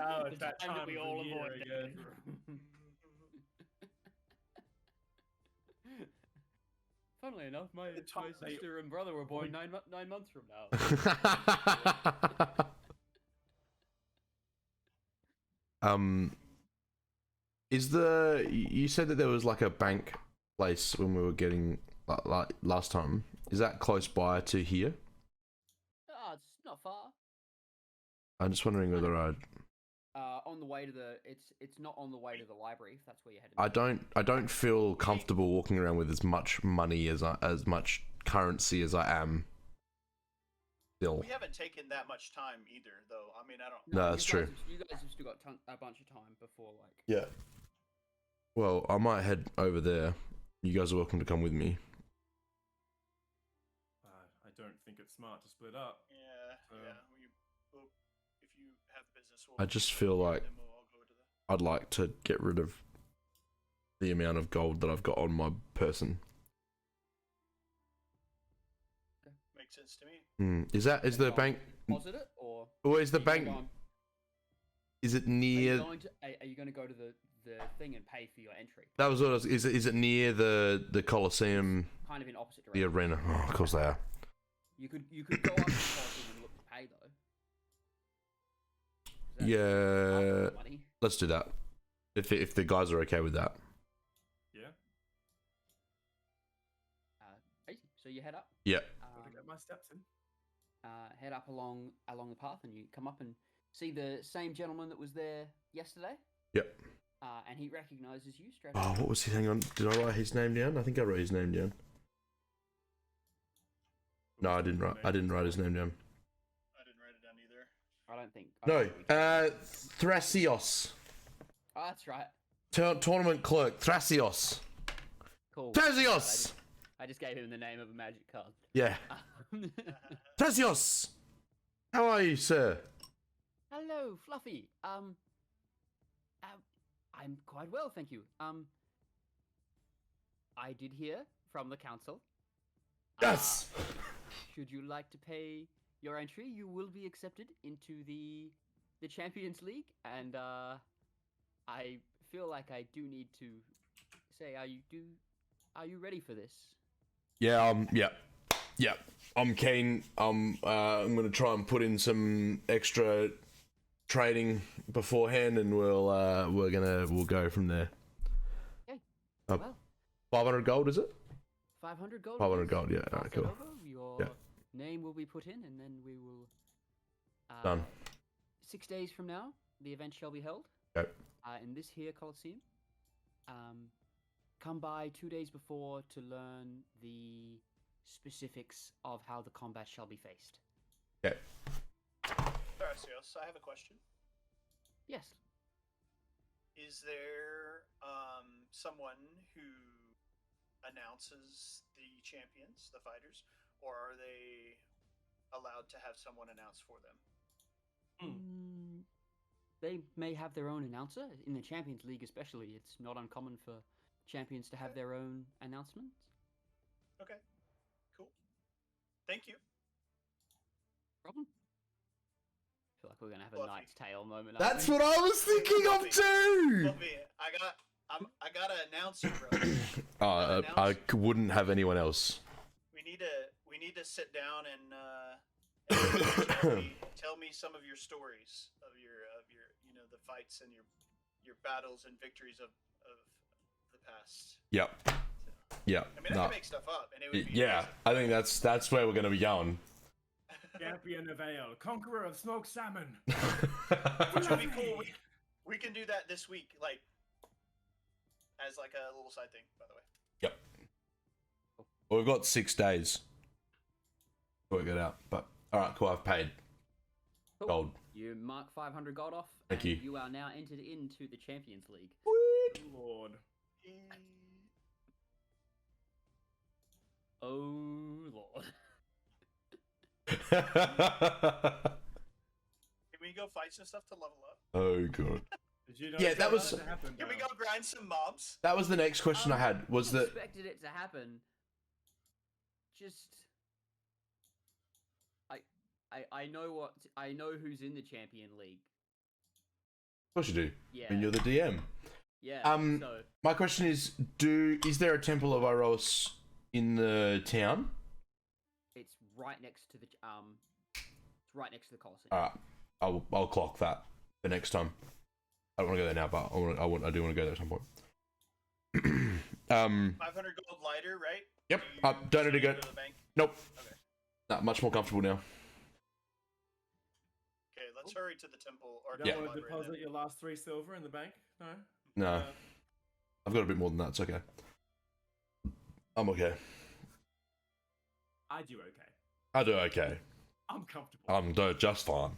Oh, it's that time that we all avoid again. Funnily enough, my sister and brother were born 9 months from now. You said that there was like a bank place when we were getting like last time. Is that close by to here? It's not far. I'm just wondering whether I'd. On the way to it's not on the way to the library. If that's where you're headed. I don't feel comfortable walking around with as much money as much currency as I am. Still. We haven't taken that much time either, though. I mean, I don't. No, that's true. You guys have still got a bunch of time before, like. Yeah. Well, I might head over there. You guys are welcome to come with me. I don't think it's smart to split up. Yeah, yeah. If you have business, I just feel like I'd like to get rid of the amount of gold that I've got on my person. Makes sense to me. Is the bank? Deposit it, or is the bank? Is it near? Are you going to go to the thing and pay for your entry? That was what I was. Is it near the Colosseum? It's kind of in opposite direction. The arena. Oh, of course they are. You could go up to the Colosseum and look to pay though. Yeah, let's do that. If the guys are okay with that. Yeah. Easy. So you head up. Yeah. Gotta get my steps in. Head up along the path, and you come up and see the same gentleman that was there yesterday. Yep. And he recognizes you straight away. Oh, what was he? Hang on. Did I write his name down? I think I wrote his name down. No, I didn't write. I didn't write his name down. I didn't write it down either. I don't think. No, Thrasios. Oh, that's right. Tournament clerk, Thrasios. Cool. Thrasios! I just gave him the name of a magic card. Yeah. Thrasios! How are you, sir? Hello, Fluffy. I'm quite well, thank you. I did hear from the council. Yes! Should you like to pay your entry, you will be accepted into the Champions League, and I feel like I do need to say, are you ready for this? Yeah, yeah. I'm keen. I'm gonna try and put in some extra training beforehand, and we'll go from there. Okay. Well, 500 gold, is it? 500 gold. 500 gold. Yeah. All right, cool. Your name will be put in, and then we will. Done. 6 days from now, the event shall be held. Okay. In this here Coliseum. Come by 2 days before to learn the specifics of how the combat shall be faced. Okay. Thrasios, I have a question. Yes. Is there someone who announces the champions, the fighters, or are they allowed to have someone announce for them? They may have their own announcer. In the Champions League especially, it's not uncommon for champions to have their own announcements. Okay, cool. Thank you. Problem? I feel like we're going to have a Fluffy. Knight's Tale moment. That's what I was thinking of too! Fluffy, I gotta announce you, bro. I wouldn't have anyone else. We need to sit down and tell me some of your stories of your the fights and your battles and victories of the past. Yep. Yeah. I mean, I can make stuff up, and it would be yeah. I think that's where we're gonna be going. Champion of Ale, conqueror of smoked salmon. Which would be cool. We can do that this week, like as like a little side thing, by the way. Yep. Well, we've got 6 days to work it out, but all right, cool. I've paid gold. You mark 500 gold off. Thank and you. You are now entered into the Champions League. Lord. Oh Lord. Can we go fight some stuff to level up? Oh god. Did you know Yeah, that was- Can we go grind some mobs? That was the next question I had. Was I that expected it to happen. Just I know who's in the Champion League. Of course you do. Yeah. When you're the DM. Yeah. So My question is, is there a Temple of Iros in the town? it's right next to the it's right next to the Colosseum. Alright. I'll clock that for next time. I don't want to go there now, but I do want to go there at some point. 500 gold lighter, right? Yep. You Don't need to send go. it to the bank? Nope. Okay. Nah, much more comfortable now. Okay, let's hurry to the temple or You to don't the want to library deposit then. your last 3 silver in the bank? No? No. I've got a bit more than that. It's okay. I'm okay. I do okay. I do okay. I'm comfortable. I'm doing just fine.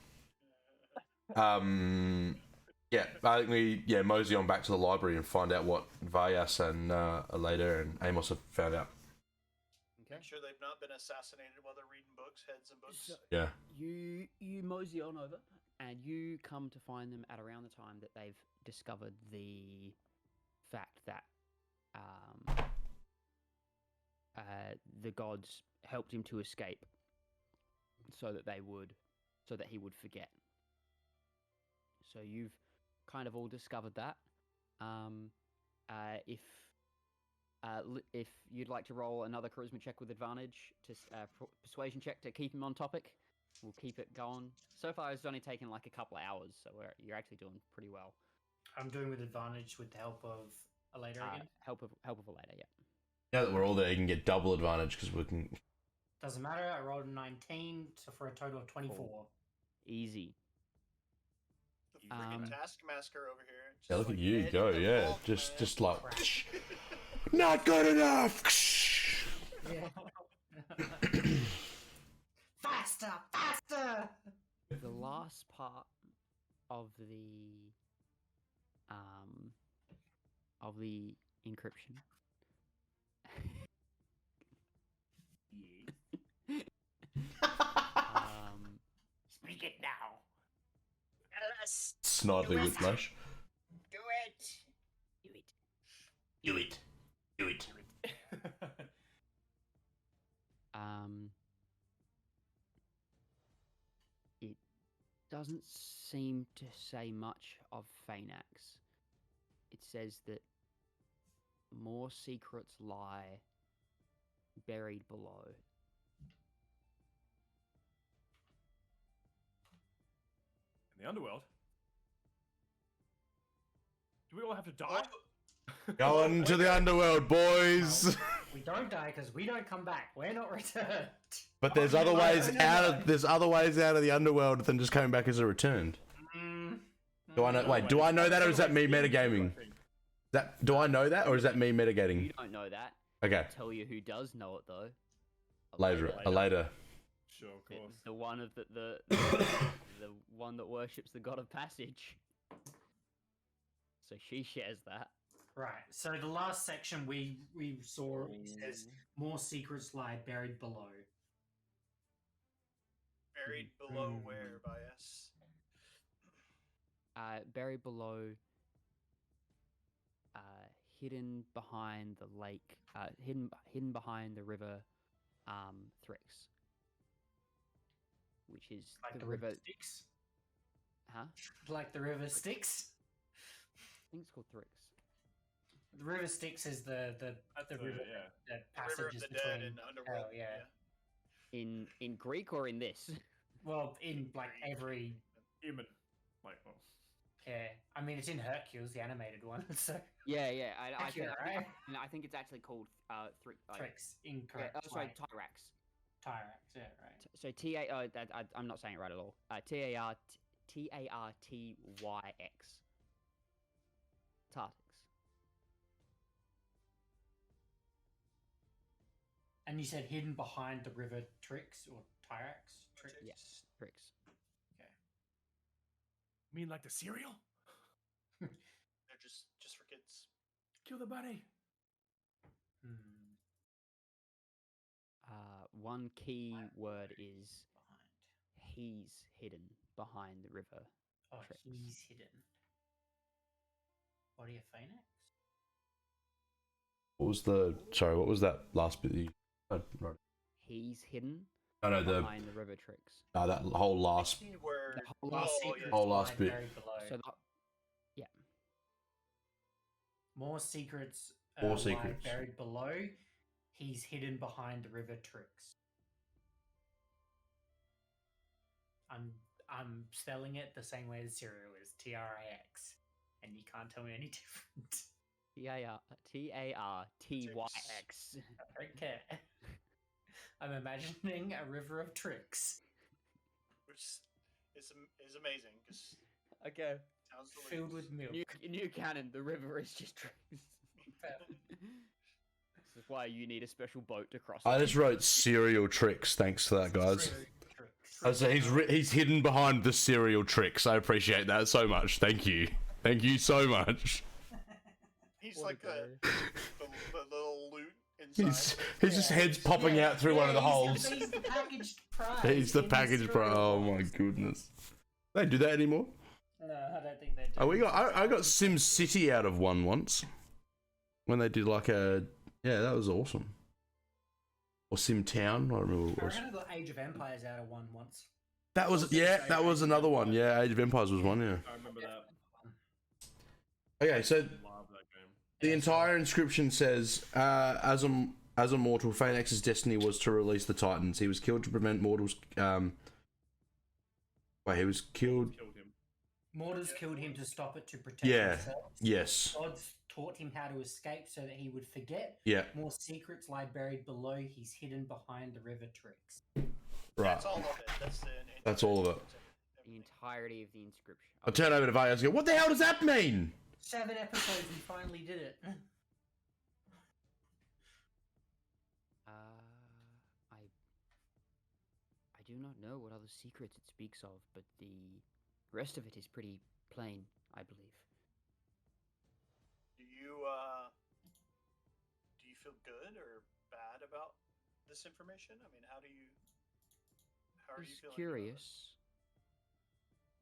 Yeah, I think we mosey on back to the library and find out what Vyas and Aleda and Amos have found out. Okay. Make sure they've not been assassinated while they're reading books, heads and books. So Yeah. you mosey on over, and you come to find them at around the time that they've discovered the fact that the gods helped him to escape, so that he would forget. So you've kind of all discovered that. If you'd like to roll another charisma check with advantage to persuasion check to keep him on topic, we'll keep it going. So far, it's only taken like a couple of hours, so you're actually doing pretty well. I'm doing with advantage with the help of a later again. Help of a later, yeah. Now that we're all there, you can get double advantage because we can. Doesn't matter. I rolled a 19 for a total of 24. Cool. Easy. The freaking Taskmaster over here. Just Yeah, look at like you head go. in the Yeah, vault, just man. like not good enough. Yeah. Faster! Faster! The last part of the encryption. Speak it now. Alice. Snidely Whiplash. Do it. Do it. Do it. It doesn't seem to say much of Phaenax. It says that more secrets lie buried below. In the underworld? Do we all have to die? Going to the underworld, boys. We don't die because we don't come back. We're not returned. But there's other ways there's other ways out of the underworld than just coming back as a returned. Do I know? Wait, do I know that, or is that me metagaming? Do I know that, or is that me metagaming? You don't know that. Okay. I'll tell you who does know it though. Later. Sure, of course. The one of the one that worships the god of passage. So she shares that. Right. So the last section we saw says more secrets lie buried below. Buried below where, Bias? Buried below, hidden behind the lake, hidden behind the river, Thrix, which is Like the river Styx? Huh? Like the river Styx? I think it's called Thrix. The river Styx is the river that The river of passages the between. dead and underworld. Hell, yeah. In Greek or in this? Well, in like every. Human. Like, well. Yeah, I mean it's in Hercules, the animated one. So. Yeah. I think it's actually called Thrix. Incorrect. Yeah, sorry, Tyrax. Tyrax. Yeah, right. So I'm not saying it right at all. Tartyx. Tartix. And you said hidden behind the river Trix or Tyrax? Trix? Yes, Trix. Okay. You mean like the cereal? They're just for kids. Kill the bunny. One key word is he's hidden behind the river. Oh, Trix. he's hidden. Body of Phoenix? What was that last bit that you right. He's hidden No, behind the river Trix. that whole last Where The whole last bit. So More secrets. More lie secrets. buried below. He's hidden behind the river Trix. I'm spelling it the same way as cereal is Trix, and you can't tell me any different. Tartyx. Okay. I'm imagining a river of tricks. which is amazing because Okay. sounds delicious. Filled with milk. New canon. The river is just Trix. This is why you need a special boat to cross. I just wrote cereal tricks. Thanks to that, guys. I say he's hidden behind the cereal tricks. I appreciate that so much. Thank you so much. He's like the little loot inside. His just head's popping out through one of the holes. He's the packaged prize. He's the in package cereal pro. Oh my box. goodness. They do that anymore? No, I don't think they do. Oh, I got Sim City out of one once. When they did like that was awesome. Or Sim Town, I don't remember what it was. I got Age of Empires out of one once. That was another one. Yeah, Age of Empires was one, yeah. I remember that. Okay, so Love that game. the entire inscription says, as a mortal, Phaenax's destiny was to release the Titans. He was killed to prevent mortals. He was killed. Killed him. Mortals killed him to stop it to protect Yeah. themselves. Yes. Gods taught him how to escape so that he would forget. Yeah. More secrets lie buried below. He's hidden behind the river Trix. Right. That's all of it. That's all of it. The entirety of the inscription. I turn over to Vayas and go, what the hell does that mean? 7 episodes and finally did it. I do not know what other secrets it speaks of, but the rest of it is pretty plain, I believe. Do you feel good or bad about this information? I mean, how are you Just feeling? curious.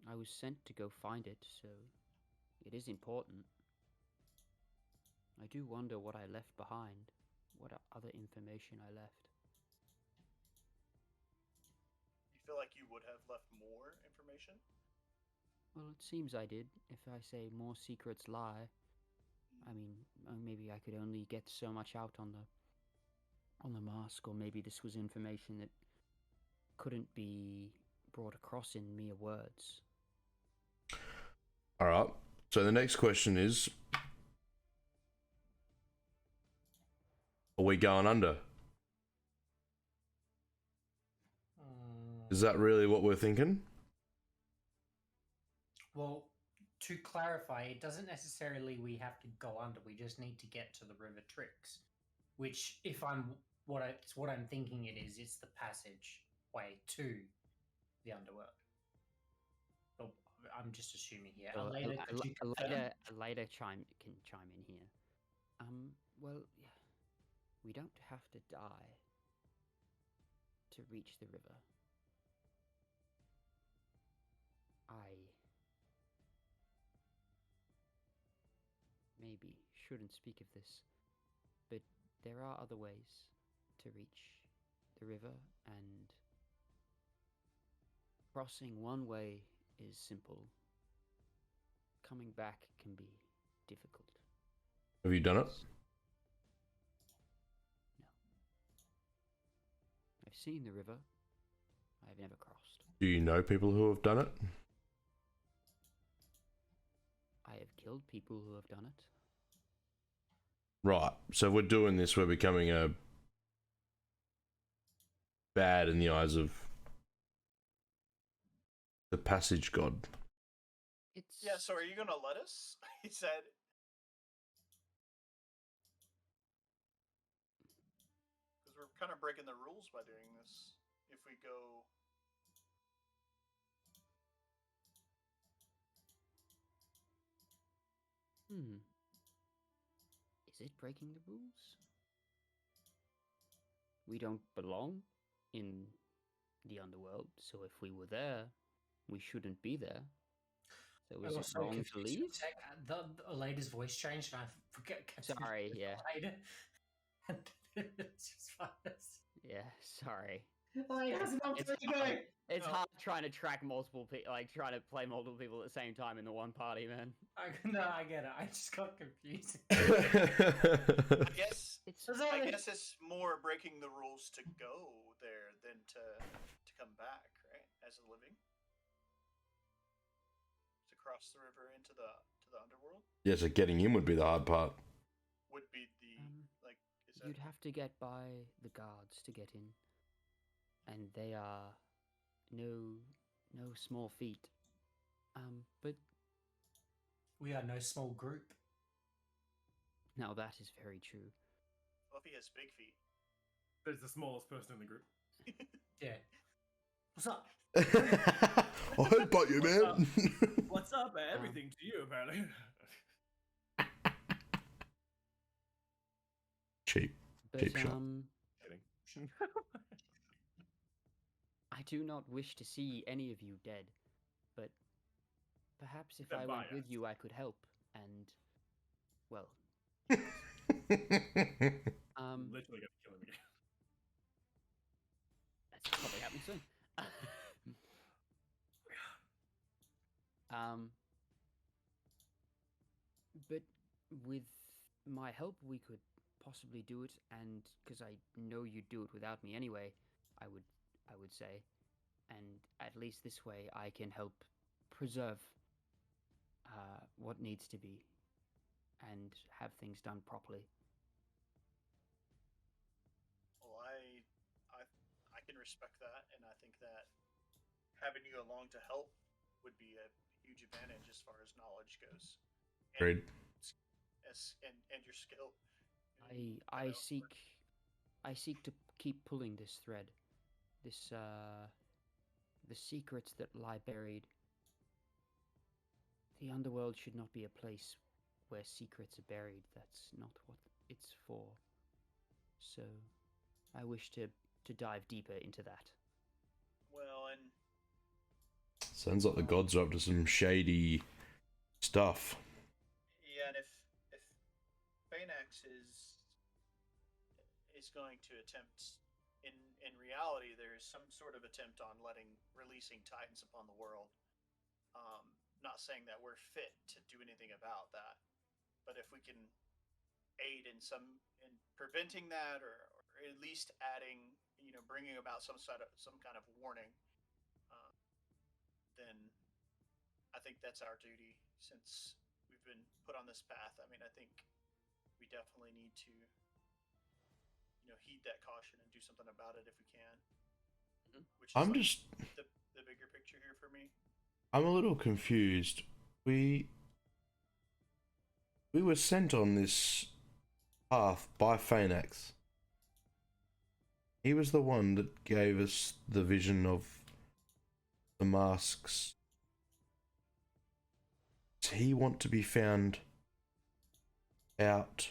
I was sent to go find it, so it is important. I do wonder what I left behind, what other information I left. You feel like you would have left more information? Well, it seems I did. If I say more secrets lie, I mean, maybe I could only get so much out on the mask, or maybe this was information that couldn't be brought across in mere words. All right. So the next question is, are we going under? Is that really what we're thinking? Well, to clarify, it doesn't necessarily we have to go under. We just need to get to the River Trix, which, if what I'm thinking it is, it's the passageway to the underworld. But I'm just assuming here. So Aleda, could you confirm? Aleda can chime in here. Well, we don't have to die to reach the river. I maybe shouldn't speak of this, but there are other ways to reach the river, and crossing one way is simple. Coming back can be difficult. Have you done it? No. I've seen the river. I've never crossed. Do you know people who have done it? I have killed people who have done it. Right. So if we're doing this, we're becoming a bad in the eyes of the passage god. Yeah, so are you gonna let us? He said. Because we're kind of breaking the rules by doing this. If we go. Is it breaking the rules? We don't belong in the underworld, so if we were there, we shouldn't be there. So is it wrong to leave? The Aleda's voice changed, and I forget. Sorry, yeah. It's just fun. Yeah, sorry. It's hard trying to track multiple people, like trying to play multiple people at the same time in the one party, man. I get it. I just got confused. I guess it's more breaking the rules to go there than to come back, right? As a living, to cross the river into the underworld. Yeah, so getting in would be the hard part. Would be the is that... You'd have to get by the guards to get in, and they are no small feat. But we are no small group. Now that is very true. Well, if he has big feet. There's the smallest person in the group. Yeah. What's up? I headbutt you, man. What's up? Everything to you, apparently. Cheap shot. Kidding. I do not wish to see any of you dead, but perhaps if I went with you, I could help. And well, literally gonna kill him again. That's probably happening soon. But with my help, we could possibly do it, and because I know you'd do it without me anyway, I would say, and at least this way I can help preserve what needs to be and have things done properly. Well, I can respect that, and I think that having you along to help would be a huge advantage as far as knowledge goes. Great. And your skill. I seek to keep pulling this thread, this the secrets that lie buried. The underworld should not be a place where secrets are buried. That's not what it's for. So, I wish to dive deeper into that. Well, and Sounds like the gods are up to some shady stuff. yeah, and if Phaenax is going to attempt in reality, there is some sort of attempt on releasing Titans upon the world. Not saying that we're fit to do anything about that, but if we can aid in preventing that, or at least adding, bringing about some kind of warning, then I think that's our duty since we've been put on this path. I mean, I think we definitely need to, heed that caution and do something about it if we can. Which is just the bigger picture here for me. I'm a little confused. We were sent on this path by Phaenax. He was the one that gave us the vision of the masks. Does he want to be found out?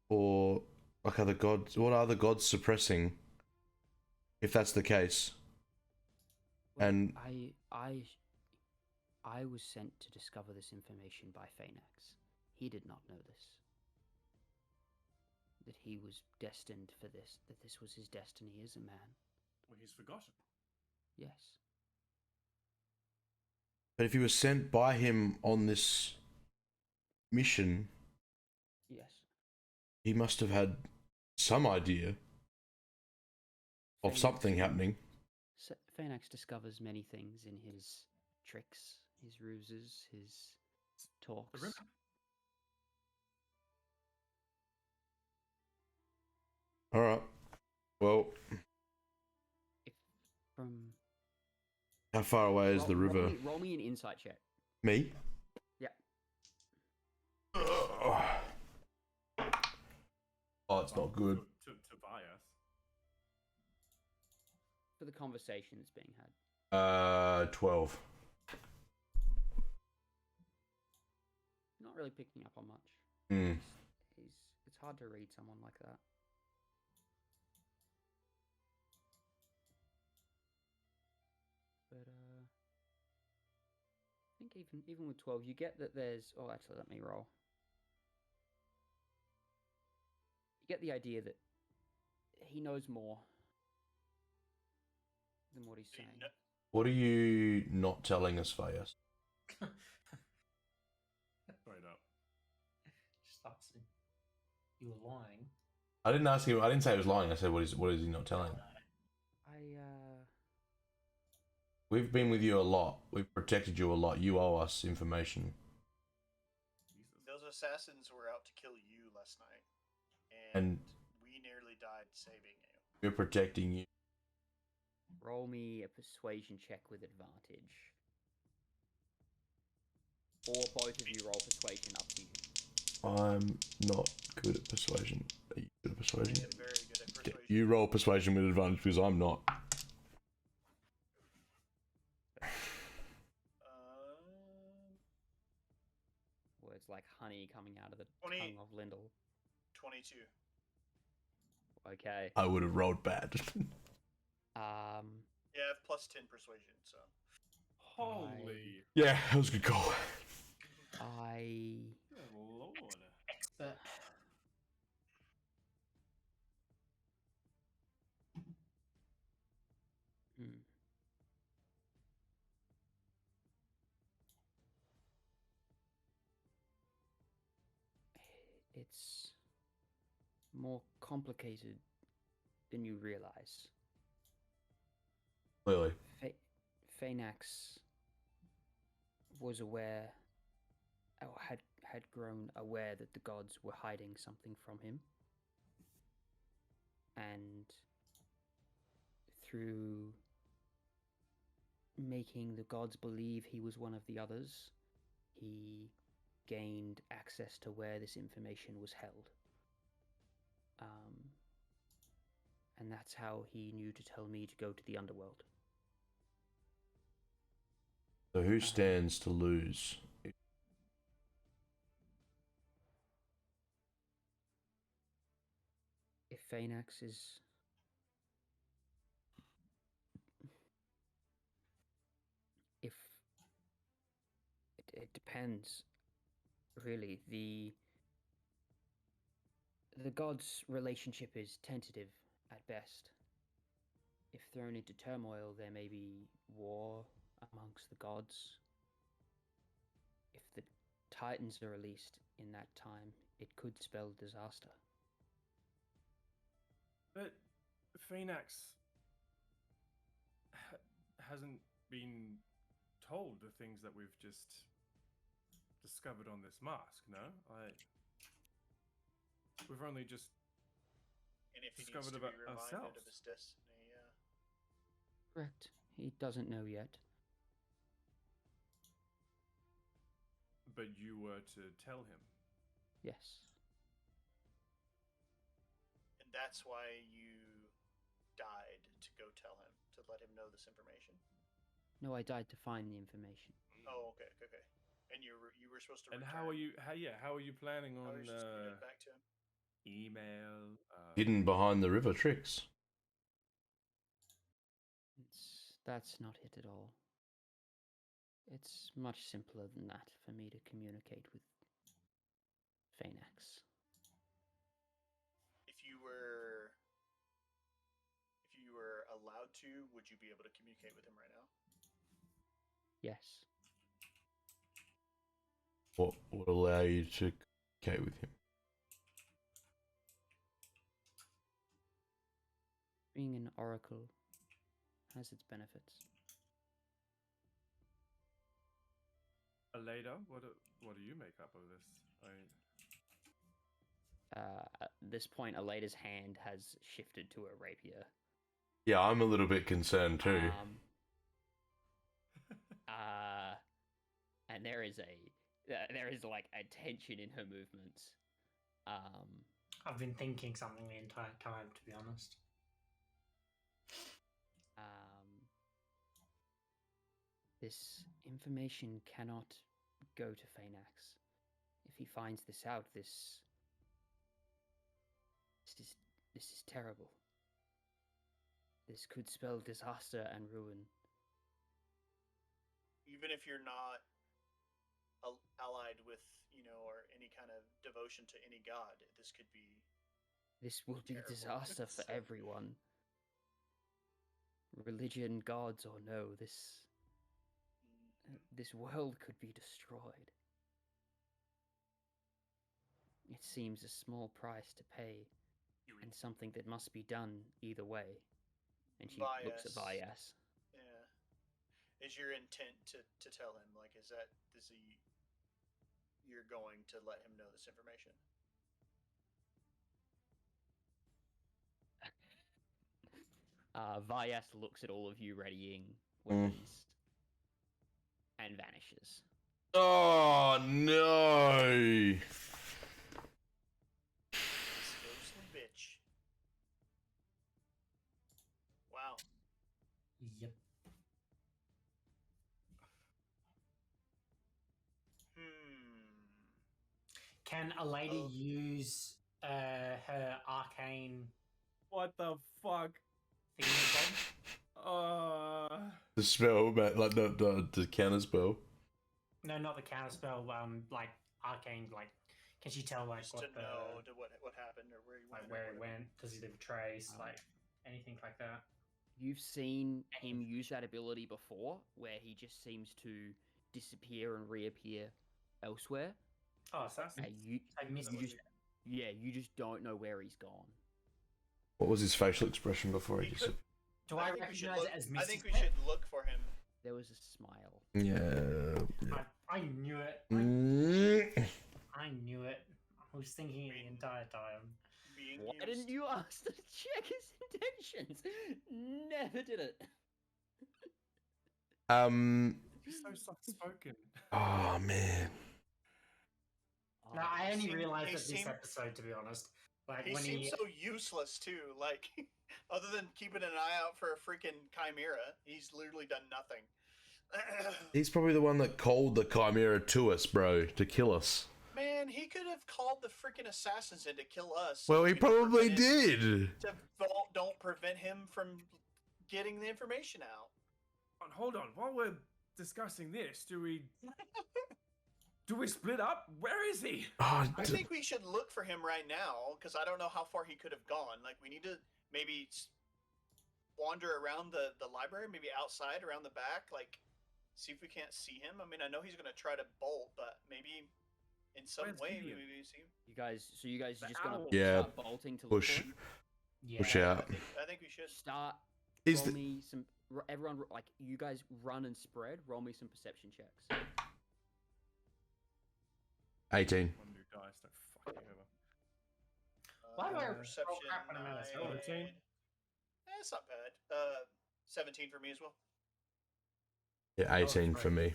Or, like, are the gods, what are the gods suppressing, if that's the case? Well, And I was sent to discover this information by Phaenax. He did not know this. That he was destined for this, that this was his destiny as a man. Well, he's forgotten. Yes. But if he was sent by him on this mission, Yes. he must have had some idea of something happening. Phaenax discovers many things in his tricks, his ruses, his talks. Alright. Well, If from how far away is the river? Roll me an insight check. Me? Yeah. Oh, it's not good. To Tobias. For the conversation that's being had. 12. Not really picking up on much. Hmm. It's hard to read someone like that. But I think even with 12, you get that there's. Oh, actually, let me roll. You get the idea that he knows more than what he's saying. What are you not telling us, Fayas? Straight up. Just asking. You were lying. I didn't ask him. I didn't say he was lying. I said, what is he not telling? We've been with you a lot. We've protected you a lot. You owe us information. Those assassins were out to kill you last night, And we nearly died saving you. we're protecting you. Roll me a persuasion check with advantage. Or both of you roll persuasion, up to you. I'm not good at persuasion. Are you good at persuasion? I am very good at persuasion. You roll persuasion with advantage because I'm not. Words like honey coming out of the 20. tongue of Lyndall. 22. Okay. I would have rolled bad. Yeah, I have plus 10 persuasion, so. Holy. Yeah, that was a good call. Good lord. Expert. It's more complicated than you realize. Clearly. Phaenax was aware, or had grown aware that the gods were hiding something from him. And through making the gods believe he was one of the others, he gained access to where this information was held. And that's how he knew to tell me to go to the underworld. So who stands to lose? If Phaenax is... If... It depends, really. The gods' relationship is tentative at best. If thrown into turmoil, there may be war amongst the gods. If the Titans are released in that time, it could spell disaster. But Phaenax hasn't been told the things that we've just discovered on this mask, no? We've only just And if he needs discovered to about be reminded ourselves. of his destiny, yeah. Correct. He doesn't know yet. But you were to tell him. Yes. And that's why you died, to go tell him, to let him know this information. No, I died to find the information. Oh, okay. And you were supposed to. And return. how are you? How are you planning How on are you supposed to get it back to him? email? Hidden behind the river tricks. That's not it at all. It's much simpler than that for me to communicate with Phaenax. If you were allowed to, would you be able to communicate with him right now? Yes. What would allow you to communicate with him? Being an oracle has its benefits. Aleda, what do you make up of this? At this point, Aleda's hand has shifted to a rapier. Yeah, I'm a little bit concerned too. And there is like a tension in her movements. I've been thinking something the entire time, to be honest. This information cannot go to Phaenax. If he finds this out, this is terrible. This could spell disaster and ruin. Even if you're not allied with, or any kind of devotion to any god, this could be. This will be terrible. disaster for everyone. Religion, gods or no, this world could be destroyed. It seems a small price to pay, and something that must be done either way. And she looks at Vyas. Yeah. Is your intent to tell him, like, you're going to let him know this information? Vyas looks at all of you readying weapons and vanishes. Oh no! This ghostly bitch. Wow. Yep. Can a lady use her arcane? What the fuck? The spell, like the counter spell. No, not the counter spell. Like arcane. Like, can she tell like Just what to know what happened or where he went? Like where it went? Does he leave a trace? Like anything like that? You've seen him use that ability before, where he just seems to disappear and reappear elsewhere. Oh, assassin. You just don't know where he's gone. What was his facial expression before he disappeared? Do I recognize it as Mrs. I think we should look for him. There was a smile. Yeah. I knew it. I knew it. I was thinking it the entire time. Why didn't you ask to check his intentions? Never did it. He's so soft-spoken. Oh man. No, I only realized that this episode, to be honest. Like he when seems so useless too. Like, other than keeping an eye out for a freaking chimera, he's literally done nothing. He's probably the one that called the Chimera to us, bro, to kill us. Man, he could have called the freaking assassins in to kill us. Well, he probably did. Don't prevent him from getting the information out. Hold on. While we're discussing this, do we split up? Where is he? Oh, I think we should look for him right now because I don't know how far he could have gone. Like, we need to maybe wander around the library, maybe outside around the back, like see if we can't see him. I mean, I know he's gonna try to bolt, but maybe in some way maybe we see him. You guys just gonna start bolting to push, look for him? Yeah. push out. I think we should Start. Me some. Everyone, like you guys, run and spread. Roll me some perception checks. 18. One new dice, don't fuck you over. Why do I perception? roll crap when I'm out of spell? 17? It's not bad. 17 for me as well. Yeah, 18 for me.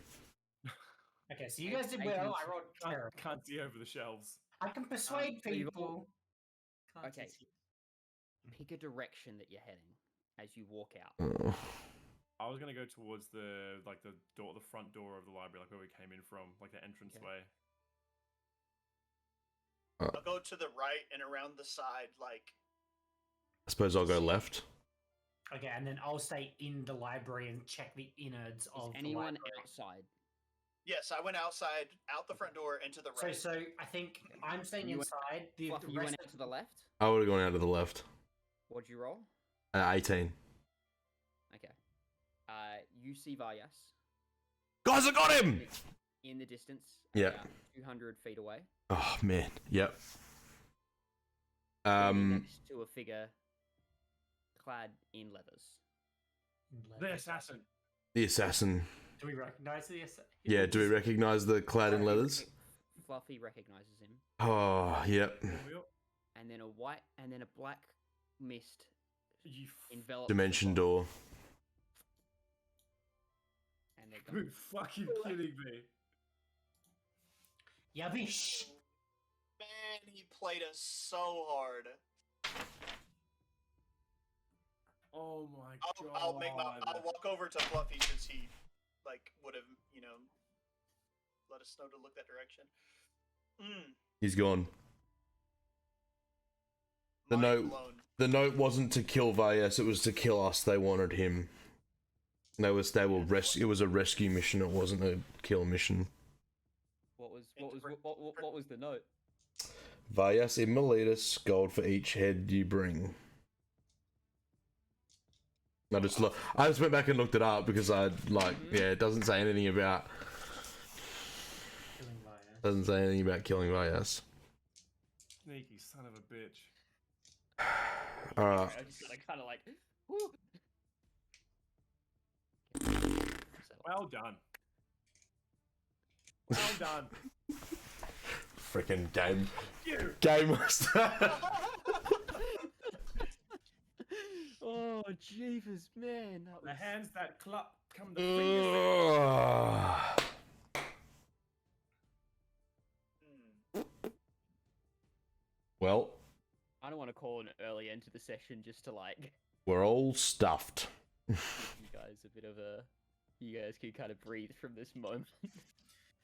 Okay, so you guys did well. I rolled terrible. Can't see over the shelves. I can persuade so you've people. Okay. Pick a direction that you're heading as you walk out. Oh. I was gonna go towards the front door of the library, like where we came in from, like the entrance way. I'll go to the right and around the side, like. I suppose I'll go left. Okay, and then I'll stay in the library and check the innards of anyone the library. outside? Yes, I went outside, out the front door, into the right. So I think I'm staying inside. You went out to the left? I would have gone out to the left. What'd you roll? 18. Okay. You see Vyas. Guys, I got him! In the distance. Yeah. About 200 feet away. Oh, man. Yep. Next to a figure clad in leathers. The assassin. The assassin. Do we recognize the assassin? Yeah, do we recognize the clad in leathers? Fluffy recognizes him. Oh, yep. And then a black mist envelops Dimension door. And they're Are you fucking kidding me? Yabish. Man, he played us so hard. Oh my god. I'll walk over to Fluffy since he, would have, let us know to look that direction. He's gone. The note wasn't to kill Vyas, it was to kill us. They wanted him. It was a rescue mission, it wasn't a kill mission. What was the note? Vyas in Miletus, gold for each head you bring. I just went back and looked it up because it doesn't say anything about killing Vyas. Sneaky son of a bitch. Alright. I kind of like, whoo. Well done. Well done. Freaking game master. Oh, jeepers, man. The hands that clap come to fingers. Well, I don't want to call an early end to the session just to we're all stuffed. give you guys a bit of you guys can kind of breathe from this moment.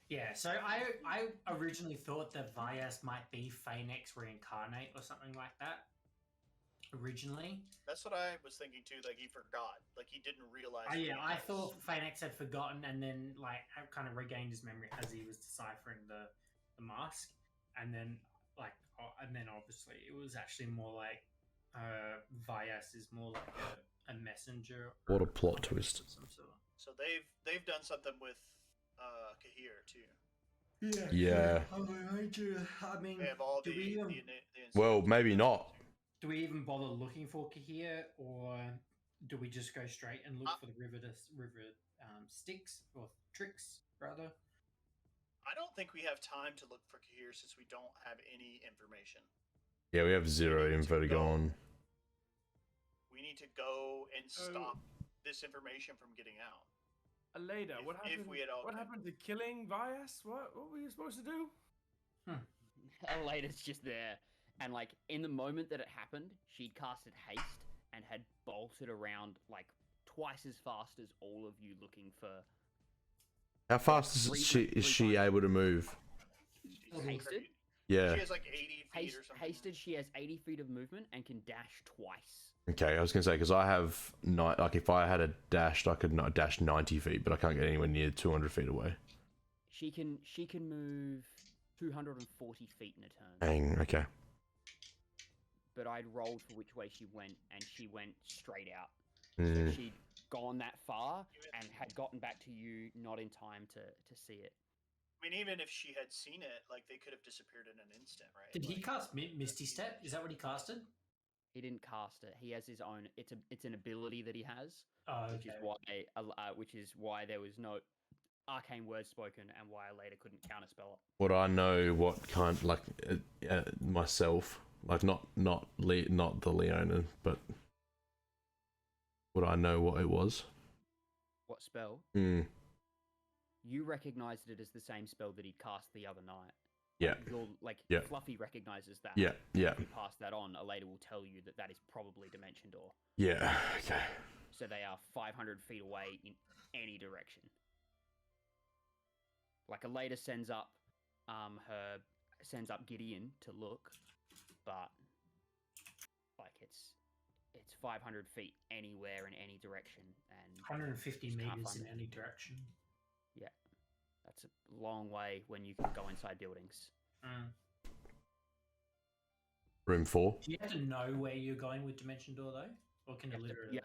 Yeah, so I originally thought that Vyas might be Phoenix reincarnate or something like that. Originally. That's what I was thinking too, he forgot. He didn't realize. I thought Phoenix had forgotten and then kind of regained his memory as he was deciphering the mask. And then obviously it was actually more Vyas is more like a messenger. What a plot twist. Some sort. So they've done something with Kahir too. Yeah. I mean, They have all the well, maybe not. Do we even bother looking for Kahir, or do we just go straight and look for the river sticks or tricks rather? I don't think we have time to look for Kahir since we don't have any information. Yeah, we have zero info to go on. We need to go and stop this information from getting out. Aleda, what happened to killing Vyas? What were you supposed to do? Aleda's just there. And in the moment that it happened, she'd casted haste and had bolted around twice as fast as all of you looking for How fast is she able to move? Hasted? Yeah. She has like 80 feet or something. Hasted, she has 80 feet of movement and can dash twice. Okay, I was gonna say because I have like if I had a dash, I could not dash 90 feet, but I can't get anywhere near 200 feet away. She can move 240 feet in a turn. Dang. Okay. But I'd rolled for which way she went, and she went straight out. Mm. So she'd gone that far and had gotten back to you not in time to see it. I mean, even if she had seen it, like they could have disappeared in an instant, right? Did he cast Misty Step? Is that what he casted? He didn't cast it. He has his own. It's an ability that he has, Oh, which is why there was no arcane words spoken, and why I later couldn't counterspell it. Would I know what kind, like myself, like not the Leona, but would I know what it was? What spell? Mm. You recognized it as the same spell that he'd cast the other night. Yeah. You're Fluffy recognizes that. Yeah. Yeah. If you pass that on, Aleta will tell you that is probably Dimension Door. Yeah. Okay. So they are 500 feet away in any direction. Like Aleta sends up Gideon to look, but like it's 500 feet anywhere in any direction, and 150 meters in any direction. Yeah, that's a long way when you can go inside buildings. Room 4. Do you have to know where you're going with Dimension Door though, or can you literally?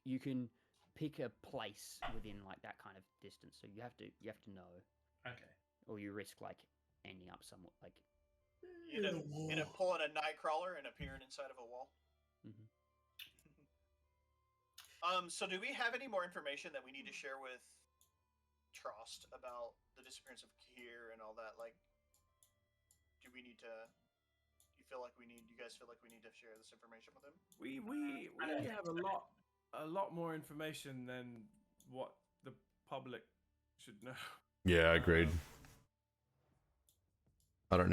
You can pick a place within like that kind of distance. So you have to know. Okay. Or you risk like ending up somewhat like. You know, pulling a nightcrawler and appearing inside of a wall. Mm-hmm. So do we have any more information that we need to share with Trost about the disappearance of Kahir and all that? Like, do we need to? You guys feel like we need to share this information with him? We have a lot more information than what the public should know. Yeah, agreed. We don't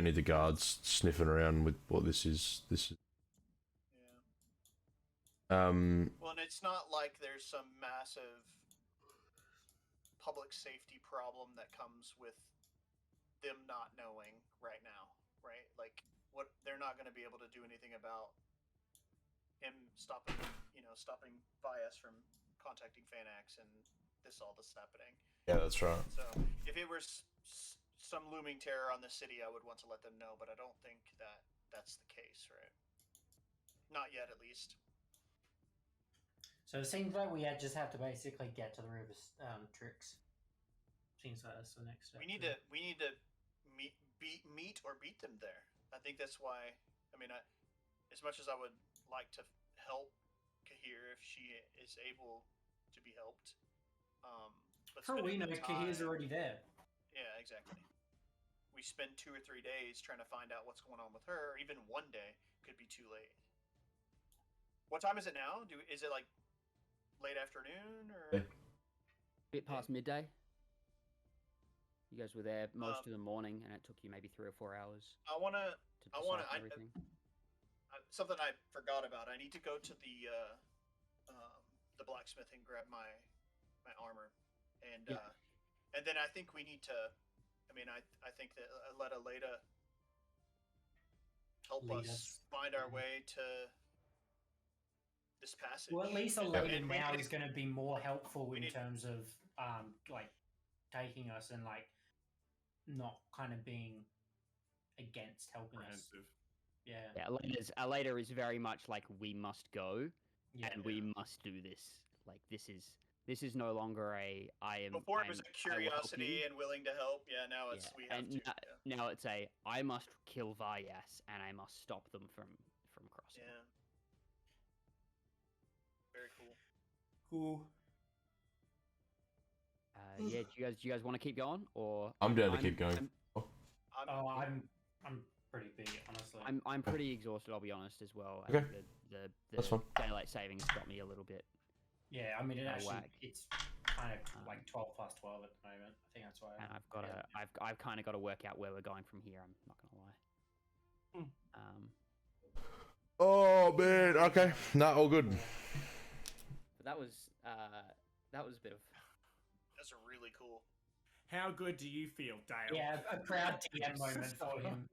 need the guards sniffing around with what this is. Yeah. Well, and it's not like there's some massive public safety problem that comes with them not knowing right now, right? Like, they're not going to be able to do anything about him stopping Vyas from contacting Fanax and all this happening. Yeah, that's right. So, if it was some looming terror on the city, I would want to let them know, but I don't think that's the case, right? Not yet, at least. So it seems like we just have to basically get to the river tricks. Seems like that's the next step. We need to meet or beat them there. I think that's why. I mean, as much as I would like to help Kahir if she is able to be helped, but for all we know, Kahir's already there. Yeah, exactly. We spend 2 or 3 days trying to find out what's going on with her, or even one day could be too late. What time is it now? Is it like late afternoon or a bit past midday? You guys were there most of the morning, and it took you maybe 3 or 4 hours. Everything. Something I forgot about. I need to go to the blacksmith and grab my armor, and then I think we need to. I mean, I think that let Aleta help us find our way to this passage. Well, at least Aleta now is going to be more helpful in terms of like taking us and like not kind of being against helping us. Yeah. Aleta is very much like, we must go, and we must do this. Like, this is no longer Before it was a curiosity and willing to help. Yeah, now it's we have to. Now it's I must kill Vyas, and I must stop them from crossing. Yeah. Very cool. Cool. Yeah. Do you guys want to keep going, or I'm down to keep going. I'm pretty big, honestly. I'm pretty exhausted. I'll be honest as well. Okay. The daylight savings got me a little bit. Yeah, I mean it's kind of like 12 plus 12 at the moment. I think that's why. And I've kind of got to work out where we're going from here. I'm not gonna lie. Oh man. Okay. Nah, all good. But that was a bit of. That's really cool. How good do you feel, Dale? Yeah, a proud DM moment for him.